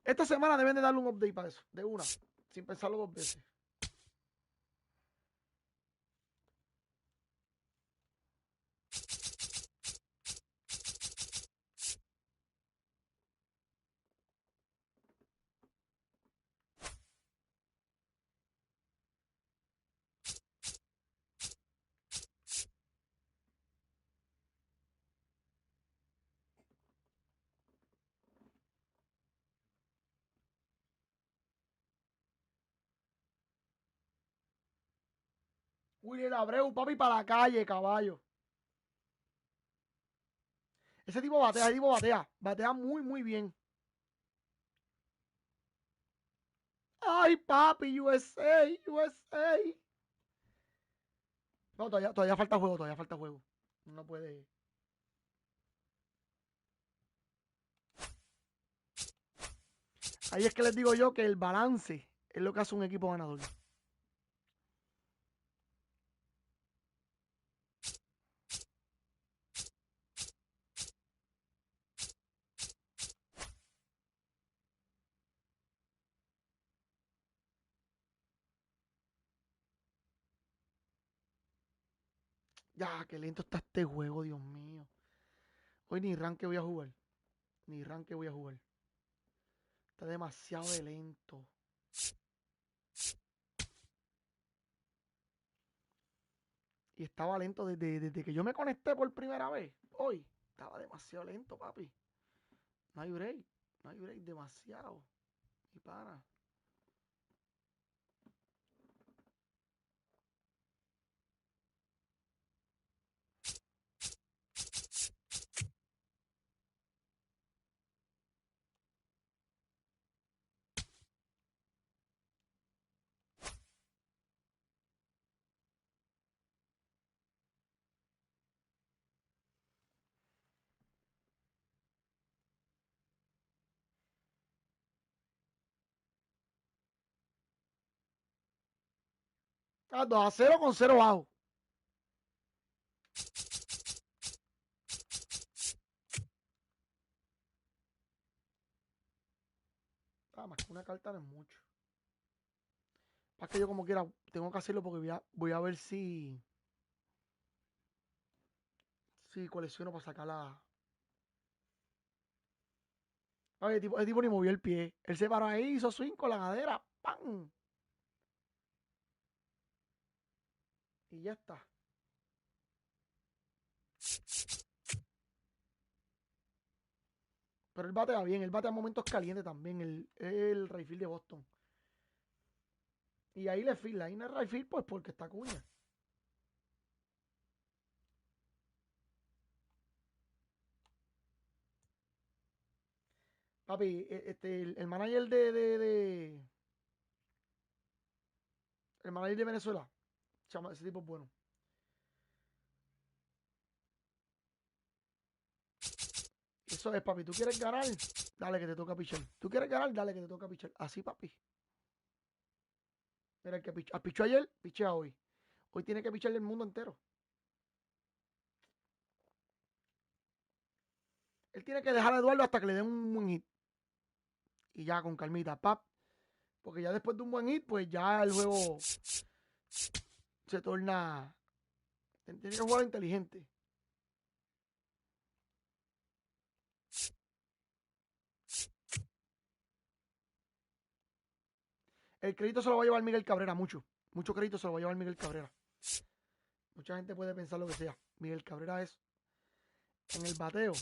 [SPEAKER 1] Esta semana deben de darle un update para eso, de una, sin pensarlo dos veces. William Abreu, papi, para la calle, caballo. Ese tipo batea. Batea muy, muy bien. Ay, papi, USA, USA. No, todavía falta juego, todavía falta juego. No puede. Ahí es que les digo yo que el balance es lo que hace un equipo ganador. Ya, qué lento está este juego, Dios mío. Hoy ni ranque voy a jugar. Ni ranque voy a jugar. Está demasiado de lento. Y estaba lento desde que yo me conecté por primera vez. Hoy estaba demasiado lento, papi. No hay break. No hay break, demasiado. Y para. Ah, 2-0 con 0 bajo. Ah, más que una carta no es mucho. Más que yo como quiera, tengo que hacerlo porque voy a ver si colecciono para sacar la. Ay, el tipo ni movió el pie. Él se paró ahí, hizo swing con la cadera. ¡Pam! Y ya está. Pero él batea bien, él batea momentos calientes también, el Rayfield de Boston. Y ahí le fila, ahí no es Rayfield, pues porque está cuña. Papi, el manager de El manager de Venezuela. Chama, ese tipo es bueno. Eso es, papi. ¿Tú quieres ganar? Dale que te toca pichar. ¿Tú quieres ganar? Dale que te toca pichar. Así, papi. Mira, el que pichó ayer, pichea hoy. Hoy tiene que picharle el mundo entero. Él tiene que dejar a Eduardo hasta que le den un buen hit. Y ya con calmita, pap. Porque ya después de un buen hit, pues ya el juego se torna... Tiene que jugar inteligente. El crédito se lo va a llevar Miguel Cabrera, mucho. Mucho crédito se lo va a llevar Miguel Cabrera. Mucha gente puede pensar lo que sea. Miguel Cabrera es en el bateo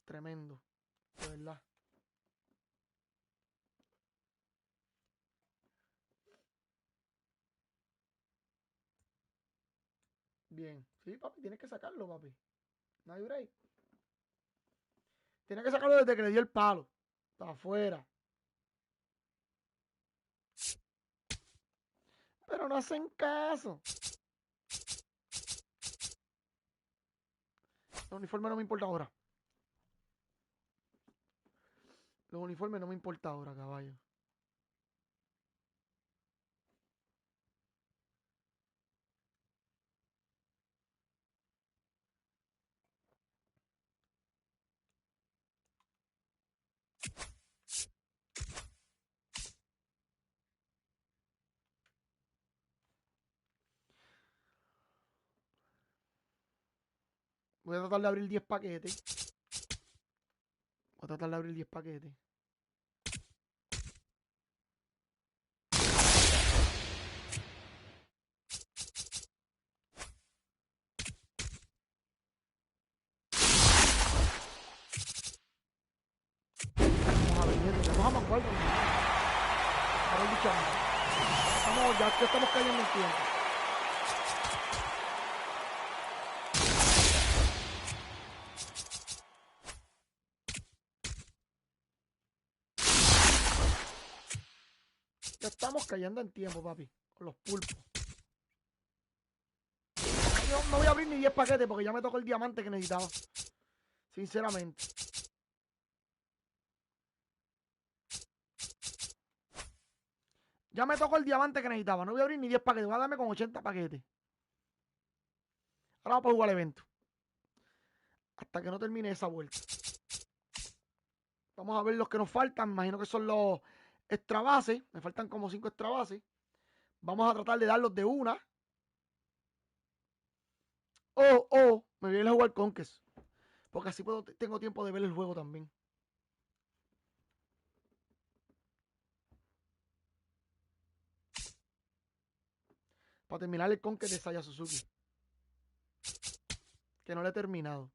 [SPEAKER 1] tremendo, de verdad. Bien. Sí, papi, tienes que sacarlo, papi. No hay break. Tienes que sacarlo desde que le dio el palo. Para afuera. Pero no hacen caso. Los uniformes no me importa ahora. Los uniformes no me importa ahora, caballo. Voy a tratar de abrir 10 paquetes. Voy a tratar de abrir 10 paquetes. Vamos a ver, gente. Vamos a mancuar con el bichando. Vamos, ya estamos cayendo en tiempo. Ya estamos cayendo en tiempo, papi. Con los pulpos. Yo no voy a abrir ni 10 paquetes porque ya me tocó el diamante que necesitaba. Sinceramente. Ya me tocó el diamante que necesitaba. No voy a abrir ni 10 paquetes. Voy a darme con 80 paquetes. Ahora vamos a jugar el evento. Hasta que no termine esa vuelta. Vamos a ver los que nos faltan. Me imagino que son los extra bases. Me faltan como 5 extra bases. Vamos a tratar de darlos de una. O me voy a ir a jugar Conquest. Porque así tengo tiempo de ver el juego también. Para terminar el Conquest de Saya Suzuki. Que no lo he terminado.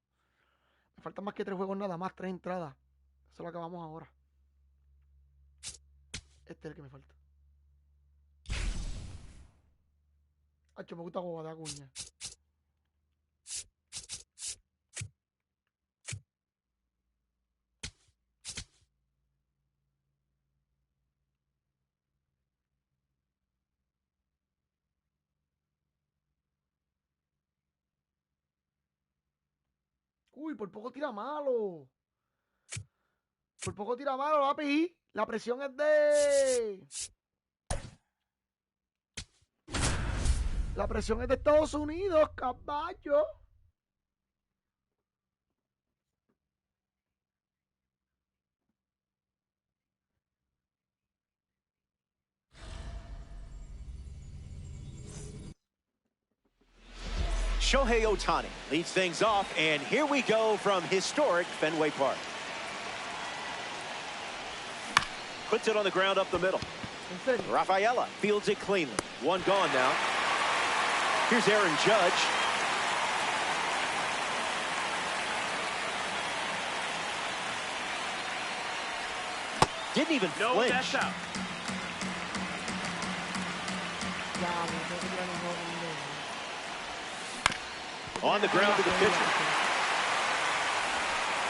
[SPEAKER 1] Me faltan más que 3 juegos nada más. 3 entradas. Eso lo acabamos ahora. Este es el que me falta. Hacho, me gusta jugar de Acuña. Uy, por poco tira malo. Por poco tira malo, papi. La presión es de... La presión es de Estados Unidos, caballo.
[SPEAKER 3] Shohei Ohtani leads things off, and here we go from historic Fenway Park. Puts it on the ground up the middle. Rafaela fields it cleanly. One gone now. Here's Aaron Judge. Didn't even flinch.
[SPEAKER 5] That's out.
[SPEAKER 3] On the ground to the pitcher.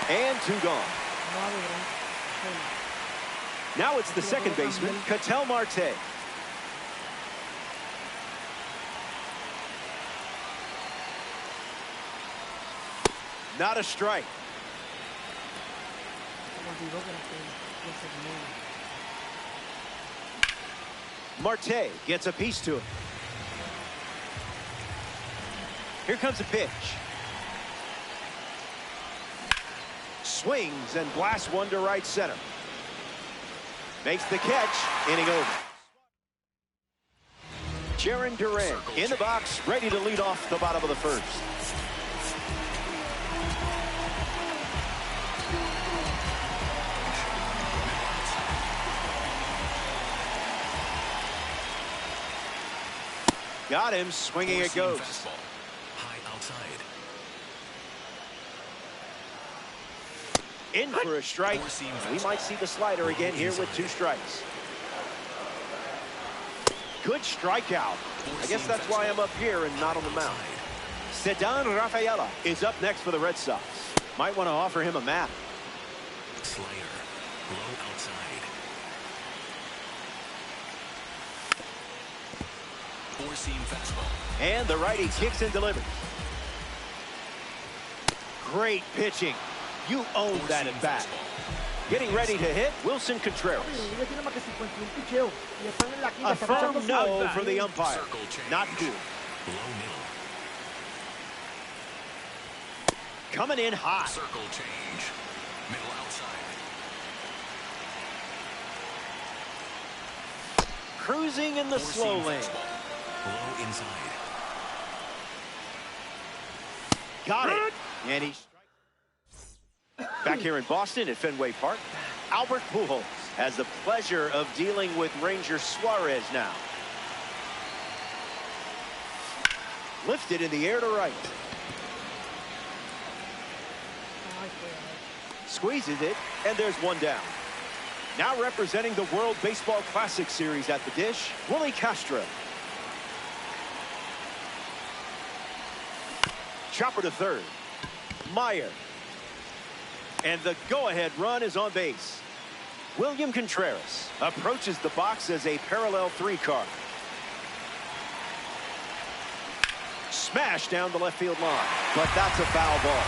[SPEAKER 3] And 2 gone. Now it's the second baseman, Ketel Marte. not a strike. Marte gets a piece to it. Here comes a pitch. Swings and blasts one to right center. Makes the catch, inning over. Jaron Duran in the box, ready to lead off the bottom of the first. Got him, swinging it goes.
[SPEAKER 6] High outside.
[SPEAKER 3] In for a strike. We might see the slider again here with 2 strikes. Good strikeout. I guess that's why I'm up here and not on the mound. Ceddanne Rafaela is up next for the Red Sox. Might want to offer him a map.
[SPEAKER 6] Slider. Low outside. Four-seam fastball.
[SPEAKER 3] And the righty kicks and delivers. Great pitching. You own that at bat. Getting ready to hit, Wilson Contreras. A firm no from the umpire. Not due. Coming in hot.
[SPEAKER 6] Circle change. Middle outside.
[SPEAKER 3] Cruising in the slow lane.
[SPEAKER 6] Low inside.
[SPEAKER 3] Got it. And he's back here in Boston at Fenway Park. Albert Pujols has the pleasure of dealing with Ranger Suarez now. Lifted in the air to right. Squeezes it, and there's one down. Now representing the World Baseball Classic Series at the dish, Willie Castro. Chopper to third. Meyer. And the go-ahead run is on base. William Contreras approaches the box as a parallel 3 car. Smash down the left field line, but that's a foul ball.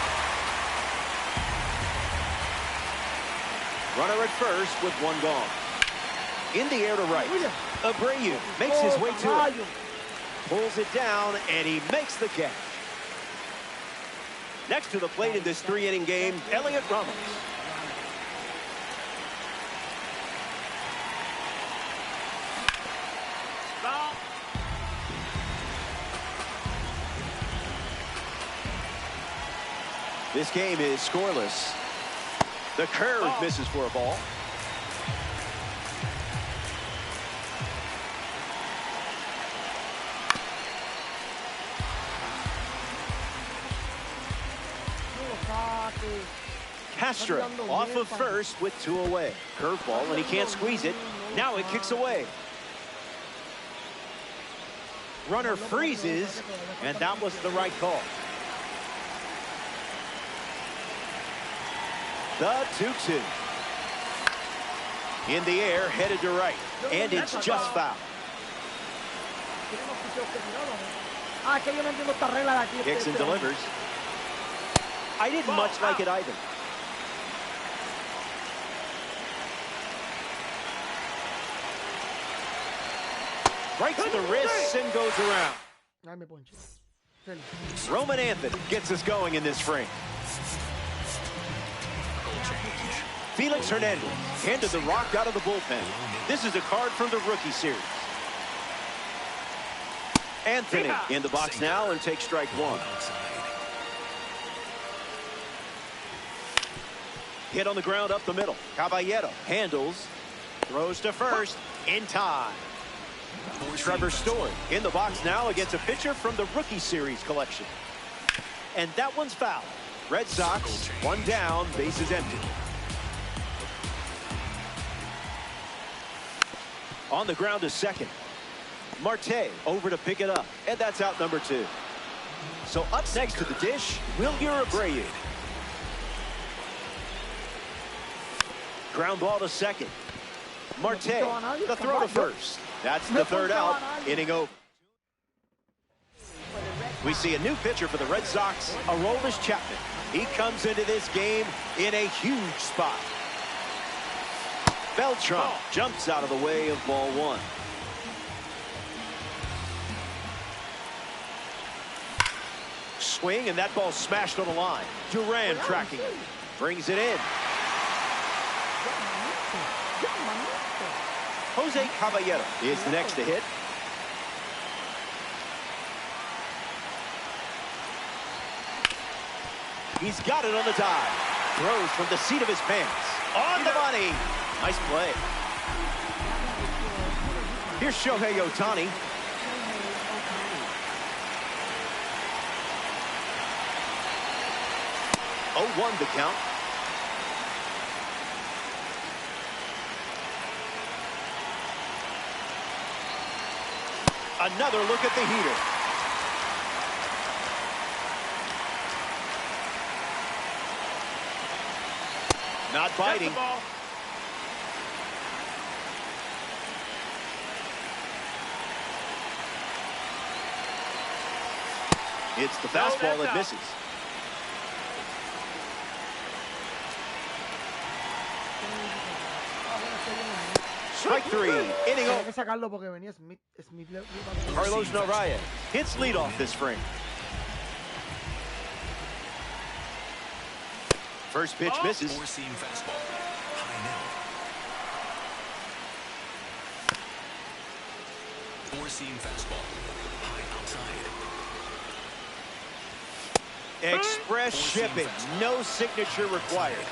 [SPEAKER 3] Runner at first with 1 gone. In the air to right. Abreu makes his way to it. Pulls it down, and he makes the catch. Next to the plate in this 3-inning game, Elliot Ramos. This game is scoreless. The curve misses for a ball. Castro off of first with 2 away. Curveball, and he can't squeeze it. Now it kicks away. Runner freezes, and that was the right call. The 2-2. In the air, headed to right. And it's just foul. Kicks and delivers. I didn't much like it either. Right to the wrists and goes around. Roman Anthony gets us going in this frame. Felix Hernandez handed the rock out of the bullpen. This is a card from the rookie series. Anthony in the box now and takes strike 1. Hit on the ground up the middle. Caballero handles, throws to first in time. Trevor Story in the box now against a pitcher from the rookie series collection. And that one's foul. Red Sox, 1 down, bases empty. On the ground to second. Marte over to pick it up, and that's out number 2. So up next to the dish, Wilyer Abreu. Ground ball to second. Marte, the throw to first. That's the 3rd out, inning over. We see a new pitcher for the Red Sox, Aroldis Chapman. He comes into this game in a huge spot. Beltran jumps out of the way of ball one. Swing, and that ball smashed on the line. Duran tracking it. Brings it in. Jose Caballero is the next to hit. He's got it on the dive. Throws from the seat of his pants. On the money. Nice play. Here's Shohei Ohtani. Oh, 1 to count. Another look at the heater. Not biting. It's the fastball that misses. Strike 3. Inning over. Carlos Narvaez hits leadoff this frame. First pitch misses.
[SPEAKER 6] Four-seam fastball. High middle. Four-seam fastball. High outside.
[SPEAKER 3] Express shipping. No signature required.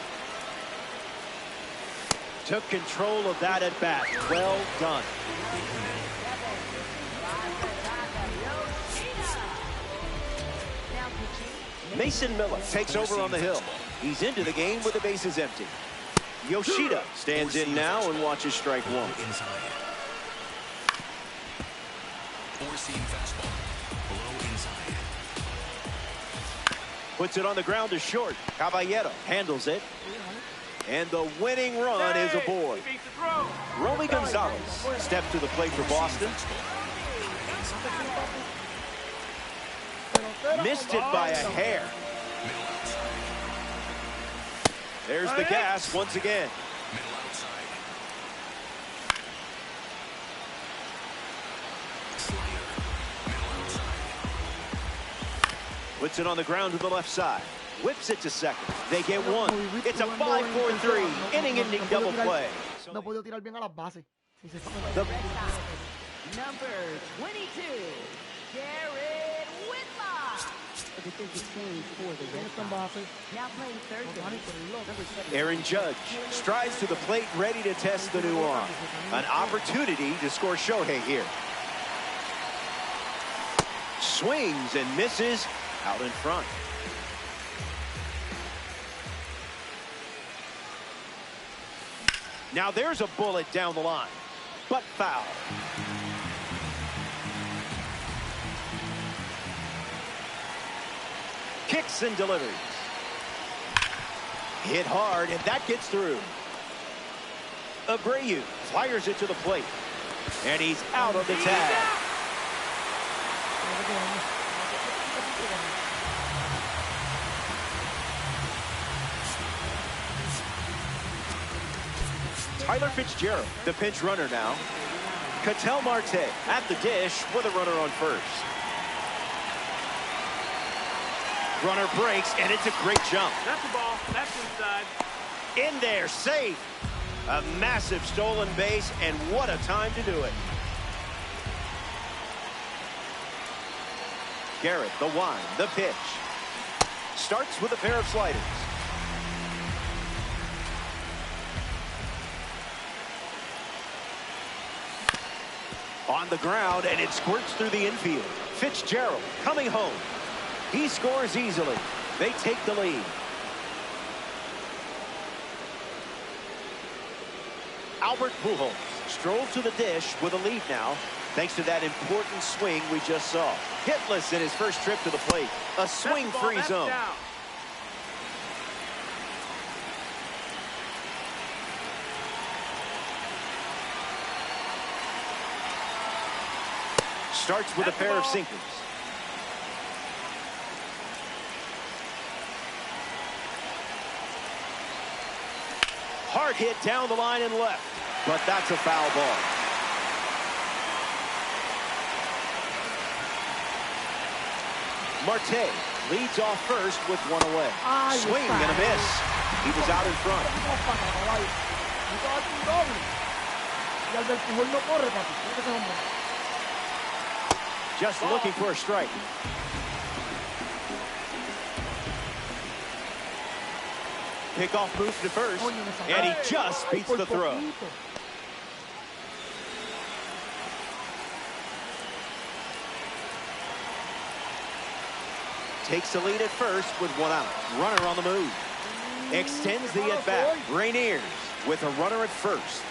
[SPEAKER 3] Took control of that at bat. Well done. Mason Miller takes over on the hill. He's into the game with the bases empty. Yoshida stands in now and watches strike 1.
[SPEAKER 6] Four-seam fastball. Below inside.
[SPEAKER 3] Puts it on the ground to short. Caballero handles it. And the winning run is aboard. Romy Gonzalez steps to the plate for Boston. Missed it by a hair. There's the gas once again.
[SPEAKER 6] Middle outside. Slider. Middle outside.
[SPEAKER 3] Puts it on the ground to the left side. Whips it to second. They get 1. It's a 5-4-3 inning-ending double play.
[SPEAKER 1] No puedo tirar bien a las bases.
[SPEAKER 7] Number 22, Jared Whitlock. The defensive change for the Red Sox. Now playing third base.
[SPEAKER 3] Aaron Judge strides to the plate, ready to test the new arm. An opportunity to score Shohei here. Swings and misses out in front. Now there's a bullet down the line, but foul. Kicks and delivers. Hit hard, and that gets through. Abreu fires it to the plate, and he's out of the tag. Tyler Fitzgerald, the pinch runner now. Ketel Marte at the dish with a runner on first. Runner breaks, and it's a great jump.
[SPEAKER 5] That's the ball. That's inside.
[SPEAKER 3] In there, safe. A massive stolen base, and what a time to do it. Garrett, the wind, the pitch. Starts with a pair of sliders. On the ground, and it squirts through the infield. Fitzgerald coming home. He scores easily. They take the lead. Albert Pujols strolls to the dish with a lead now, thanks to that important swing we just saw. Hitless in his first trip to the plate. A swing-free zone.
[SPEAKER 5] Down.
[SPEAKER 3] Starts with a pair of sinkers. Hard hit down the line and left, but that's a foul ball. Marte leads off first with one away. Swing and a miss. He was out in front. Just looking for a strike. Pickoff move to first, and he just beats the throw. Takes the lead at first with one out. Runner on the move. Extends the at-bat. Rainiers with a runner at first.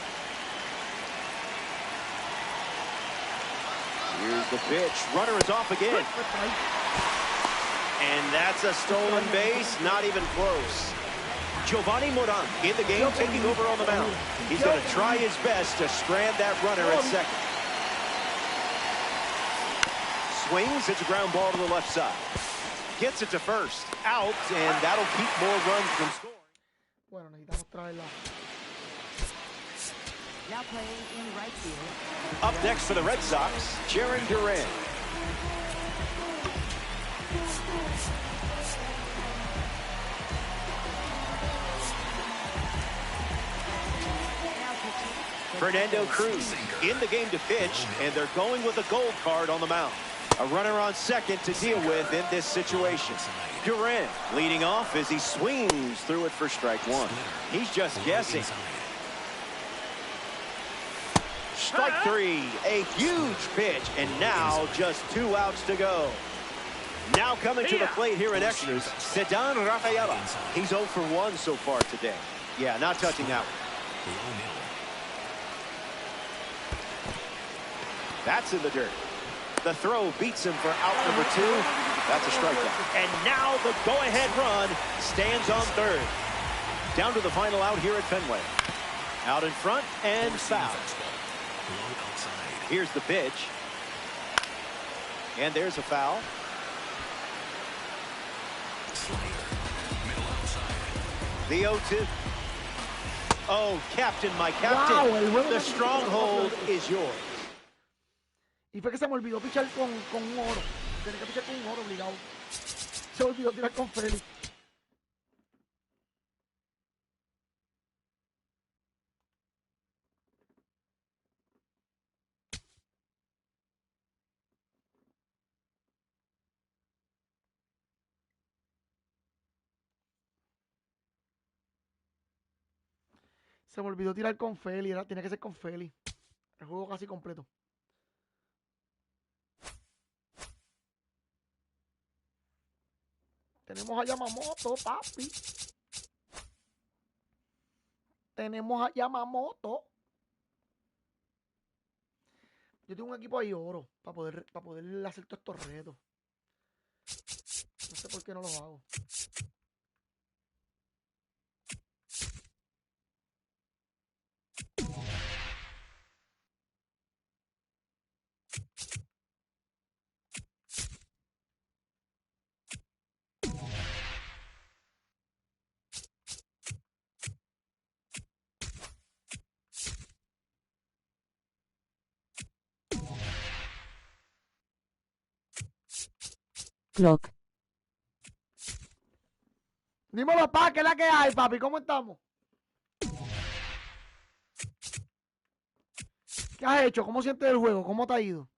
[SPEAKER 3] Here's the pitch. Runner is off again. And that's a stolen base. Not even close. Giovanni Moran in the game, taking over on the mound. He's going to try his best to strand that runner at second. Swings. It's a ground ball to the left side. Gets it to first. Out, and that'll keep more runs from scoring.
[SPEAKER 1] Bueno, necesitamos traerla.
[SPEAKER 7] Now playing in right field.
[SPEAKER 3] Up next for the Red Sox, Jarren Duran. Fernando Cruz in the game to pitch, and they're going with a gold card on the mound. A runner on second to deal with in this situation. Duran leading off as he swings through it for strike one. He's just guessing. Strike three, a huge pitch, and now just 2 outs to go. Now coming to the plate here in extras, Ceddanne Rafaela. He's 0 for 1 so far today. Yeah, not touching that one. That's in the dirt. The throw beats him for out number 2. That's a strikeout. And now the go-ahead run stands on third. Down to the final out here at Fenway. Out in front and foul. Here's the pitch. And there's a foul. The 0-2. Oh, Captain, my Captain.
[SPEAKER 1] Wow,
[SPEAKER 3] the stronghold is yours.
[SPEAKER 1] Y fue que se me olvidó pichar con un oro. Tenía que pichar con un oro obligado. Se me olvidó tirar con Félix. Se me olvidó tirar con Feli, tenía que ser con Feli. El juego casi completo. Tenemos a Yamamoto, papi. Tenemos a Yamamoto. Yo tengo un equipo ahí oro para poder hacer todos estos retos. No sé por qué no lo hago.
[SPEAKER 2] Clock.
[SPEAKER 1] Dímelo, pa, ¿qué es la que hay, papi? ¿Cómo estamos? ¿Qué has hecho? ¿Cómo sientes el juego? ¿Cómo te ha ido?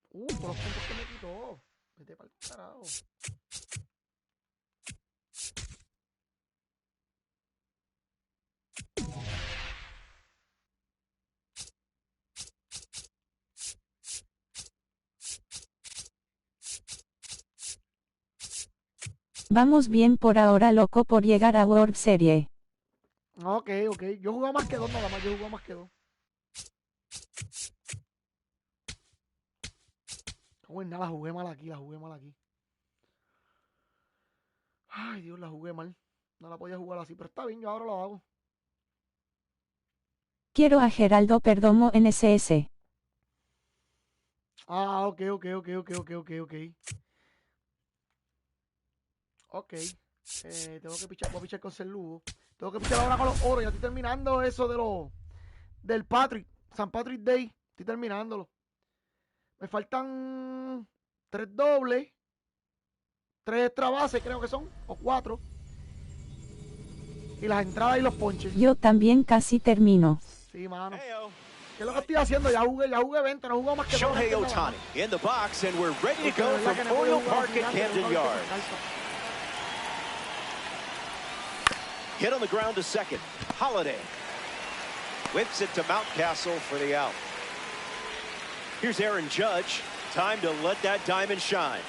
[SPEAKER 1] Todos los puntos que me quitó. Vete para el carajo.
[SPEAKER 2] Vamos bien por ahora, loco por llegar a World Series.
[SPEAKER 1] Ok. Yo jugaba más que 2 nada más. Yo jugaba más que 2. Bueno, la jugué mal aquí. Ay, Dios, la jugué mal. No la podía jugar así, pero está bien, yo ahora lo hago.
[SPEAKER 2] Quiero a Geraldo Perdomo en SS.
[SPEAKER 1] Ah, ok. Ok. Tengo que pichar, voy a pichar con Lugo. Tengo que pichar ahora con los oros. Ya estoy terminando eso de del San Patrick Day. Estoy terminándolo. Me faltan 3 dobles, 3 extra bases creo que son, o 4. Y las entradas y los ponches.
[SPEAKER 2] Yo también casi termino.
[SPEAKER 1] Sí, mano. ¿Qué es lo que estoy haciendo? Ya jugué 20, no jugué más que
[SPEAKER 3] Shohei Ohtani in the box, and we're ready to go from Oriole Park at Camden Yards. Hit on the ground to second. Holiday whips it to Mountcastle for the out. Here's Aaron Judge. Time to let that diamond shine.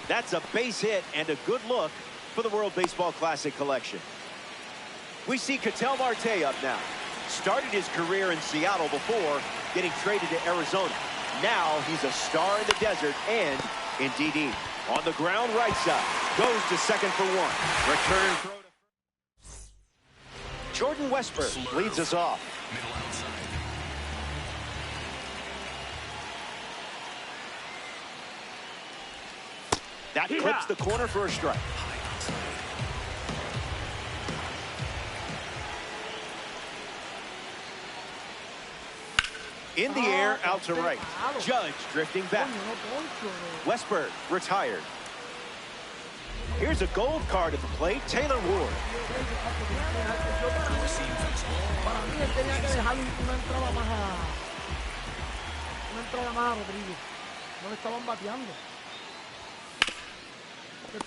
[SPEAKER 3] That's a base hit and a good look for the World Baseball Classic collection. We see Ketel Marte up now. Started his career in Seattle before getting traded to Arizona. Now he's a star in the desert and in DD. On the ground right side. Goes to second for one. Return throw to Jordan Westburg leads us off.
[SPEAKER 6] Middle outside.
[SPEAKER 3] That clips the corner for a strike. In the air, out to right. Judge drifting back. Westburg retired. Here's a gold card at the plate, Taylor Ward.
[SPEAKER 1] Para mí él tenía que dejar una entrada más a Rodríguez. No le estaban bateando.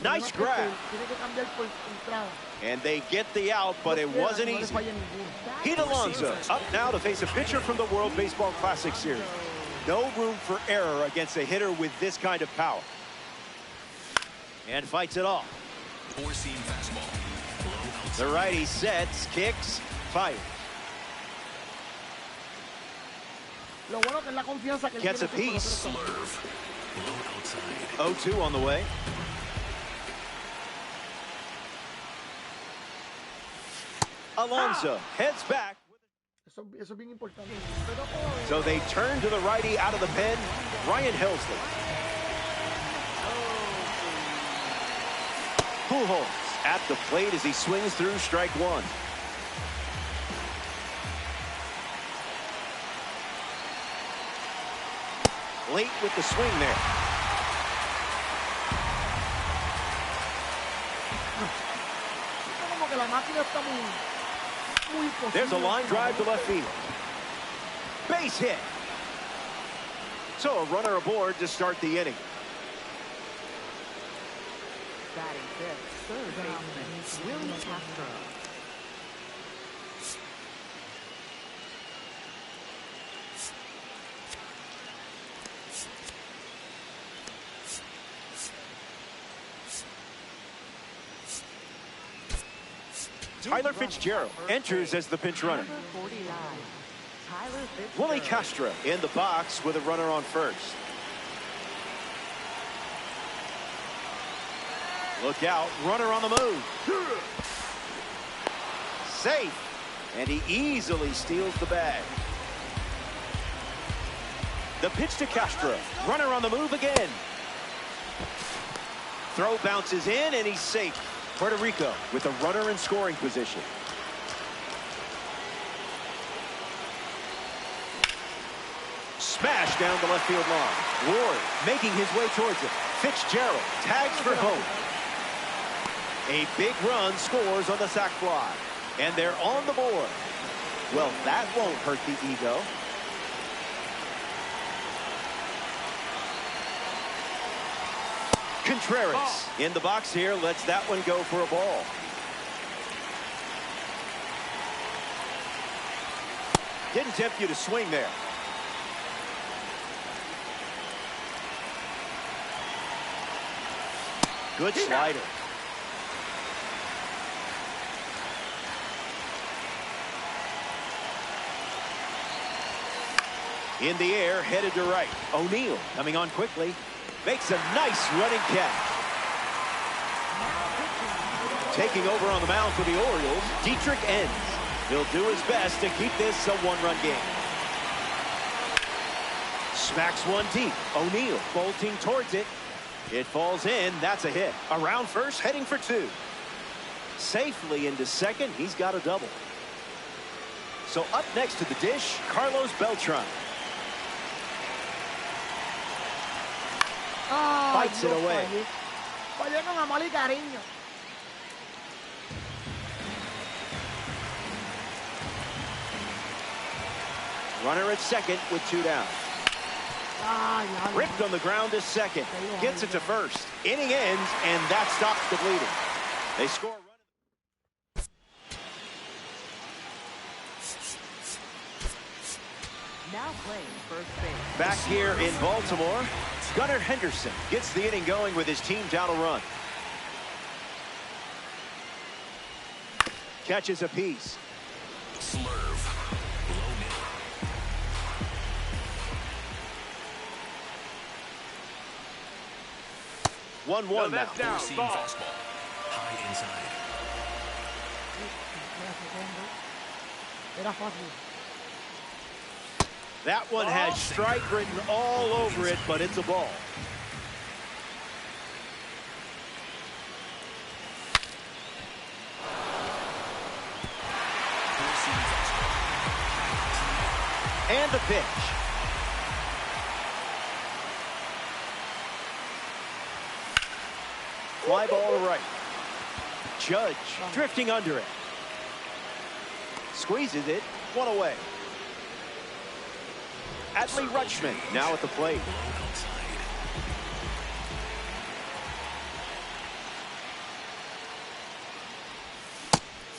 [SPEAKER 3] Nice grab. And they get the out, but it wasn't easy. Pete Alonso up now to face a pitcher from the World Baseball Classic Series. No room for error against a hitter with this kind of power. And fights it off.
[SPEAKER 6] Four-seam fastball.
[SPEAKER 3] The righty sets, kicks, fires. Gets a piece. 0-2 on the way. Alonso heads back. So they turn to the righty out of the pen, Ryan Helsley. Pujols at the plate as he swings through strike one. Late with the swing there. There's a line drive to left field. Base hit. So a runner aboard to start the inning.
[SPEAKER 7] Batting fifth, third baseman, Willie Castro.
[SPEAKER 3] Tyler Fitzgerald enters as the pinch runner. Willie Castro in the box with a runner on first. Look out, runner on the move. Safe, and he easily steals the bag. The pitch to Castro, runner on the move again. Throw bounces in, and he's safe. Puerto Rico with a runner in scoring position. Smash down the left field line. Ward making his way towards it. Fitzgerald tags for home. A big run scores on the sac fly. And they're on the board. Well, that won't hurt the ego. Contreras in the box here, lets that one go for a ball. Didn't tempt you to swing there. Good slider. In the air, headed to right. O'Neill coming on quickly. Makes a nice running catch. Taking over on the mound for the Orioles, Dietrich Enns. He'll do his best to keep this a one-run game. Smacks one deep. O'Neal bolting towards it. It falls in. That's a hit. Around first, heading for two. Safely into second. He's got a double. So up next to the dish, Carlos Beltran. Fights it away.
[SPEAKER 1] Fallé con amor y cariño.
[SPEAKER 3] Runner at second with two down. Ripped on the ground to second. Gets it to first. Inning ends, and that stops the bleeding. They score a run.
[SPEAKER 7] Now playing first base.
[SPEAKER 3] Back here in Baltimore, Gunnar Henderson gets the inning going with his team down a run. Catches a piece.
[SPEAKER 6] Slurve. Low
[SPEAKER 3] 1-1 now.
[SPEAKER 6] Four-seam fastball. High inside.
[SPEAKER 1] Era fácil.
[SPEAKER 3] That one had strike written all over it, but it's a ball. And the pitch. Fly ball to right. Judge drifting under it. Squeezes it, one away. Adley Rutschman now at the plate.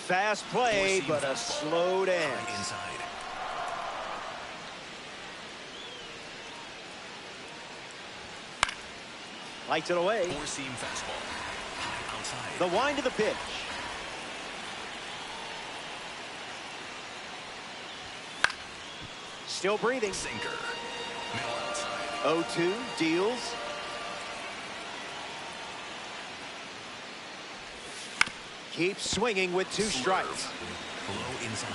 [SPEAKER 3] Fast play, but a slow dance. Lights it away.
[SPEAKER 6] Four-seam fastball. High outside.
[SPEAKER 3] The wind of the pitch. Still breathing.
[SPEAKER 6] Sinker. Middle outside.
[SPEAKER 3] 0-2 deals. Keeps swinging with two strikes.
[SPEAKER 6] Low inside.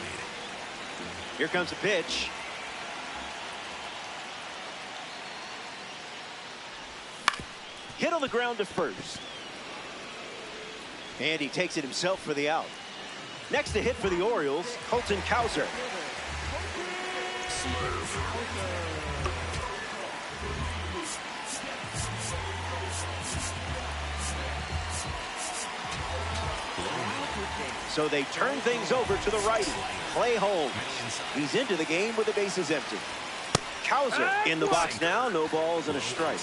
[SPEAKER 3] Here comes a pitch. Hit on the ground to first. And he takes it himself for the out. Next to hit for the Orioles, Colton Cowser. So they turn things over to the righty, Clay Holmes. He's into the game with the bases empty. Cowser in the box now, no balls and a strike.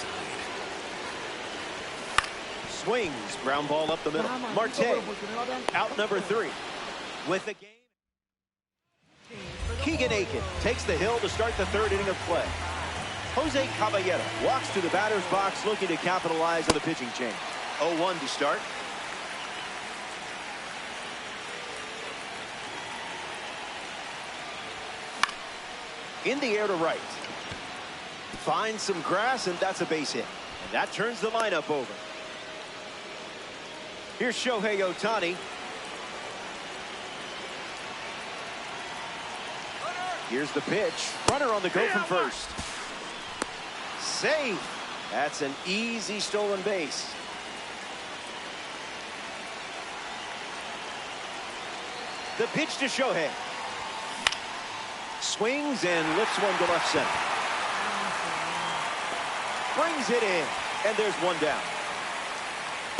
[SPEAKER 3] Swings, ground ball up the middle. Marte, out number 3. With the game, Keegan Aiken takes the hill to start the third inning of play. Jose Caballero walks to the batter's box looking to capitalize on the pitching change. 0-1 to start. In the air to right. Finds some grass, and that's a base hit. And that turns the lineup over. Here's Shohei Ohtani. Here's the pitch. Runner on the go from first. Safe. That's an easy stolen base. The pitch to Shohei. Swings and lifts one to left center. Brings it in, and there's one down.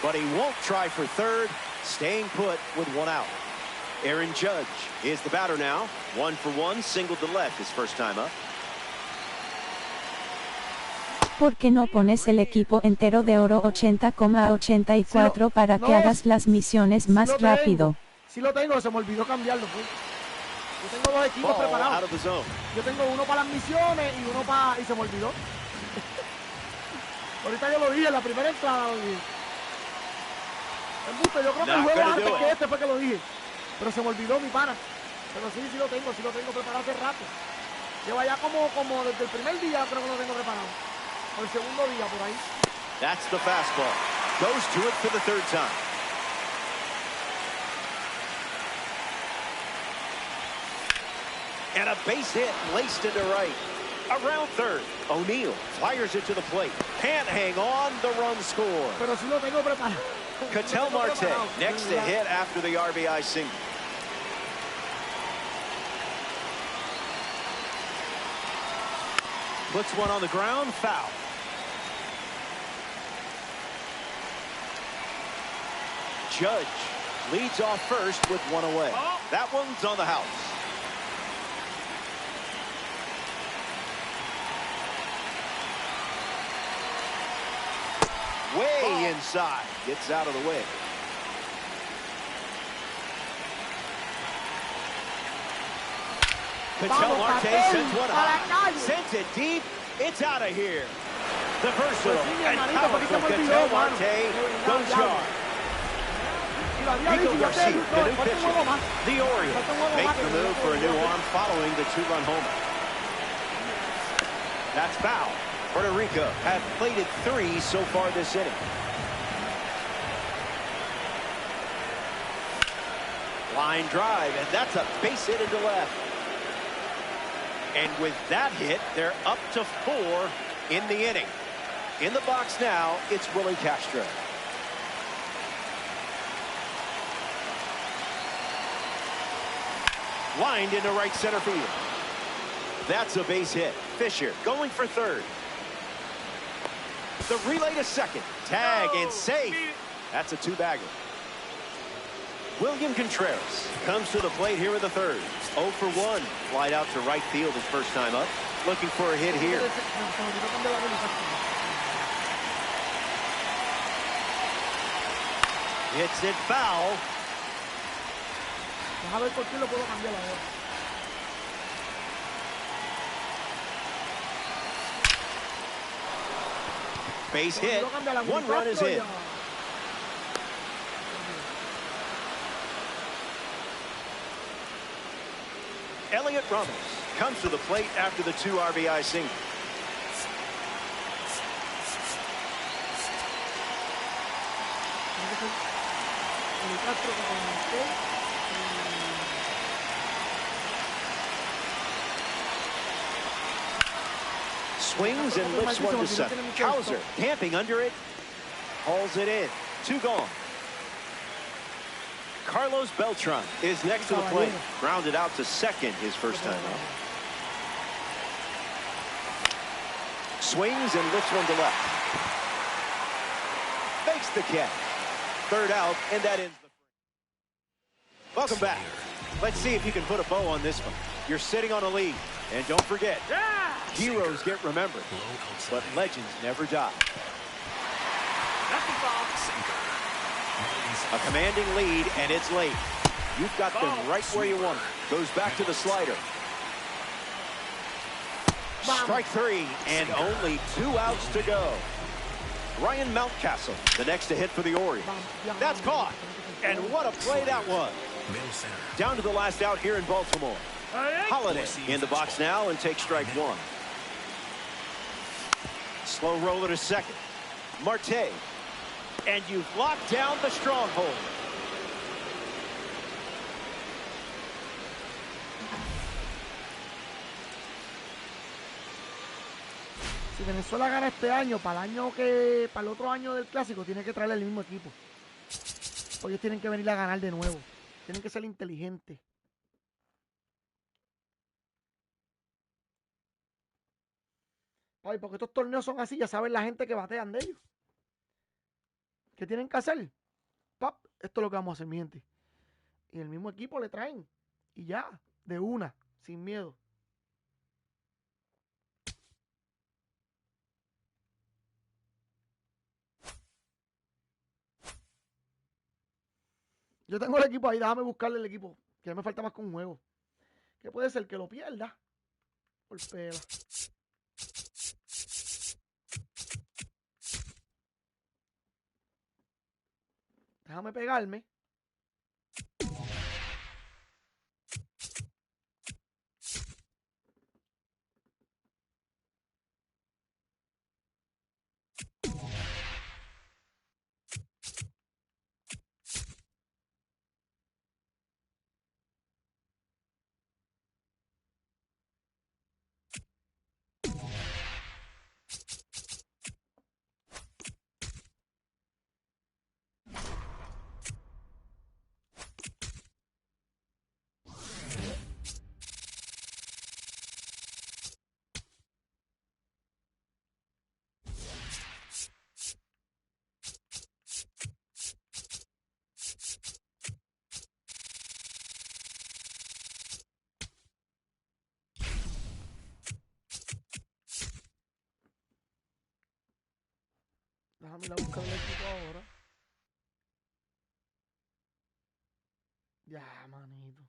[SPEAKER 3] But he won't try for third, staying put with one out. Aaron Judge is the batter now. 1 for 1, single to left his first time up.
[SPEAKER 2] ¿Por qué no pones el equipo entero de oro 80,84 para que hagas las misiones más rápido?
[SPEAKER 1] Sí lo tengo, se me olvidó cambiarlo. Pues. Yo tengo 2 equipos preparados. Yo tengo uno para las misiones y uno para... y se me olvidó. Ahorita yo lo dije, en la primera entrada lo dije. Yo creo que el juego antes que este fue que lo dije. Pero se me olvidó mi pana. Pero sí lo tengo preparado hace rato. Lleva ya como desde el primer día creo que lo tengo preparado. O el segundo día por ahí.
[SPEAKER 3] That's the fastball. Goes to it for the third time. And a base hit laced into right. Around third, O'Neill fires it to the plate. Can't hang on, the run score.
[SPEAKER 1] Pero si lo tengo preparado.
[SPEAKER 3] Ketel Marte next to hit after the RBI single. Puts one on the ground, foul. Judge leads off first with one away. That one's on the house. Way inside. Gets out of the way. Ketel Marte sends one high. Sends it deep. It's out of here. The versatile and powerful Ketel Marte goes yard. Nico Garcia, the new pitcher. The Orioles make the move for a new arm following the two-run homer. That's foul. Puerto Rico have plated 3 so far this inning. Line drive, and that's a base hit into left. And with that hit, they're up to 4 in the inning. In the box now, it's Willie Castro. Lined into right center field. That's a base hit. Fisher going for third. The relay to second. Tag and safe. That's a 2-bagger. William Contreras comes to the plate here in the third. 0 for 1. Flied out to right field his first time up. Looking for a hit here. Hits it foul. Base hit. 1 run is in. Elliot Ramos comes to the plate after the 2 RBI single. Swings and lifts one to center. Hauser camping under it. Hauls it in. 2 gone. Carlos Beltran is next to the plate. Grounded out to second his first time out. Swings and lifts one to left. Fakes the catch. 3rd out, and that ends the frame. Welcome back. Let's see if you can put a bow on this one. You're sitting on a lead. And don't forget, heroes get remembered, but legends never die. A commanding lead, and it's late. You've got them right where you want them. Goes back to the slider. Strike 3, and only 2 outs to go. Ryan Mountcastle, the next to hit for the Orioles. That's caught, and what a play that was. Down to the last out here in Baltimore. Holiday in the box now and takes strike 1. Slow roller to second. Marte. And you've locked down the stronghold.
[SPEAKER 1] Si Venezuela gana este año, para el otro año del clásico, tiene que traerle el mismo equipo. Porque ellos tienen que venir a ganar de nuevo. Tienen que ser inteligentes. Ay, porque estos torneos son así, ya saben la gente que batean de ellos. ¿Qué tienen que hacer? Pap, esto es lo que vamos a hacer, mi gente. Y el mismo equipo le traen. Y ya, de una, sin miedo. Yo tengo el equipo ahí, déjame buscarle el equipo. Que me falta más con un juego. Que puede ser que lo pierda. Por pela. Déjame pegarme. Déjame ir a buscar el equipo ahora. Ya, manito.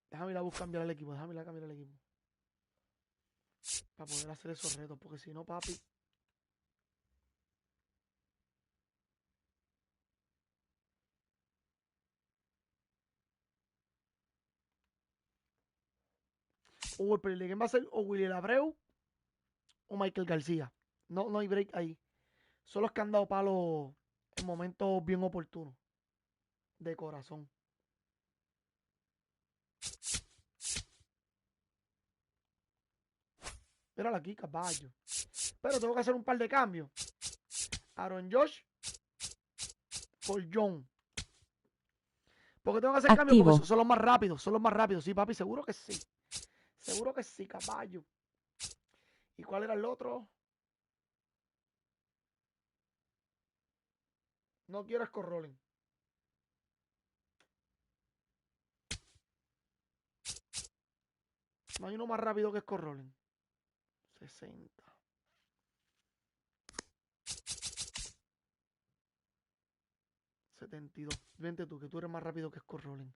[SPEAKER 1] Déjame ir a buscar cambiar el equipo. Déjame ir a cambiar el equipo. Para poder hacer esos retos. Porque si no, papi. O el Premier va a ser o Willy Abreu o Michael García. No hay break ahí. Son los que han dado palos en momentos bien oportunos. De corazón. Mírala aquí, caballo. Pero tengo que hacer un par de cambios. Aaron Josh por John. ¿Por qué tengo que hacer cambios? Porque son los más rápidos. Son los más rápidos. Sí, papi, seguro que sí. Seguro que sí, caballo. ¿Y cuál era el otro? No quiero Scorrolling. No hay uno más rápido que Scorrolling. 60. $72. Vente tú, que tú eres más rápido que Scorrolling.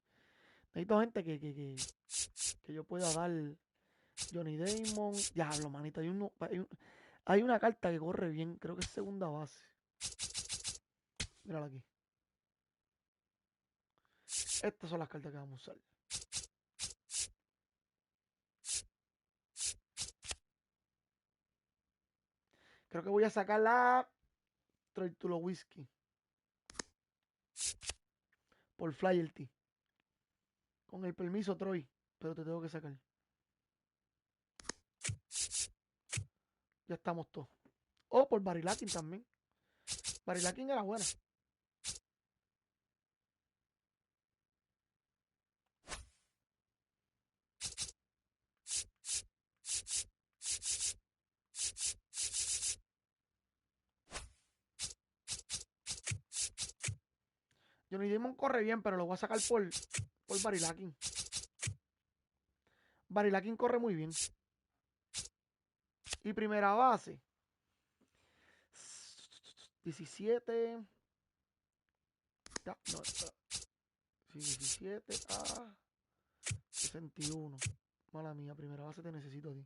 [SPEAKER 1] Necesito gente que yo pueda dar. Johnny Damon. Diablo, manita. Hay una carta que corre bien. Creo que es segunda base. Mírala aquí. Estas son las cartas que vamos a usar. Creo que voy a sacar la Troitulo Whisky. Por Flyerty. Con el permiso, Troy. Pero te tengo que sacar. Ya estamos todos. O por Barry Larkin también. Barry Larkin era buena. Johnny Damon corre bien, pero lo voy a sacar por Barry Larkin. Barry Larkin corre muy bien. Y primera base. 17. Ya, no, sí, 17 a 61. Mala mía, primera base te necesito a ti.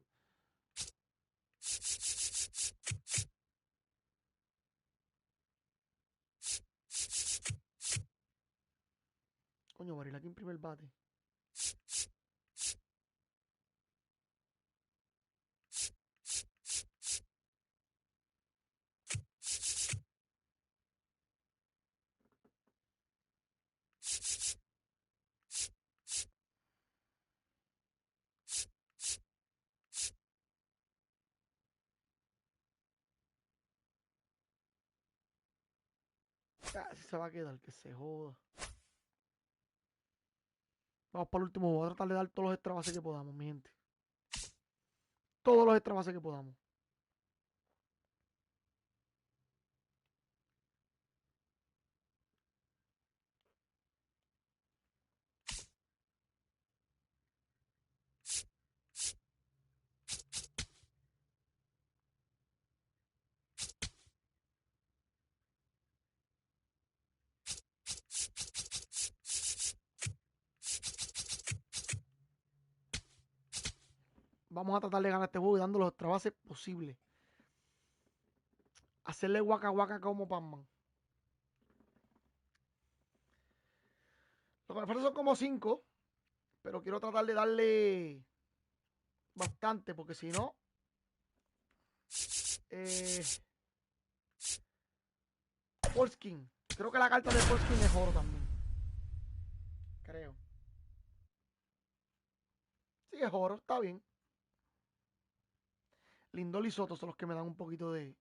[SPEAKER 1] Coño, Barry Larkin primer bate. Así se va a quedar, que se joda. Vamos para el último. Voy a tratar de dar todos los extra bases que podamos, mi gente. Todos los extra bases que podamos. Vamos a tratar de ganar este juego y dando los extra bases posibles. Hacerle guaca guaca como Pac-Man. Los que me faltan son como 5. Pero quiero tratar de darle bastante. Porque si no. Polskin. Creo que la carta de Polskin es oro también. Creo. Sí, es oro. Está bien. Lindol y Soto son los que me dan un poquito de...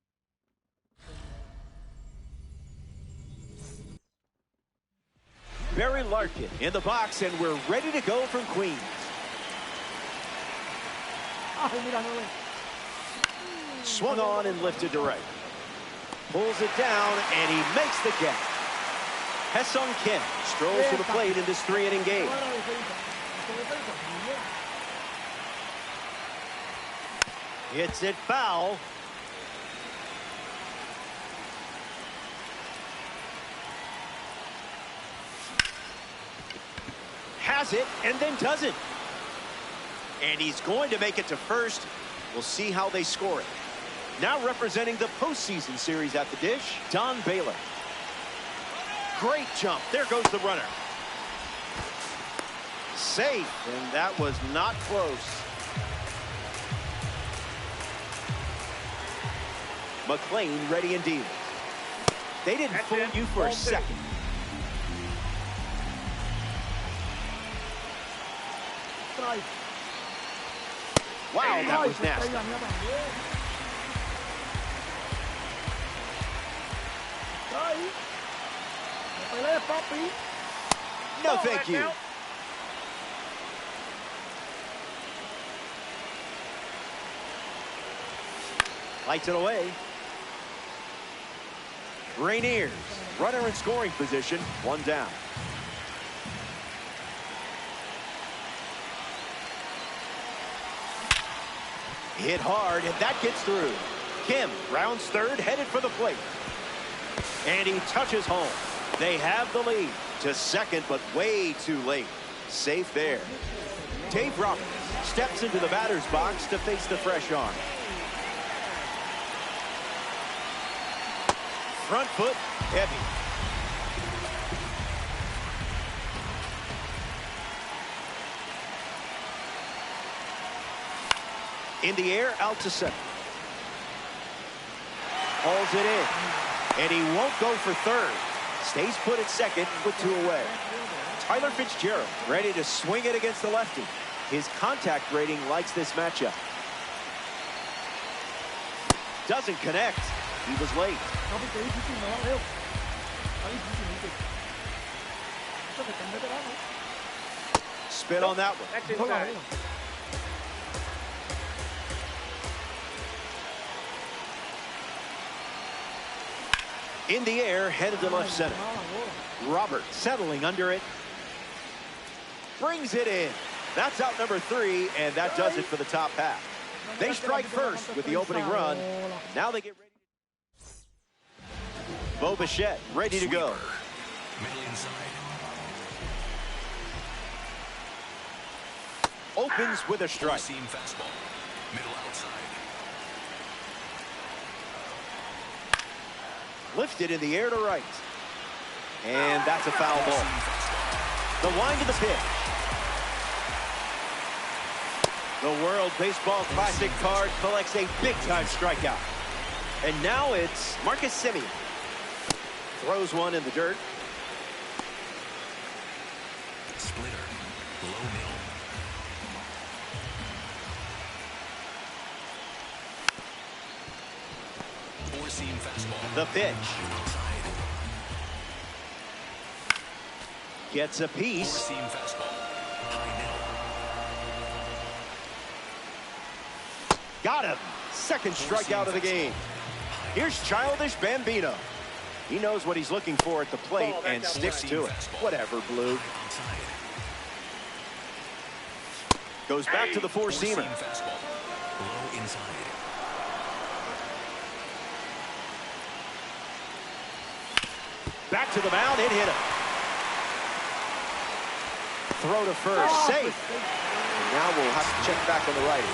[SPEAKER 3] Barry Larkin in the box, and we're ready to go from Queens.
[SPEAKER 1] Ay, mira, no.
[SPEAKER 3] Swung on and lifted to right. Pulls it down, and he makes the catch. Ha-Seong Kim strolls to the plate in this 3-inning game. Hits it foul. Has it and then doesn't. And he's going to make it to first. We'll see how they score it. Now representing the postseason series at the dish, Don Baylor. Great jump. There goes the runner. Safe, and that was not close. McLean ready and deal. They didn't fool you for a second. Wow, that was nasty. No, thank you. Lights it away. Rainiers, runner in scoring position, one down. Hit hard, and that gets through. Kim rounds third, headed for the plate. And he touches home. They have the lead to second, but way too late. Safe there. Dave Roberts steps into the batter's box to face the fresh arm. Front foot, heavy. In the air, out to center. Hauls it in. And he won't go for third. Stays put at second with two away. Tyler Fitzgerald ready to swing it against the lefty. His contact rating likes this matchup. Doesn't connect. He was late. Spin on that one. In the air, headed to left center. Robert settling under it. Brings it in. That's out number 3, and that does it for the top half. They strike first with the opening run. Now they get ready. Bo Bichette ready to go.
[SPEAKER 6] Middle inside.
[SPEAKER 3] Opens with a strike.
[SPEAKER 6] Seam fastball. Middle outside.
[SPEAKER 3] Lifted in the air to right. And that's a foul ball. The wind of the pitch. The World Baseball Classic card collects a big-time strikeout. And now it's Marcus Semien. Throws one in the dirt.
[SPEAKER 6] Splitter. Low middle. Four-seam fastball.
[SPEAKER 3] The pitch. Gets a piece.
[SPEAKER 6] Four-seam fastball. High middle.
[SPEAKER 3] Got him. Second strikeout of the game. Here's Childish Bambino. He knows what he's looking for at the plate and sticks to it. Whatever, Blue. Goes back to the four-seamer.
[SPEAKER 6] Fastball. Low inside.
[SPEAKER 3] Back to the mound. It hit him. Throw to first. Safe. And now we'll have to check back on the righty.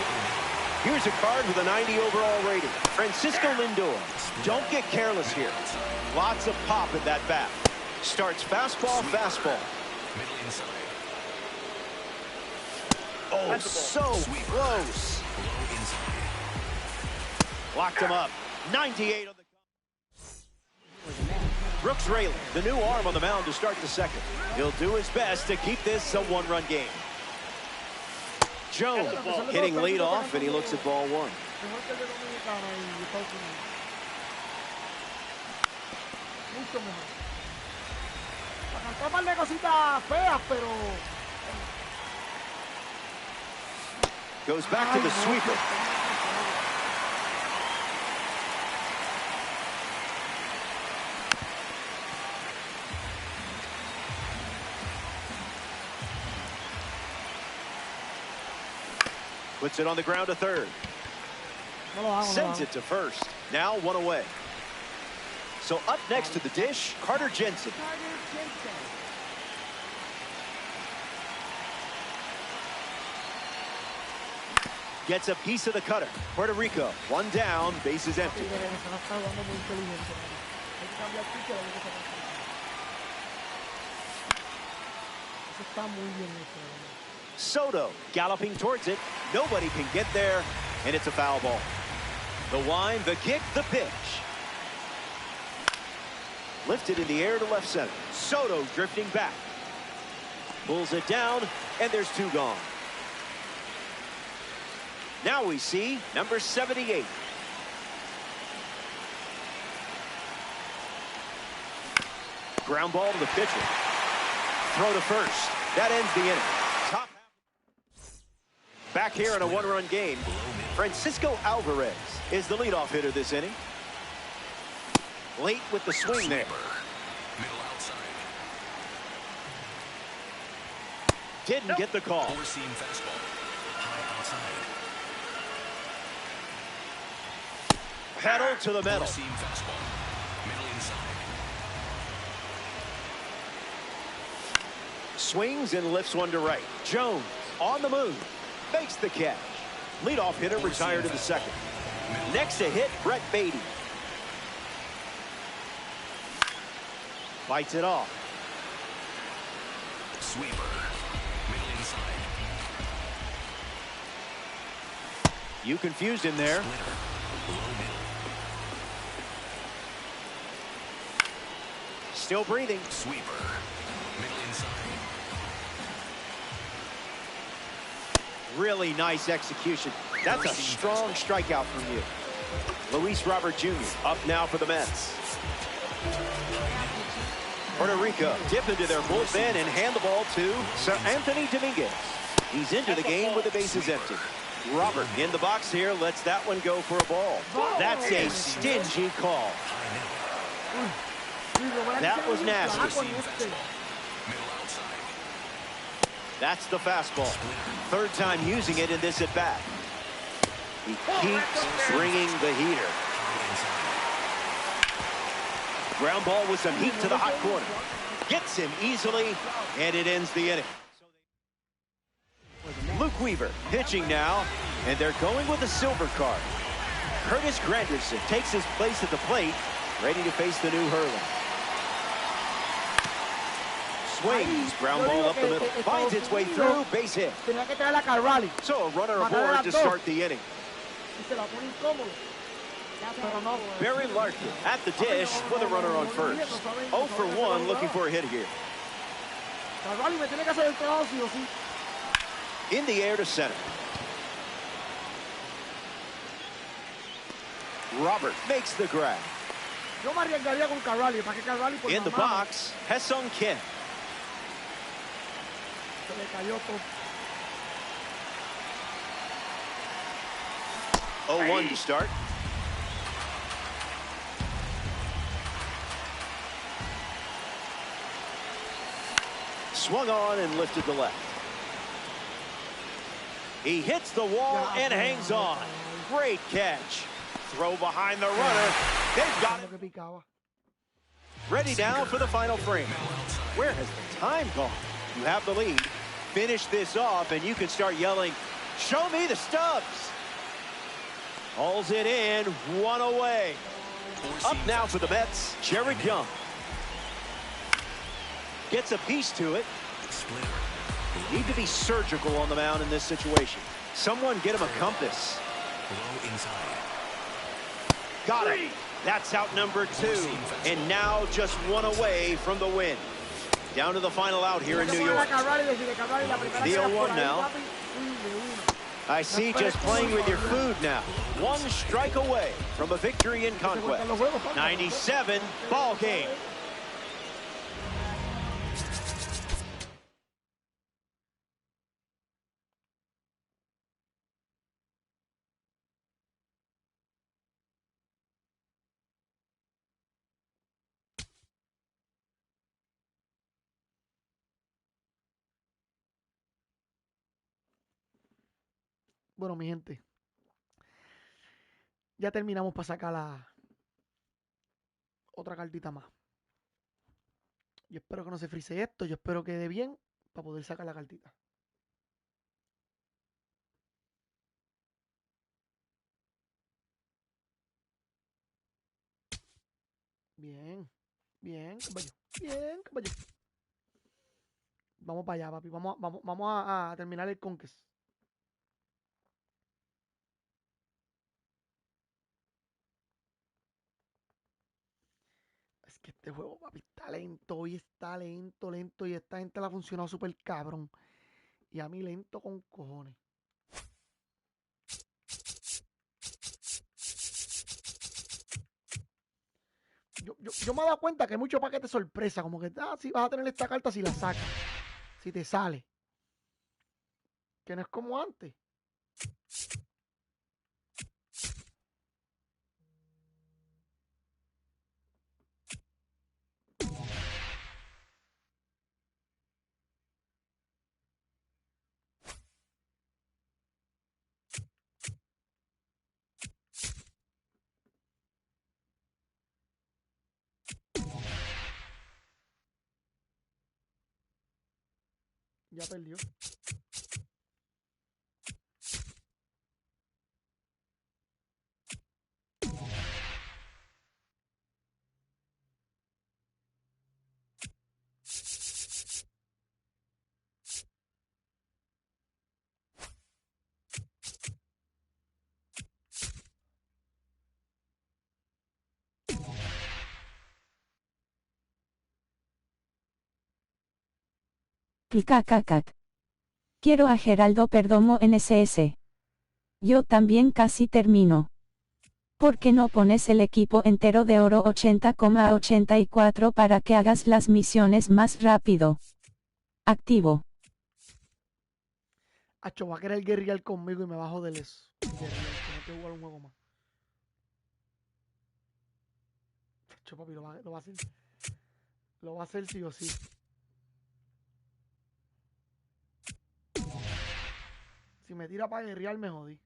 [SPEAKER 3] Here's a card with a 90 overall rating. Francisco Lindor. Don't get careless here. Lots of pop at that bat. Starts fastball, fastball.
[SPEAKER 6] Middle inside.
[SPEAKER 3] Oh, so close.
[SPEAKER 6] Low inside.
[SPEAKER 3] Locked him up. 98 on the Brooks Raley, the new arm on the mound to start the second. He'll do his best to keep this a one-run game. Jones hitting lead off, and he looks at ball one. Goes back to the sweeper. Puts it on the ground to third.
[SPEAKER 1] No lo hago,
[SPEAKER 3] Sends it to first. Now 1 away. So up next to the dish, Carter Jensen.
[SPEAKER 7] Carter Jensen.
[SPEAKER 3] Gets a piece of the cutter. Puerto Rico, 1 down, bases empty.
[SPEAKER 1] Sí, Venezuela está jugando muy inteligente. Hay que cambiar pitcher, hay que sacar pitcher. Eso está muy bien hecho, ¿verdad?
[SPEAKER 3] Soto galloping towards it. Nobody can get there, and it's a foul ball. The wind, the kick, the pitch. Lifted in the air to left center. Soto drifting back. Pulls it down, and there's 2 gone. Now we see number 78. Ground ball to the pitcher. Throw to first. That ends the inning. Top half. Back here in a 1-run game, Francisco Alvarez is the leadoff hitter this inning. Late with the swing there.
[SPEAKER 6] Middle outside.
[SPEAKER 3] Didn't get the call.
[SPEAKER 6] Four-seam fastball. High outside.
[SPEAKER 3] Pedal to the metal.
[SPEAKER 6] Four-seam fastball. Middle inside.
[SPEAKER 3] Swings and lifts one to right. Jones on the move. Makes the catch. Leadoff hitter retired to the second. Next to hit, Brett Beatty. Bites it off.
[SPEAKER 6] Sweeper. Middle inside.
[SPEAKER 3] You confused him there.
[SPEAKER 6] Splitter. Low middle.
[SPEAKER 3] Still breathing.
[SPEAKER 6] Sweeper. Middle inside.
[SPEAKER 3] Really nice execution. That's a strong strikeout from you. Luis Robert Jr. up now for the Mets. Puerto Rico dip into their bullpen and hand the ball to Sir Anthony Dominguez. He's into the game with the bases empty. Robert in the box here lets that one go for a ball. That's a stingy call. That was nasty.
[SPEAKER 6] Middle outside.
[SPEAKER 3] That's the fastball. Third time using it in this at bat. He keeps bringing the heater. Ground ball with some heat to the hot corner. Gets him easily, and it ends the inning. Luke Weaver pitching now, and they're going with a silver card. Curtis Granderson takes his place at the plate, ready to face the new Hurley. Swings, ground ball up the middle, finds its way through, base hit.
[SPEAKER 1] Tenía que traer a Carvalho.
[SPEAKER 3] So a runner aboard to start the inning.
[SPEAKER 1] Y se la pone incómodo. Pero no.
[SPEAKER 3] Barry Larkin at the dish with a runner on first. 0 for 1, looking for a hit here.
[SPEAKER 1] Carvalho me tiene que hacer el trabajo sí o sí.
[SPEAKER 3] In the air to center. Robert makes the grab.
[SPEAKER 1] Yo me arriesgaría con Carvalho. ¿Para qué Carvalho? Por
[SPEAKER 3] In
[SPEAKER 1] la
[SPEAKER 3] the
[SPEAKER 1] mano.
[SPEAKER 3] box, Ha-Seong Kim.
[SPEAKER 1] Se le cayó todo.
[SPEAKER 3] 0-1 to start. Swung on and lifted to left. He hits the wall and hangs on. Great catch. Throw behind the runner. They've got
[SPEAKER 1] Lo
[SPEAKER 3] it.
[SPEAKER 1] que picaba.
[SPEAKER 3] Ready now for the final frame. Where has the time gone? You have the lead. Finish this off and you can start yelling, "Show me the stubs." Hauls it in, 1 away. Up now for the Mets, Jared Young. Gets a piece to it.
[SPEAKER 6] Splitter.
[SPEAKER 3] Need to be surgical on the mound in this situation. Someone get him a compass.
[SPEAKER 6] Low inside.
[SPEAKER 3] Got it. That's out number 2. And now just 1 away from the win. Down to the final out here in New York. The 0-1 now. I see just playing with your food now. 1 strike away from a victory in conquest. 97 ball game.
[SPEAKER 1] Bueno, mi gente. ya terminamos para sacar la otra cartita más. Yo espero que no se frise esto. Yo espero que dé bien para poder sacar la cartita. Bien. Bien, compañero. Bien, compañero. Vamos para allá, papi. Vamos a terminar el Conquest. Es que este juego, papi, está lento. Y está lento, lento. Y esta gente la ha funcionado súper cabrón. Y a mí lento con cojones. Yo me he dado cuenta que hay mucho paquete sorpresa. Como que, si vas a tener esta carta si la sacas. Si te sale. Que no es como antes. Ya perdió.
[SPEAKER 2] Kikakakak. Quiero a Geraldo Perdomo en SS. Yo también casi termino. ¿Por qué no pones el equipo entero de oro 80,84 para que hagas las misiones más rápido? Activo.
[SPEAKER 1] Acho, va a querer guerrear conmigo y me va a joder eso. Guerrear, tengo que jugar un juego más. Acho, papi, lo va a hacer. Lo va a hacer sí o sí. Si me tira para guerrear, me jodí.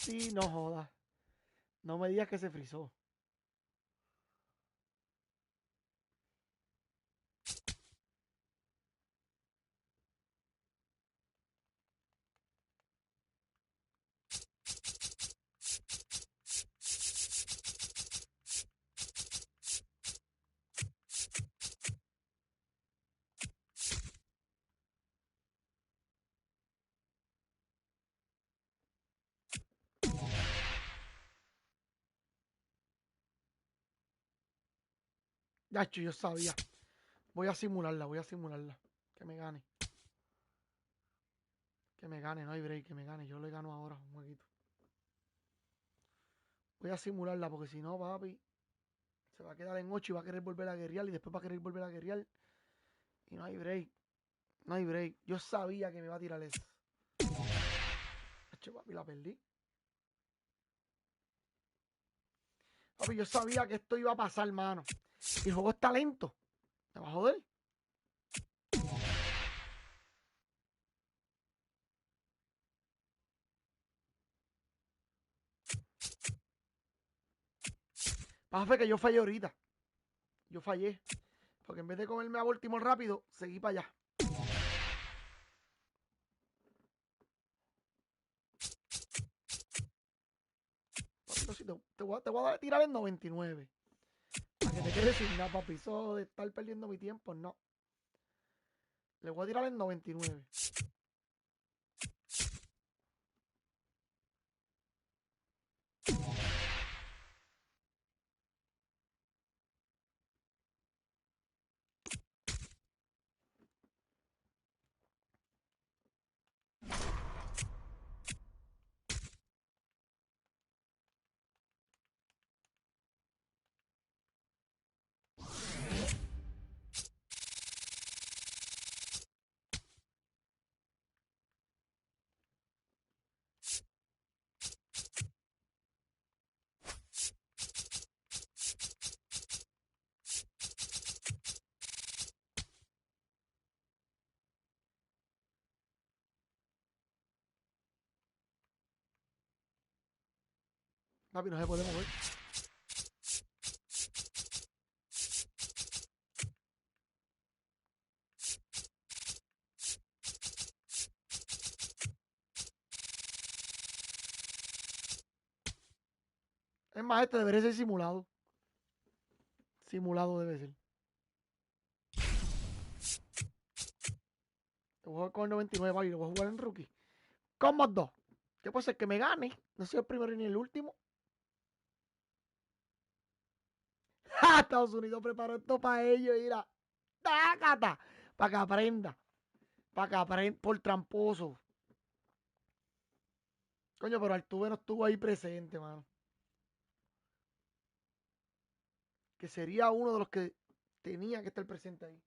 [SPEAKER 1] Sí, no joda. No me digas que se frizó. Acho, yo sabía. Voy a simularla. Que me gane. Que me gane, no hay break, que me gane. Yo le gano ahora un jueguito. Voy a simularla porque si no, papi, se va a quedar en 8 y va a querer volver a guerrear y después va a querer volver a guerrear. Y no hay break. No hay break. Yo sabía que me iba a tirar eso. Acho, papi, la perdí. Papi, yo sabía que esto iba a pasar, mano. Y el juego está lento. ¿Me va a joder? Pasa que yo fallé ahorita. Yo fallé. Porque en vez de comerme a Baltimore rápido, seguí para allá. Papi, sí, te voy a tirar en 99. Para que te quedes sin nada, papi. Eso de estar perdiendo mi tiempo, no. Le voy a tirar en 99. Papi, no se puede mover. Es más, este debería ser simulado. Simulado debe ser. Lo voy a jugar con el 99, papi. Lo voy a jugar en rookie. Con más 2. ¿Qué puede ser? Que me gane. No soy el primero ni el último. ¡Ja! Estados Unidos preparó esto para ellos. Mira. ¡Tácata! Para que aprenda. Para que aprenda por tramposo. Coño, pero Altuve no estuvo ahí presente, mano. Que sería uno de los que tenía que estar presente ahí.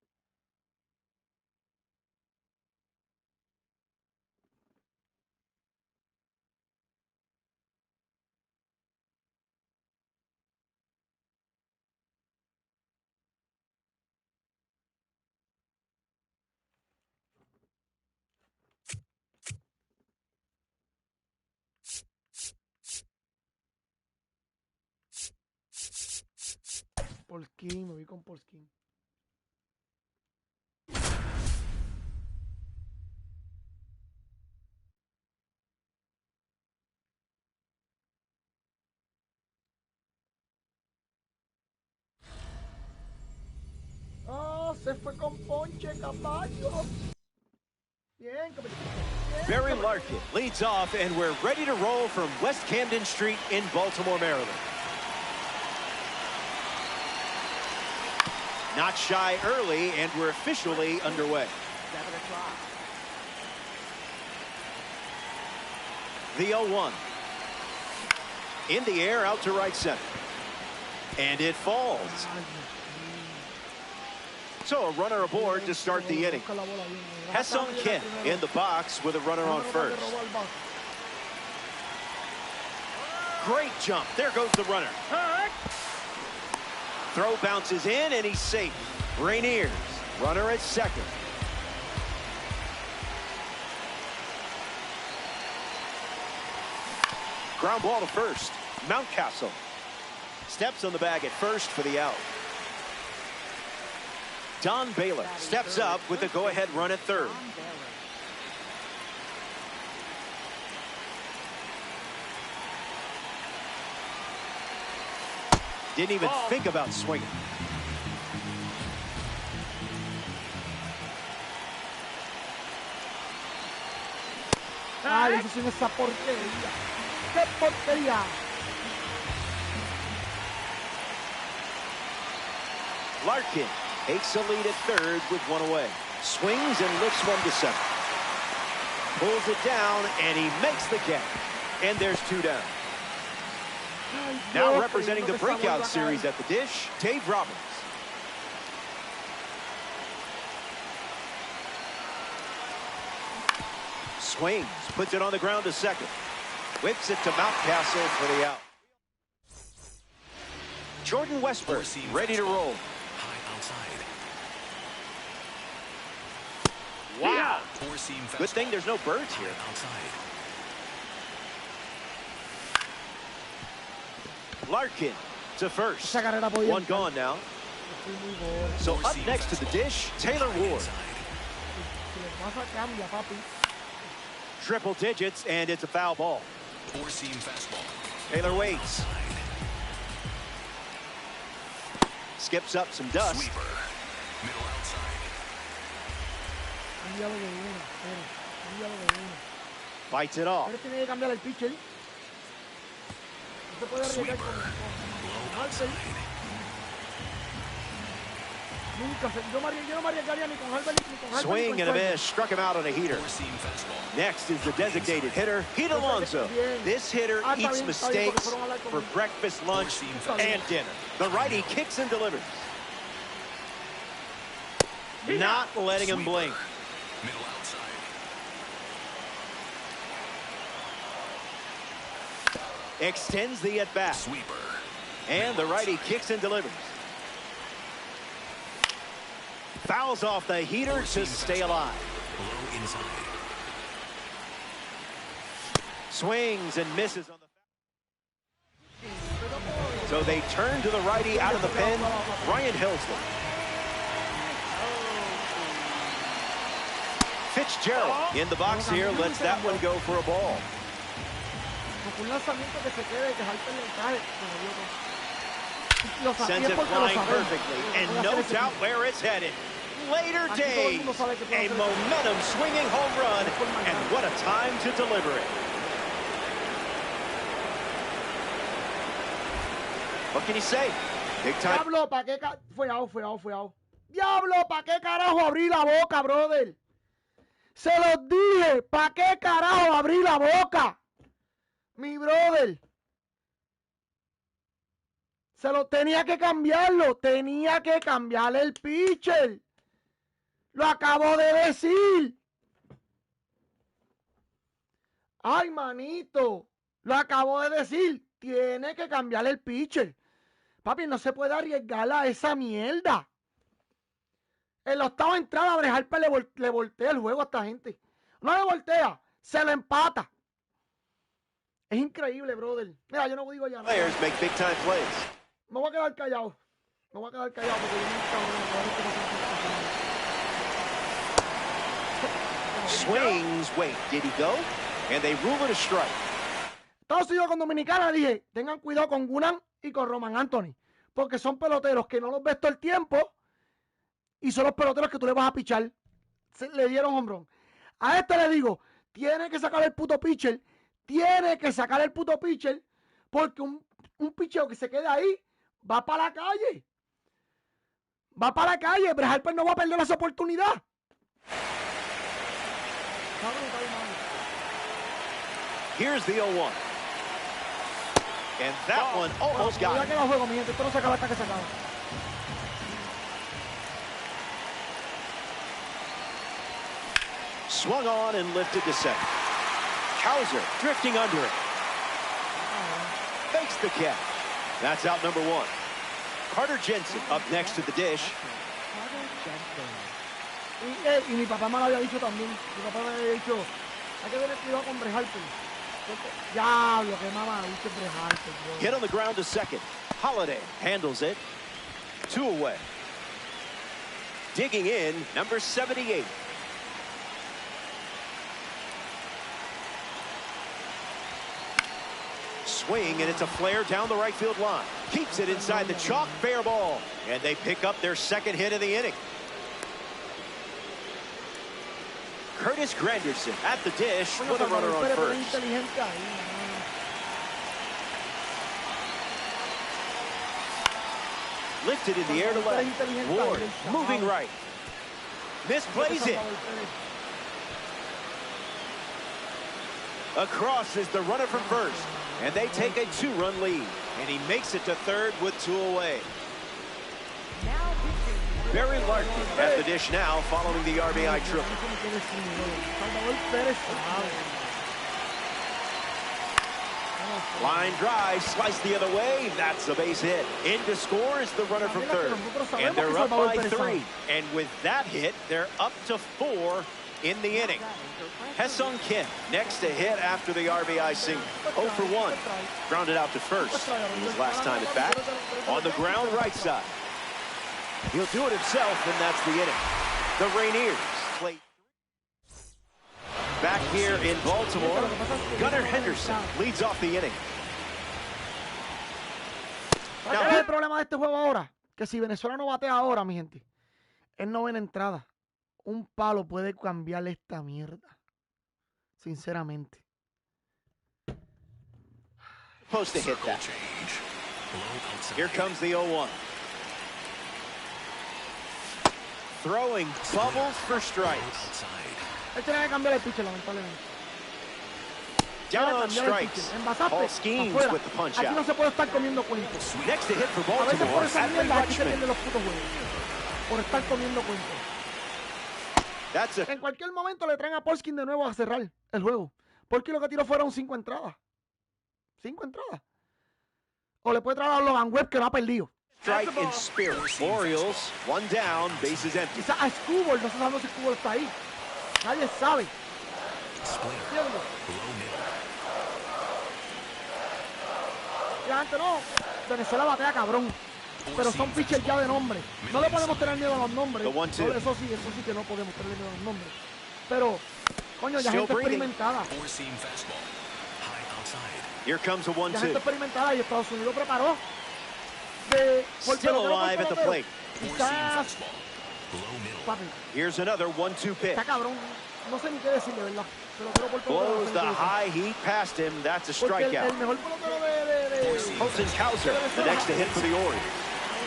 [SPEAKER 1] Polskin, me vi con Polskin. Oh, se fue con ponche, caballo. Bien,
[SPEAKER 3] Barry Larkin leads off, and we're ready to roll from West Camden Street in Baltimore, Maryland. Not shy early, and we're officially underway.
[SPEAKER 7] 7 o'clock.
[SPEAKER 3] The 0-1. In the air, out to right center. And it falls. So a runner aboard to start the inning. Ha-Seong Kim in the box with a runner on first. Great jump. There goes the runner. Throw bounces in, and he's safe. Rainiers, runner at second. Ground ball to first. Mountcastle steps on the bag at first for the out. Don Baylor steps up with the go-ahead run at third. Didn't even think about swinging.
[SPEAKER 1] Ay, eso es esa porquería. ¡Qué porquería!
[SPEAKER 3] Larkin takes the lead at third with one away. Swings and lifts one to center. Pulls it down, and he makes the catch. And there's two down. Now representing the breakout series at the dish, Dave Roberts. Swings, puts it on the ground to second. Whips it to Mountcastle for the out. Jordan Westburg ready to roll.
[SPEAKER 6] High outside.
[SPEAKER 3] Wow.
[SPEAKER 6] Four-seam fastball.
[SPEAKER 3] Good thing there's no birds here.
[SPEAKER 6] Outside.
[SPEAKER 3] Larkin to first.
[SPEAKER 1] Esa carrera podía
[SPEAKER 3] One gone now. So up next to the dish, Taylor Ward.
[SPEAKER 1] Si le pasa, cambia, papi.
[SPEAKER 3] Triple digits, and it's a foul ball.
[SPEAKER 6] Four-seam fastball.
[SPEAKER 3] Taylor waits. Skips up some dust.
[SPEAKER 6] Sweeper. Middle outside.
[SPEAKER 1] Cámbialo de uno, cámbialo de uno.
[SPEAKER 3] Bites it off.
[SPEAKER 1] Pero tiene que cambiar el pitcher. No se puede arriesgar con Harper. Nunca se, yo no me arriesgaría ni con Harper ni con Harper.
[SPEAKER 3] Swing and a miss. Struck him out on a heater.
[SPEAKER 6] Four-seam fastball.
[SPEAKER 3] Next is the designated hitter, Pete Alonso. This hitter eats mistakes for breakfast, lunch, and dinner. The righty kicks and delivers. Not letting him blink.
[SPEAKER 6] Middle outside.
[SPEAKER 3] Extends the at-bat.
[SPEAKER 6] Sweeper.
[SPEAKER 3] And the righty kicks and delivers. Fouls off the heater to stay alive.
[SPEAKER 6] Low inside.
[SPEAKER 3] Swings and misses on the So they turn to the righty out of the pen, Ryan Helsley. Fitzgerald in the box here lets that one go for a ball. Sends it flying perfectly, and no doubt where it's headed. Later days, a momentum-swinging home run, and what a time to deliver it. What can you say? Big time.
[SPEAKER 1] Diablo, ¿para qué? Fue out. Diablo, ¿para qué carajo abrí la boca, brother? Se los dije, ¿para qué carajo abrí la boca? Mi brother. Se lo tenía que cambiarlo. Tenía que cambiarle el pitcher. Lo acabo de decir. Ay, manito. Lo acabo de decir. Tiene que cambiarle el pitcher. Papi, no se puede arriesgar a esa mierda. En la octava entrada, Brejalpe le voltea el juego a esta gente. No le voltea, se lo empata. Es increíble, brother. Mira, yo no digo ya nada.
[SPEAKER 3] Players make big time plays.
[SPEAKER 1] Me voy a quedar callado. Porque yo
[SPEAKER 3] Swings, wait, did he go? And they rule it a strike.
[SPEAKER 1] Estados Unidos con Dominicana dije, tengan cuidado con Gunan y con Roman Anthony, porque son peloteros que no los ves todo el tiempo y son los peloteros que tú le vas a pichar. Le dieron home run. A este le digo, tiene que sacar el puto pitcher, porque un picheo que se quede ahí va para la calle. Brejalpe no va a perder esa oportunidad.
[SPEAKER 3] Here's the 0-1. And that one almost got it.
[SPEAKER 1] Juego, mi gente. Esto no se acaba hasta que se acaba.
[SPEAKER 3] Swung on and lifted to second. Hauser drifting under it. Fakes the catch. That's out number 1. Carter Jensen up next to the dish.
[SPEAKER 1] Y mi papá me lo había dicho también. Mi papá me había dicho, hay que tener cuidado con Brejalpe. Diablo, qué mamá, dice Brejalpe.
[SPEAKER 3] Hit on the ground to second. Holiday handles it. 2 away. Digging in, number 78. Swing, and it's a flare down the right field line. Keeps it inside the chalk, fair ball. And they pick up their second hit of the inning. Curtis Granderson at the dish with a runner on first. Lifted in the air to left. Ward moving right. Misplays it. Across is the runner from first. And they take a 2-run lead. And he makes it to third with 2 away. Barry Larkin at the dish now following the RBI triple. Line drive, sliced the other way. That's a base hit. In to score is the runner from third. And they're up by 3. And with that hit, they're up to 4 in the inning. Hesung Kim next to hit after the RBI single. 0 for 1. Grounded out to first. His last time at bat. On the ground right side. He'll do it himself, and that's the inning. The Rainiers play. Back here in Baltimore, Gunnar Henderson leads off the inning.
[SPEAKER 1] ¿Cuál es el problema de este juego ahora? Que si Venezuela no batea ahora, mi gente, es 9ª entrada. Un palo puede cambiarle esta mierda. Sinceramente.
[SPEAKER 3] Supposed to hit that. Here comes the 0-1. Throwing bubbles for strikes.
[SPEAKER 1] Él tiene que cambiar el pitcher, lamentablemente.
[SPEAKER 3] Down on strikes. Paul schemes with the punch
[SPEAKER 1] Aquí no
[SPEAKER 3] out.
[SPEAKER 1] se puede estar comiendo cuentos.
[SPEAKER 3] Next to hit for
[SPEAKER 1] A veces por
[SPEAKER 3] Baltimore,
[SPEAKER 1] esa
[SPEAKER 3] Adley
[SPEAKER 1] mierda aquí se
[SPEAKER 3] Rutschman.
[SPEAKER 1] pierden los putos juegos. Por estar comiendo cuentos.
[SPEAKER 3] That's a
[SPEAKER 1] En cualquier momento le traen a Polskin de nuevo a cerrar el juego. Porque lo que tiró fueron 5 entradas. 5 entradas. O le puede traer a Logan Webb, que no ha perdido.
[SPEAKER 3] strike in spirit. Orioles, 1 down, bases empty.
[SPEAKER 1] Quizás a Scubble, no sabemos si Scubble está ahí. Nadie sabe. ¿Entiendes? Y la gente no. Venezuela batea cabrón. Pero son pitchers ya de nombre. No le podemos tener miedo a los nombres. No, eso sí que no podemos tener miedo a los nombres. Pero, coño, ya gente experimentada.
[SPEAKER 3] Here comes a 1-2.
[SPEAKER 1] Ya gente experimentada y Estados Unidos preparó.
[SPEAKER 3] Still alive at the plate.
[SPEAKER 1] Quizás, papi,
[SPEAKER 3] Here's another 1-2 pitch.
[SPEAKER 1] está cabrón. No sé ni qué decirle, ¿verdad? Pelotero por pelotero.
[SPEAKER 3] Blows the high heat past him. That's a
[SPEAKER 1] Porque
[SPEAKER 3] strikeout.
[SPEAKER 1] el mejor pelotero de
[SPEAKER 3] Colton Cowser, the next to hit for the Orioles.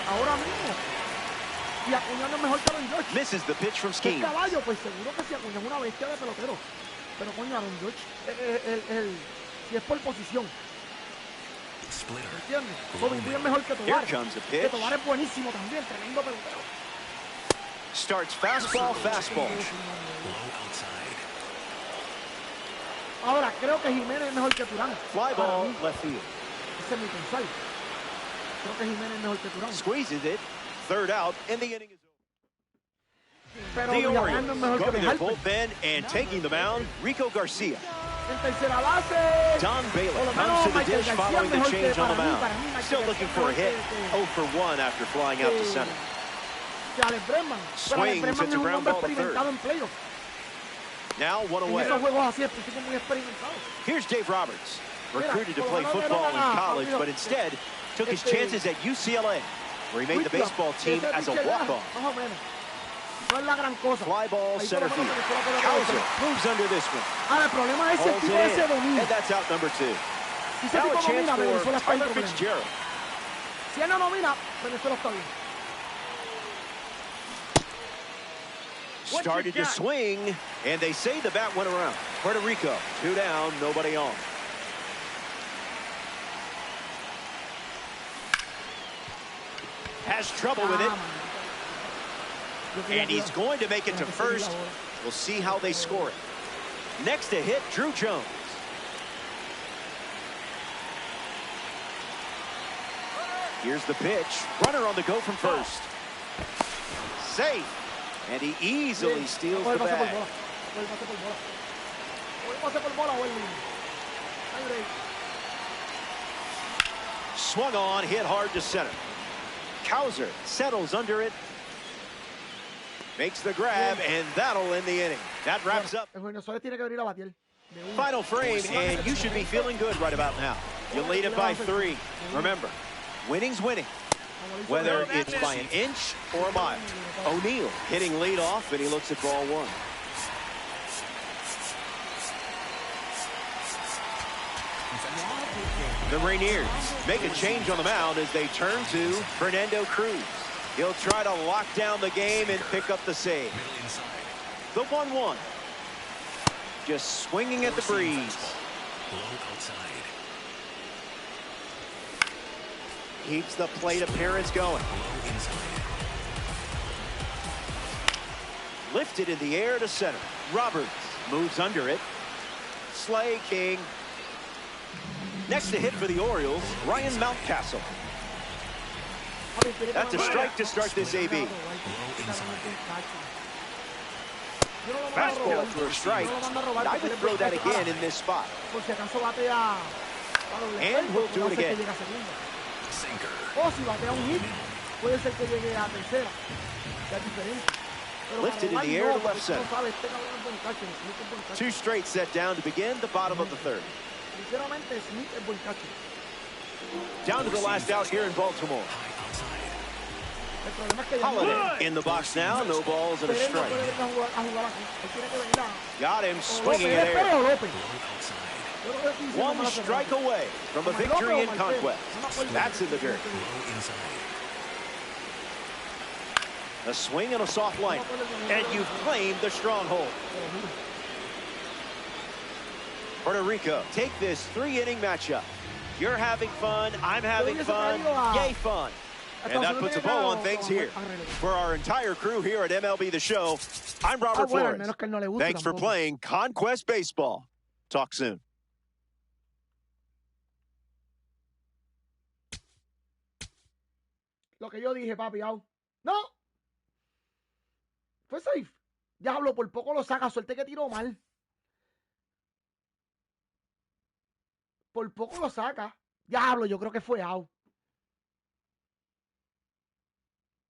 [SPEAKER 1] ahora mismo. Y Acuña no es mejor que Aaron George.
[SPEAKER 3] Misses the pitch from
[SPEAKER 1] El
[SPEAKER 3] Scheme.
[SPEAKER 1] caballo, pues seguro que si Acuña es una bestia de pelotero. Pero coño, Aaron George, si es por posición. ¿Entiendes? Bobby Witt es mejor que
[SPEAKER 3] Here
[SPEAKER 1] Tovar.
[SPEAKER 3] comes a
[SPEAKER 1] Que
[SPEAKER 3] pitch.
[SPEAKER 1] Tovar es buenísimo también, tremendo pelotero.
[SPEAKER 3] Starts fastball, fastball.
[SPEAKER 1] Ahora, creo que Jiménez es mejor que Turán.
[SPEAKER 3] Fly
[SPEAKER 1] Para
[SPEAKER 3] ball,
[SPEAKER 1] mí,
[SPEAKER 3] left field.
[SPEAKER 1] ese es mi pensar. Creo que Jiménez es mejor que Turán.
[SPEAKER 3] Squeezes it. Third out, and the inning is over.
[SPEAKER 1] Pero
[SPEAKER 3] The
[SPEAKER 1] Villarreal no es
[SPEAKER 3] Orioles
[SPEAKER 1] mejor
[SPEAKER 3] go
[SPEAKER 1] que
[SPEAKER 3] to their
[SPEAKER 1] Bejalpe.
[SPEAKER 3] bullpen and taking the mound, Rico Garcia.
[SPEAKER 1] En tercera base.
[SPEAKER 3] Don Baylor
[SPEAKER 1] Por lo
[SPEAKER 3] comes
[SPEAKER 1] menos
[SPEAKER 3] to the
[SPEAKER 1] Michael
[SPEAKER 3] dish
[SPEAKER 1] García
[SPEAKER 3] following the
[SPEAKER 1] mejor que
[SPEAKER 3] change on the
[SPEAKER 1] para mí,
[SPEAKER 3] mound. Still
[SPEAKER 1] Michael
[SPEAKER 3] looking
[SPEAKER 1] García
[SPEAKER 3] for a
[SPEAKER 1] mejor
[SPEAKER 3] hit.
[SPEAKER 1] que-
[SPEAKER 3] 0 for 1 after flying out to center.
[SPEAKER 1] que Alex Bregman. Pero Alex
[SPEAKER 3] Swings,
[SPEAKER 1] Bregman
[SPEAKER 3] hits
[SPEAKER 1] es
[SPEAKER 3] a
[SPEAKER 1] un
[SPEAKER 3] ground
[SPEAKER 1] hombre
[SPEAKER 3] ball to third.
[SPEAKER 1] experimentado en playoffs.
[SPEAKER 3] Now one
[SPEAKER 1] En
[SPEAKER 3] away.
[SPEAKER 1] esos juegos así es tipo muy experimentado.
[SPEAKER 3] Here's Dave Roberts, recruited to
[SPEAKER 1] por lo
[SPEAKER 3] play
[SPEAKER 1] menos
[SPEAKER 3] football in
[SPEAKER 1] era-
[SPEAKER 3] college, but instead took his chances at UCLA, where he made the baseball team
[SPEAKER 1] Ese
[SPEAKER 3] as a
[SPEAKER 1] pitcher
[SPEAKER 3] walk-on.
[SPEAKER 1] Más o menos. No es la gran cosa.
[SPEAKER 3] Fly ball,
[SPEAKER 1] Ahí
[SPEAKER 3] center
[SPEAKER 1] por lo
[SPEAKER 3] field.
[SPEAKER 1] menos Venezuela puede
[SPEAKER 3] Cowser
[SPEAKER 1] aprovechar.
[SPEAKER 3] moves under this one.
[SPEAKER 1] Ahora, el problema es si el
[SPEAKER 3] Holds
[SPEAKER 1] tipo
[SPEAKER 3] it
[SPEAKER 1] ese
[SPEAKER 3] in,
[SPEAKER 1] domina.
[SPEAKER 3] and that's out number 2.
[SPEAKER 1] Si ese
[SPEAKER 3] Now
[SPEAKER 1] tipo
[SPEAKER 3] a chance
[SPEAKER 1] domina, Venezuela
[SPEAKER 3] for
[SPEAKER 1] está en
[SPEAKER 3] Tyler
[SPEAKER 1] problema.
[SPEAKER 3] Fitzgerald.
[SPEAKER 1] Si él no domina, Venezuela está bien.
[SPEAKER 3] Started to swing, and they say the bat went around. Puerto Rico, 2 down, nobody on. Has trouble with it, and he's going to make it to first. We'll see how they score it. Next to hit, Drew Jones. Here's the pitch. Runner on the go from first. Safe. And he easily steals the bag. Swung on, hit hard to center. Cowser settles under it. Makes the grab, and that'll end the inning. That wraps up. Final frame, and you should be feeling good right about now. You lead it by 3. Remember, winning's winning, whether it's by an inch or a mile. O'Neal hitting lead off, and he looks at ball 1. The Rainiers make a change on the mound as they turn to Fernando Cruz. He'll try to lock down the game and pick up the save. The 1-1. Just swinging at the breeze. Keeps the plate appearance going. Lifted in the air to center. Roberts moves under it. Slay King. Next to hit for the Orioles, Ryan Mountcastle. That's a strike to start this AB. Fastball for a strike. I would throw that again in this spot. And we'll do it again. Lifted in the air to left center. 2 straight set down to begin the bottom of the 3rd. Down to the last out here in Baltimore. Holiday in the box now, no balls and a strike. Got him swinging in air. 1 strike away from a victory in conquest. That's in the dirt. A swing and a soft line, and you've claimed the stronghold. Puerto Rico take this 3-inning matchup. You're having fun, I'm having fun, yay fun. And that puts a bow on things here. For our entire crew here at MLB The Show, I'm Robert Flores. Thanks for playing Conquest Baseball. Talk soon.
[SPEAKER 1] Lo que yo dije, papi, out. No. Fue safe. Diablo, por poco lo saca. Suerte que tiró mal. Por poco lo saca. Diablo, yo creo que fue out.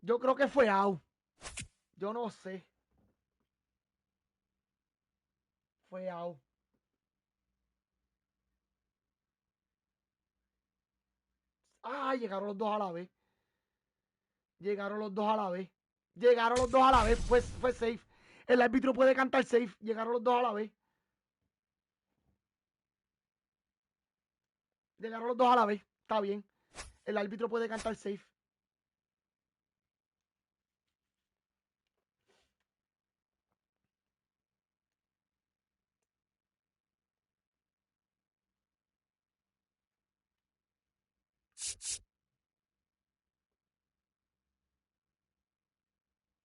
[SPEAKER 1] Yo creo que fue out. Yo no sé. Fue out. Ah, llegaron los dos a la vez. Llegaron los dos a la vez. Llegaron los dos a la vez. Fue safe. El árbitro puede cantar safe. Llegaron los dos a la vez. Llegaron los dos a la vez. Está bien. El árbitro puede cantar safe.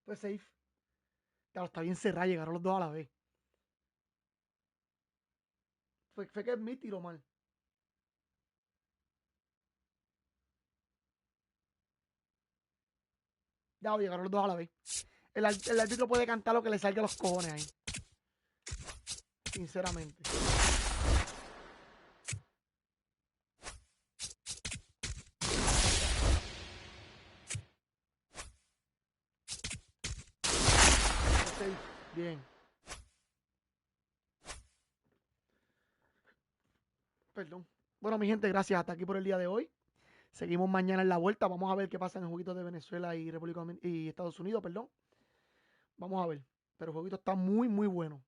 [SPEAKER 1] Fue safe. Claro, está bien cerrado. Llegaron los dos a la vez. Fue que es mi tiro mal. Ya, llegaron los dos a la vez. El árbitro puede cantar lo que le salga a los cojones ahí. Sinceramente. Safe. Bien. Perdón. Bueno, mi gente, gracias. Hasta aquí por el día de hoy. Seguimos mañana en la vuelta. Vamos a ver qué pasa en el jueguito de Venezuela y y Estados Unidos, perdón. Vamos a ver. Pero el jueguito está muy, muy bueno.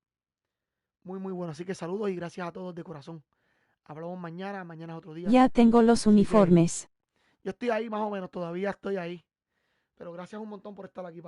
[SPEAKER 1] Muy, muy bueno. Así que saludos y gracias a todos de corazón. Hablamos mañana. Mañana es otro día.
[SPEAKER 2] Ya tengo los uniformes.
[SPEAKER 1] Yo estoy ahí más o menos. Todavía estoy ahí. Pero gracias un montón por estar aquí, papi.